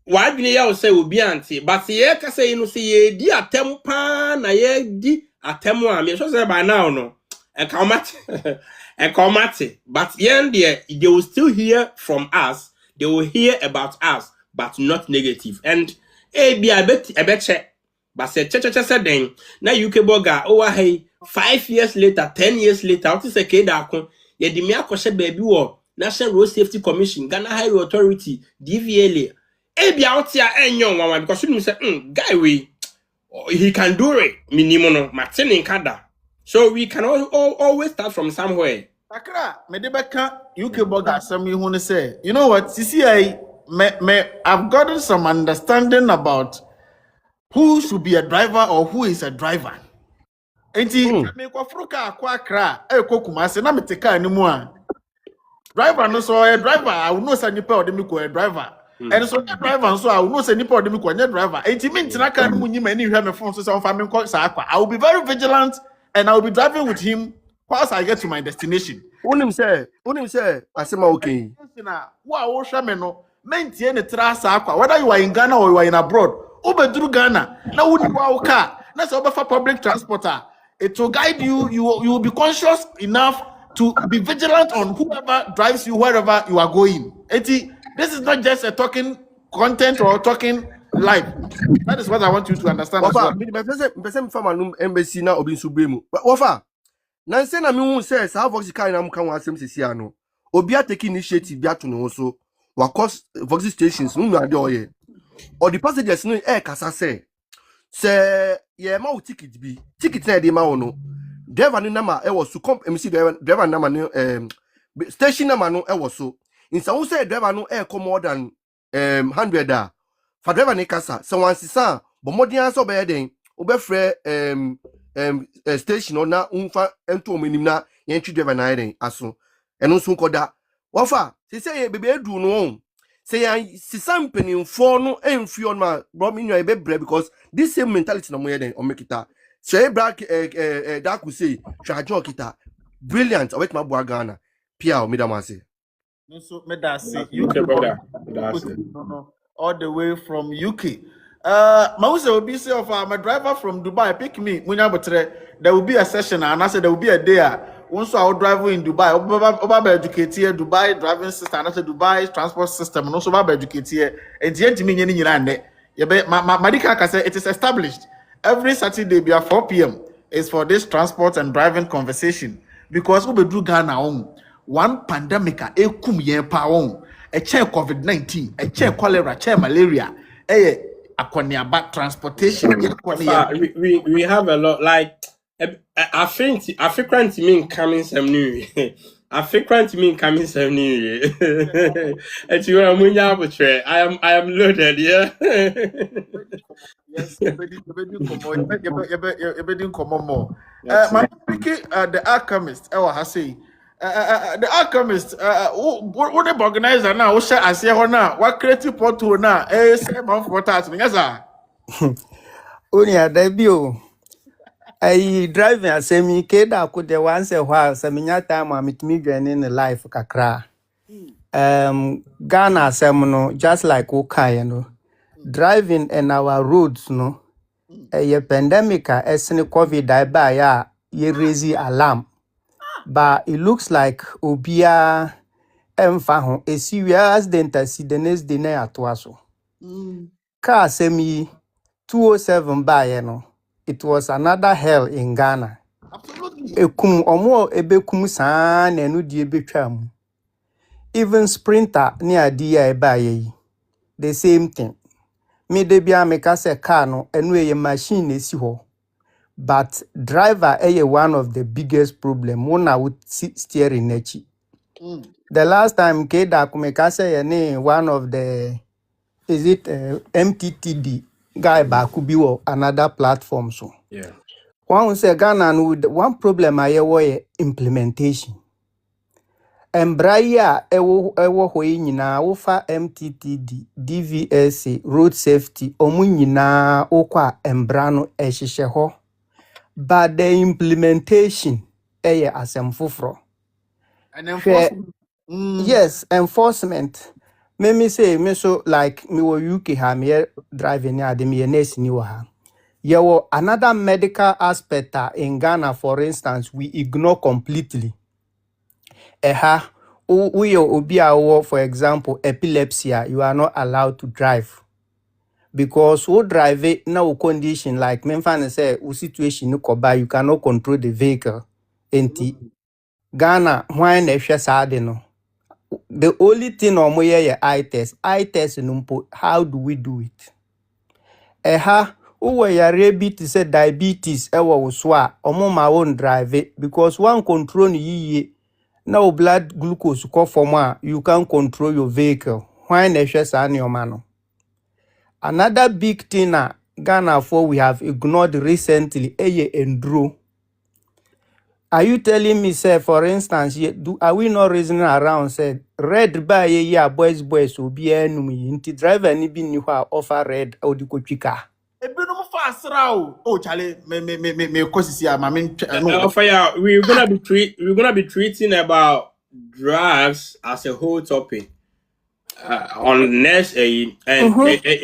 why do you say will be auntie? But ye can say no see ye di atempa na ye di atemo am. You say by now no. And commat. But yen they will still hear from us. They will hear about us, but not negative. And be I bet check. But say said then now UK boga oh hey 5 years later, 10 years later, what is a kid ye di me akoshe baby wo National Road Safety Commission, Ghana Highway Authority, DVLA. Ebi out here enyo one because you say guy we he can do it minimum Martin in Kada. So we can always start from somewhere. Akra, me de beka UK boga some you want to say. You know what? CCI I've gotten some understanding about who should be a driver or who is a driver. Enti me ko fruka akwa kra e ko Kumasi na me te car ni mu a driver no so a driver I will know say nipa o de me ko a driver. And so the driver so I will know say nipa o de me ko a driver. Enti me ntina car ni mu nyima ni hwe me phone so say on fa me ko sa akwa. I will be very vigilant and I will be driving with him once I get to my destination. Unim say asema okay. Wow, no, maintain the trust whether you are in Ghana or you are in abroad. Ubedru Ghana. Now would you our car? That's over for public transporter. It will guide you. You will be conscious enough to be vigilant on whoever drives you wherever you are going. This is not just a talking content or talking live. That is what I want you to understand as well. Person from embassy na obi subremu. Wafa. Na say na me hu say sa vox kai na mka wan asem sisia no. Obi take initiative bi ato no so. Wa cost vox stations no ade oye. Or the passengers no kasa say ye ma ticket bi. Ticket na dey ma wo no. Driver no number e was so MC driver number no station number no e was so. In some say driver no come more than 100 da. For driver ne kasa so wan sisa but modern answer be den obefre station na unfa ento omenim na yentwi driver na iden aso eno so koda wafa say bebe edu no say yan sisa mpanimfo no emfi on ma bro me nwa ebebre because this same mentality na mo yeden o mekita say black that could say charge kita brilliant awet ma bua Ghana pia o medamase so medase UK brother all the way from UK. Mause will be say of my driver from Dubai pick me. There will be a session and I said there will be a day. Once I will drive in Dubai, Oba educate here, Dubai driving system, and I said Dubai transport system, and also Oba educate here. And the end to me, Madika say it is established every Saturday by 4 p.m. is for this transport and driving conversation because we do Ghana on one pandemic a kum yen pa on a chair COVID-19, a chair cholera, chair malaria, back transportation. We have a lot like I frequent mean coming some new. I frequent mean coming some new. And you are I am loaded, yeah. Yes, the Alchemist. The Alchemist. What the organizer now? What I say now? What creative portal now? Say month for that. Yes, sir. Onya debut. I driving a semi keda could the once a while, seminar time I meet me in the life kakra. Ghana semono just like okay, you know. Driving in our roads, no. A pandemic, as in COVID die by ya, ye raise alarm. But it looks like Obia Mfaho, a serious denta see the next dinner at Waso. Car semi 207 by, you know. It was another hell in Ghana. Absolutely. Ekum omo ebekum san enu die betwam. Even sprinter near dia ebaye. The same thing. Me de bia me ka se car no enu eye machine esi ho. But driver eye one of the biggest problem one would steering nechi. The last time Keda kumeka say one of the is it MTTD guy back could be another platform so. Yeah. One say Ghana with one problem I hear implementation. Embraer ewo hoi nyina wofa MTTD, DVLA, road safety omu nyina okwa embrano ehihye ho. But the implementation asem foforo. And enforcement. Yes, enforcement. Me say me so like me wo UK ha me driving ya de me nurse ni wo ha. Yo, another medical aspect in Ghana, for instance, we ignore completely. For example, epilepsy, you are not allowed to drive. Because who drive it now condition like me say situation you cannot control the vehicle. Ghana, when the only thing eye test. Eye test how do we do it? Uwe ya rabbit say diabetes ewa uswa omo ma won drive it because one control ni now blood glucose ko form you can control your vehicle when na hwe sa ne omano. Another big thing Ghana for we have ignored recently enduro. Are you telling me, sir, for instance, are we not reasoning around, say, red by boys will be enemy, inti driver ni bi ni offer red or the coachika? Ebinom fa asra o. Oh, Charlie, me kosisi a mame no. Fire, we're gonna be treating about drugs as a whole topic on next in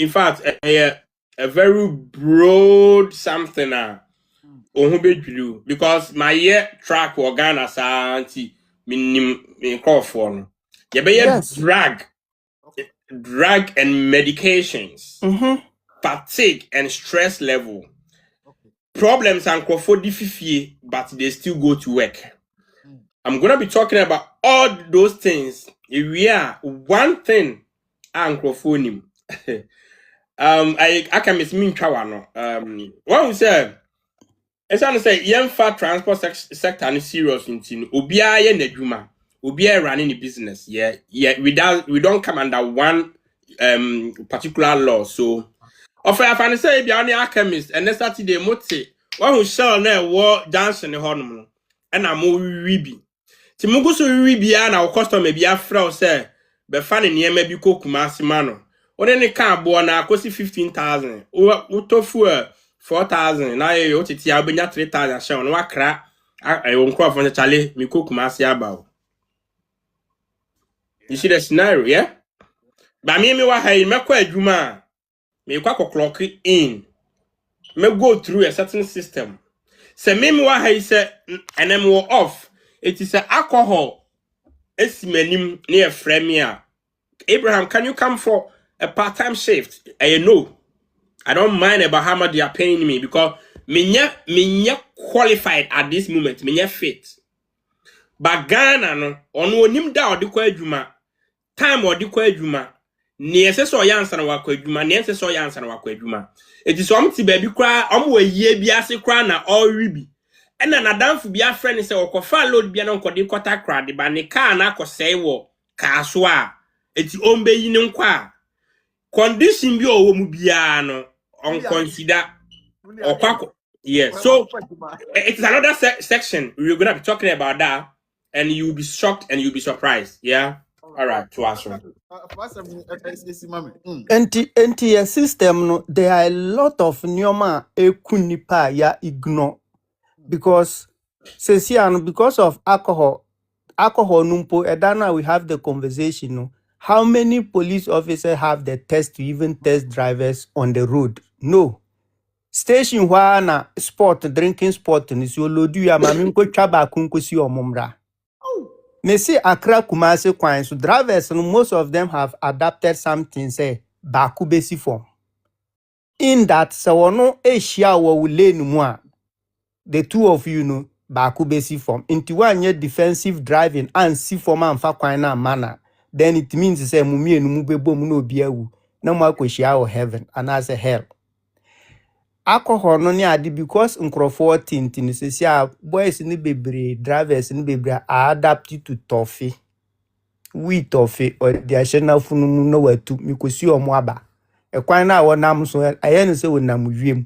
fact a very broad something because my year track or Ghana santi minim call for Yes. drug and medications, fatigue and stress level. Problems and difficult, but they still go to work. I'm gonna be talking about all those things. If we are one thing, anchrophonim. I can miss me no. What we say? It's to say yemfa transport sector and serious into Obia ye nedjuma. Obia running the business. Yeah. We don't come under one particular law. So of I find say be only alchemist and next Saturday mote one who shall na war dancing the honum and I'm ribi. Ti mugu so ribi na customer be afra say be fan ne ma bi ko Kumasi mano. One ne ka bo na akosi 15,000. O tofu 4,000 na you titi abenya 3,000 share no wakra I won crop for Charlie mi ko Kumasi aba. You see the scenario, yeah? Ba me wa ha me kwa adwuma me kwa clock in. Me go through a certain system. Se me wa ha say and I'm off. It is a alcohol. It's menim near Fremia. Abraham, can you come for a part-time shift? I know. I don't mind about how much they are paying me because me qualified at this moment. Me fit. But Ghana no ono nim da odikwa adwuma. Time odikwa adwuma. Ni eseso yansa na wakwa adwuma, ni eseso yansa na wakwa adwuma. Eti so omti baby kra, omo yie bi ase kra na already. Ena na danfu bi afre ni se okofa load bi na nkodi kota kra de ba ne car na akosei wo ka so a eti ombe yi ne nkwa condition bi owo mu bia no on consider okwako. Yes. So it's another section we're going to be talking about that and you'll be shocked and you'll be surprised. Yeah. All right, to answer. Enti a system no, there are a lot of nyoma ekunipa ya ignore because because of alcohol numpo edana we have the conversation no. How many police officers have the test to even test drivers on the road? No. Station where na drinking sport ni so lodu ya mami ko twaba kunkosi omumra. Me see Accra Kumasi kwan so drivers no most of them have adapted something say bakubesi form. In that so wono ehia wo lane mu a the two of you know bakubesi form. Into one year defensive driving and see form and fa kwan na manner. Then it means say mumie no mu bebo mu no bia wu. Na mo akohia heaven and as a hell. Alcohol no ni ade because nkrofo tintin sesia boys ni bebre drivers ni bebre adapt to toffee we toffee or the national funum no watu mikosi omo aba ekwan na wonam so aye no se wonam wiem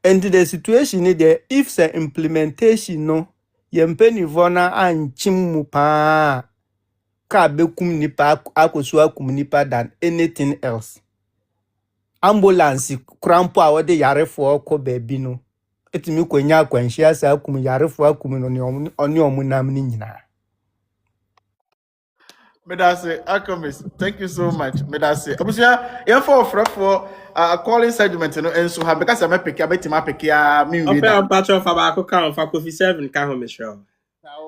and the situation is there if the implementation no yempenivo na anchim mu pa ka bekum nipa akosu akum nipa than anything else. Ambulance crampo a wode yarefo ko baabi no etimi kwanya akwanhia sa akum yarefo akum no ne omunam ni nyina. Medase, Alchemist, thank you so much. Medase. Abusia, you for calling segment no enso ha because I'm pick abetima pick ya me we. I'm part of Abako count for Kofi 7 can home Michelle.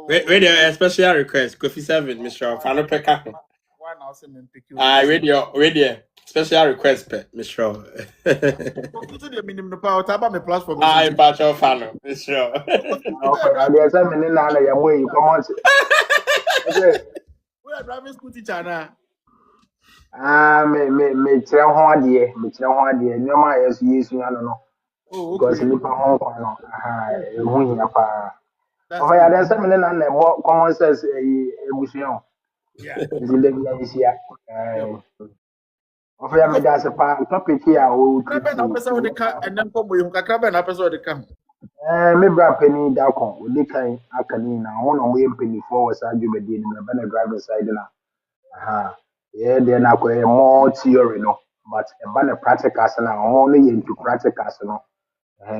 Radio a special request Kofi 7 Michelle Fano Peka. Why now say me pick you? Radio special request pe Michelle. To the minimum power taba me platform. I'm part of Fano Michelle. Okay, there's a minute now I am way come on. We are driving school teacher now. Me tell ho ade, no ma yes you no. Oh, Because okay. nipa ho kwa no. Hu hia pa. Oh yeah, there's a minute now more common sense ebusuon. Yeah. Is in the isia. Of ya me da se pa topic here o Krabe na pesa o de ka enen ko mo yum ka krabe na pesa o de ka. me bra penny da kon o de kan akani na ho no mo ye penny for was adwumadi ni me ba na driver side na. Aha. Yeah, they na ko more theory no, but e ba na practical na ho no ye into practical no.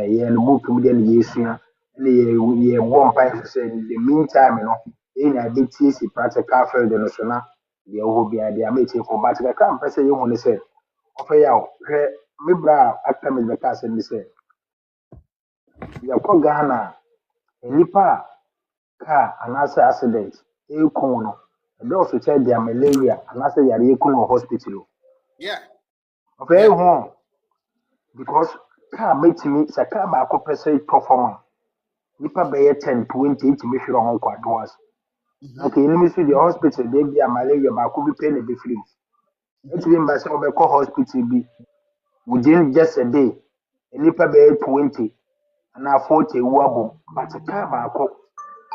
Yeah, no book mu de na yesua. Na ye wo mpa say in the meantime no, e na be TC practical field no so na de ho bia de ameti for but ka kan pese ye hu ne say ofa ya hwe me bra aka me be ka say ni say ya ko Ghana nipa car anase accident e kun no e do so che dia malaria anase yare e kun no hospital Yeah. ofa e Yeah. hu because car metimi sa car ba ko pese performance nipa be 10 20 itimi hwere ho kwado as na ka enimi so the hospital dey be malaria ba ko bi pe na be free itimi mba se obekọ hospital bi within just a day nipa be 20 na 40 wu abom but car ba ko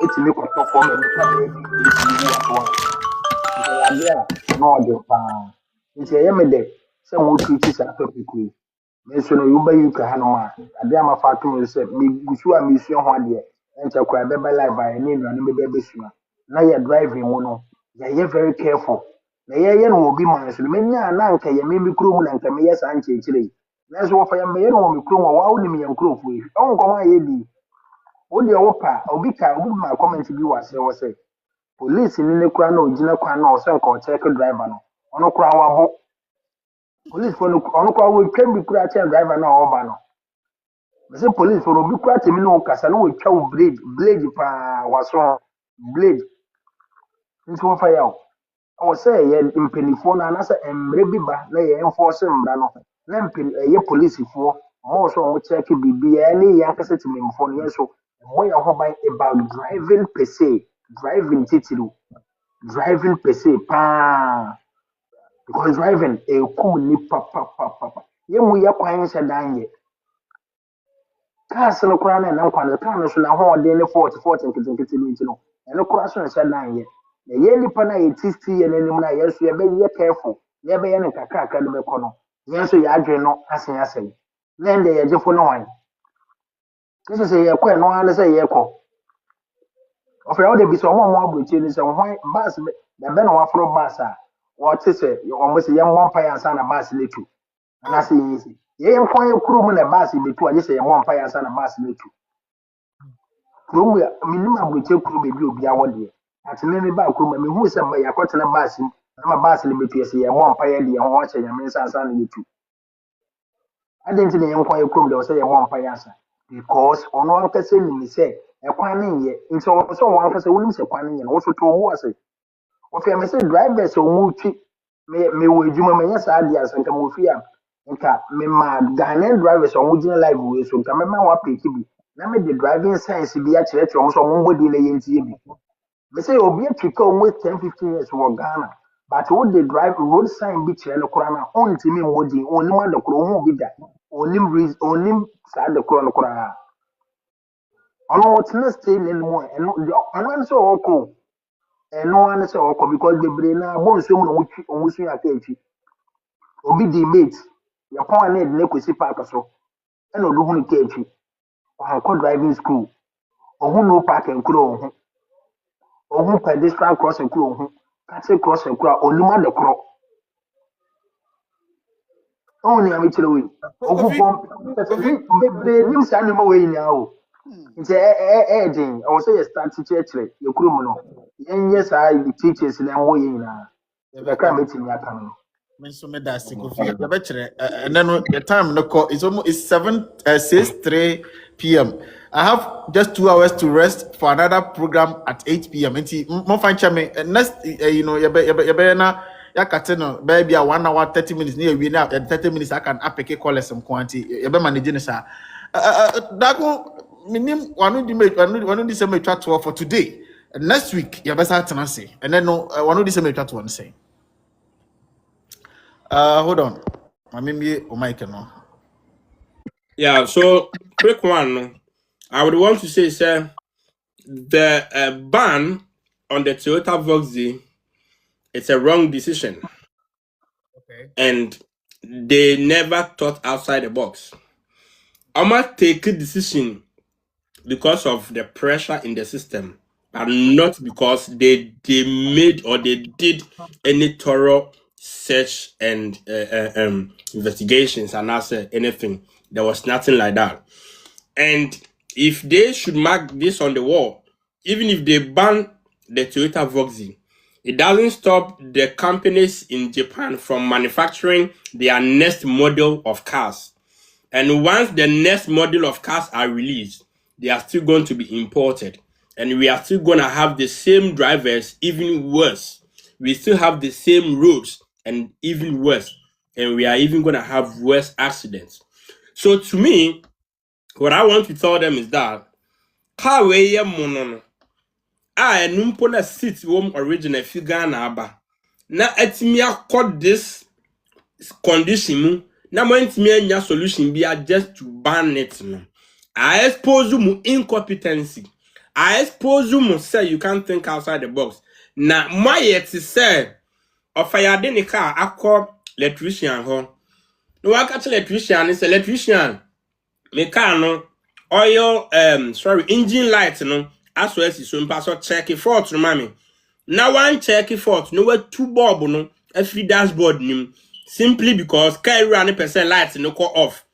itimi ko perform nipa be 50 wu ato nti ade a na ɔde paa nti ɛyɛ me dɛ sɛ mo treat saa topic yi me nso no yuba yi ka hanom a ade a mafa ato mu sɛ megusu a mesua ho adeɛ ɛnkyɛ koraa bɛba live a ɛne nnuane bɛbɛ bɛsua na yɛ driving mu no yɛyɛ very careful na yɛyɛ no wɔ bi man so no menya na nka yɛ me kurom na nka meyɛ saa nkyerɛkyerɛ yi nanso wɔfa yɛ mbɛyɛ no wɔ me kurom a wɔa wonim yɛ nkurɔfoɔ yi ɔwo nkɔmɔ a yɛdi wo deɛ wo pa obi ma comment bi wɔ aseɛ wɔ sɛ police ni ne kura na ogyina kwan na ɔsɛ nka ɔkyerɛke driver no ɔno kura wabɔ police fo no ɔno kura wɔtwa bi kura kyerɛ driver na ɔba no bɛsɛ police fo no obi kura tèmi na ɔkasa na wɔtwa wo blade paa waso blade nti wɔfa yɛ o ɔwɔ sɛ yɛ mpanimfoɔ no anasɛ mmerɛ bi ba na yɛ enforce mmara no na ɛyɛ polisifoɔ ɔmo nso ɔmo kyerɛke biribiara ne yɛ ankasa tìmɛmfoɔ no yɛn nso ɛmo yɛ ho ban about driving per se driving titiri driving per se paa because driving kum nipa papapapa yɛ mu yɛ kwan hyɛ dan yɛ cars no koraa na ɛnam kwan no car no so na ahoɔden ne 40 nketenkete bi nti no ɛno koraa so nhyɛ dan yɛ na yɛ nipa no a yɛtisti yɛ n'anim no a yɛn nso yɛbɛyɛ careful na yɛbɛyɛ no kakrakra de bɛkɔ no yɛn nso yɛadwene no asɛe na ɛn deɛ yɛgyefo no hwan kyerɛ sɛ yɛkɔ ɛno ara ne sɛ yɛkɔ ɔfrɛ wo de bi sɛ ɔmo a ɔmo aburokyire ni sɛ hwan bus bɛbɛ na waforo bus a wɔte sɛ ɔmo sɛ yɛmmɔ mpaeɛ ansa na bus no atu anaasɛ yɛyɛ sɛ yɛyɛ nkwa yɛ kurom na bus bɛtu a gye sɛ yɛmmɔ mpaeɛ ansa na bus no atu kurom a menim aburokyire kurom baabi obi awɔ deɛ ate me ba kurom a mehu sɛ yɛakɔtena bus mu na ma bus no bɛtu yɛ sɛ yɛmmɔ mpaeɛ de yɛn ho akyɛ nyame nsa ansa na yɛtu adɛn nti na yɛn nkwa yɛ kurom deɛ wɔ sɛ yɛmmɔ mpaeɛ ansa because ɔno ankasa nim sɛ ɛkwan ne nyɛ nti ɔwɔ sɛ ɔwɔ ankasa wonim sɛ kwan ne nyɛ no wo so to wo ase ɔfɛ me sɛ drivers a ɔmo twi mewɔ adwuma mɛnyɛ saa adeɛ asa nka mɔfi a nka mema Ghanaian drivers a ɔmo gyina live wei so nka mɛma wɔn apɛki bi na mede driving science bi akyerɛkyerɛ ɔmo sɛ ɔmo mbɔ din na yɛntie bi mesɛ obi atwi ka ɔmo 10-15 years wɔ Ghana but wo de drive road sign bi kyerɛ no koraa na ɔntumi mmɔ din ɔnim adekoro ɔho bi da ɔnim saa adekoro no koraa ɔno ɔtena stay n'anim a ɛno nso ɔkɔ ɛno ano sɛ ɔkɔ because bebree na bɔ nsuo mu na ɔmo su aka akyi obi di mate yɛpɔn a na yɛde no akɔsi park so ɛna ɔde hu no ka akyi ɔhankɔ driving school ɔho no park nkuro ɔho ɔho pedestrian crossing kuro ɔho kate crossing kuro a ɔnim ade korɔ ɔho ne ame kyerɛ wei ɔho pɔm bebree nim saa nneɛma wei nyinaa o nti ɛyɛ den ɛwɔ sɛ yɛ start kyerɛkyerɛ yɛ kuro mu no yɛnyɛ saa teachers na ɛwɔ yɛ nyinaa yɛbɛka mɛtumi aka no Me so me da se kofi ya bekyerɛ ɛnɛ no the time no call is almost 6:03 p.m. I have just 2 hours to rest for another program at 8 p.m. Nti mo fan chame next you know yebe na yakate no maybe a 1 hour 30 minutes near we now 30 minutes I can apeke call some quantity yebe manage ne sa dago minim wanu di se me twa to for today next week yebe sa tena se and then no wanu di se me twa to one say hold on. I mean, me or Mike, no. Yeah, so quick one. No. I would want to say, sir, the ban on the Toyota Voxy, it's a wrong decision. Okay. And they never thought outside the box. I must take a decision because of the pressure in the system, but not because they made or they did any thorough search and investigations and not say anything. There was nothing like that. And if they should mark this on the wall, even if they ban the Toyota Voxy, it doesn't stop the companies in Japan from manufacturing their next model of cars. And once the next model of cars are released, they are still going to be imported. And we are still going to have the same drivers, even worse. We still have the same roads and even worse. And we are even going to have worse accidents. So to me, what I want to tell them is that car we mono I numpo na seat wom original figure na aba. Na etimi akọ this condition mu na mo ntimi anya solution bi just to ban it no. I expose mu incompetency. I expose mu say you can't think outside the box. Na my yet say ofayade ne car akọ electrician ho. No wa catch electrician is electrician. Me car no oil engine light no as well as so pass check it fault no mami. Now one check it fault no we two bulb no every dashboard nim simply because car run percent light no call off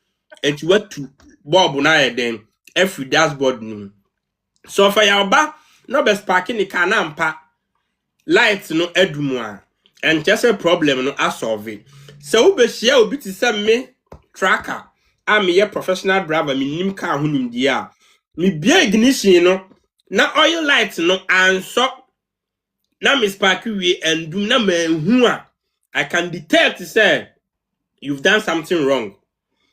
and you were two bulb na then every dashboard nim. So for your ba no be sparking the car na mpa light no edumwa and just a problem no a solve it. So we be share obi to send me tracker. I'm a professional driver, me nim car hunim dia. Me bia ignition no, na oil light no and so na me spark we and do na me I can detect say you've done something wrong.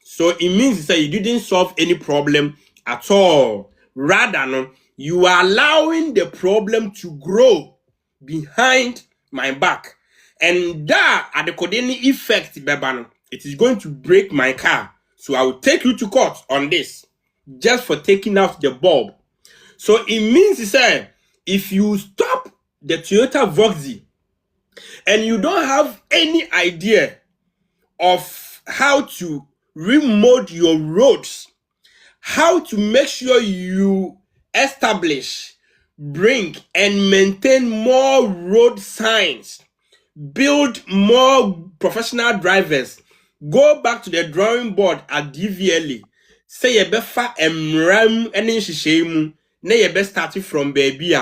So it means that you didn't solve any problem at all. Rather no, you are allowing the problem to grow behind my back. And that at the coordinating effect, bebano, it is going to break my car. So I will take you to court on this, just for taking out the bulb. So it means, he said, if you stop the Toyota Voxy and you don't have any idea of how to remold your roads, how to make sure you establish, bring, and maintain more road signs, build more professional drivers, go back to the drawing board at DVLA. Say you befa emram ene nhihye na you be start from baby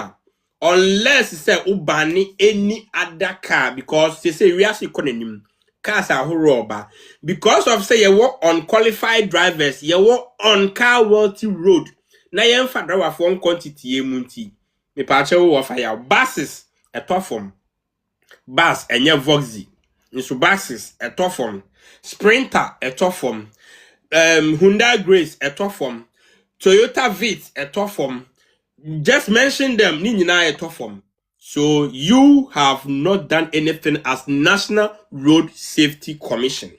unless say ubani any other car because they say we are economy cars are horrible because of say you work unqualified drivers, you work on car wealthy road. Na you fa driver for quantity emunti me pa che wo fire buses a top form bus enye Voxy nso buses a top form Sprinter a top form Hyundai Grace a top form Toyota Vitz a top form. Just mention them ni nyina a top form. So you have not done anything as National Road Safety Commission.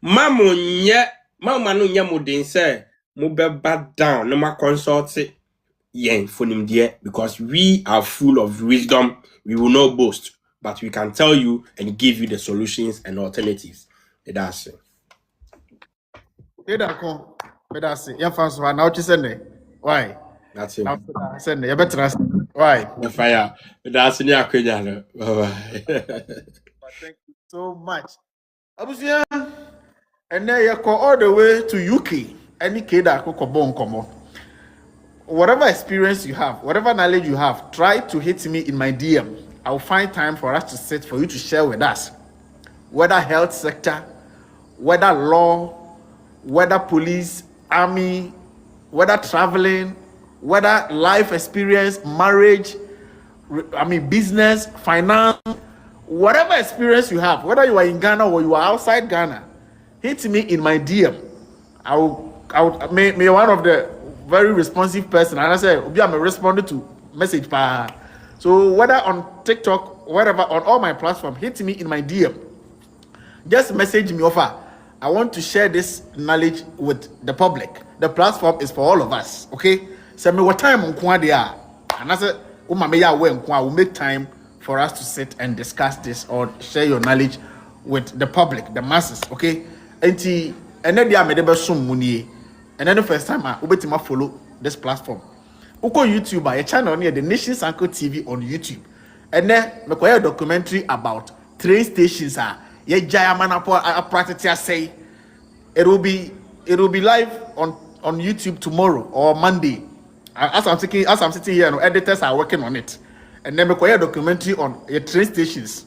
Mama no nya mo den say mo be back down no ma consult yen for him there because we are full of wisdom. We will not boast, but we can tell you and give you the solutions and alternatives. That's it. That's it. Why? That's it. Send you better. Why? The fire. That's in your Bye bye. Thank you so much. Abusia, and then you go all the way to UK. Any kid that could come on. Whatever experience you have, whatever knowledge you have, try to hit me in my DM. I'll find time for us to sit for you to share with us. Whether health sector, whether law, whether police, army, whether traveling, whether life experience, marriage, business, finance, whatever experience you have, whether you are in Ghana or you are outside Ghana, hit me in my DM. May one of the very responsive person, and I say, I'm responding to message. So whether on TikTok, whatever, on all my platforms, hit me in my DM. Just message me offer. I want to share this knowledge with the public. The platform is for all of us. Okay? Send me what time on Kwadia. And I said, will make time for us to sit and discuss this or share your knowledge with the public, the masses, okay? And then they are made by some money. And then the first time I follow this platform. Uko YouTube, a channel near the Nation's Uncle TV on YouTube. And then me a documentary about train stations ye jaya manapo practice say it will be live on YouTube tomorrow or Monday. As I'm sitting here, editors are working on it. And then me a documentary on train stations.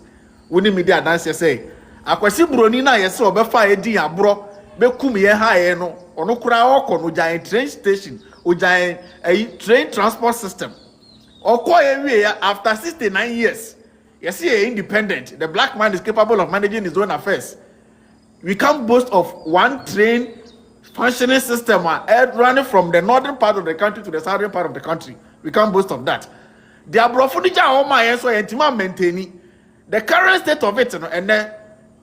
Woni media dance say akwasi broni na yesi obefa edi abro bekum ye ha ye no ono kura okọ no giant train station o giant train transport system okọ ye we after 69 years yes he independent. The black man is capable of managing his own affairs. We can't boast of one train functioning system running from the northern part of the country to the southern part of the country. We can't boast of that. The abrofudija homa yes so entima maintaining the current state of it, and then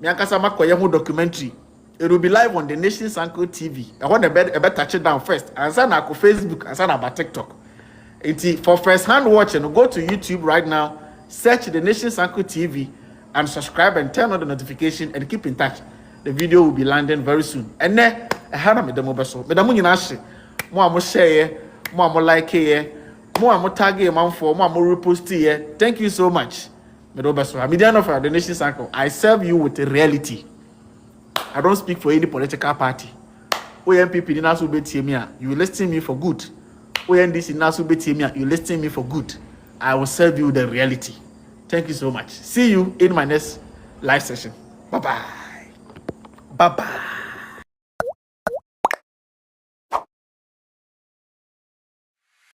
documentary. It will be live on the Nation's Uncle TV. I want to touch it down first. And then I go Facebook, and then about TikTok. For first hand watching, go to YouTube right now, search the Nation's Uncle TV, and subscribe and turn on the notification and keep in touch. The video will be landing very soon. And then I had a demo beso. But the money nashi, more share, more like here, more tag man for more repost here. Thank you so much. The Nation's Uncle, I serve you with a reality. I don't speak for any political party. OMPP you listen me for good. ONDC you listen me for good. I will serve you the reality. Thank you so much. See you in my next live session. Bye bye. Bye bye.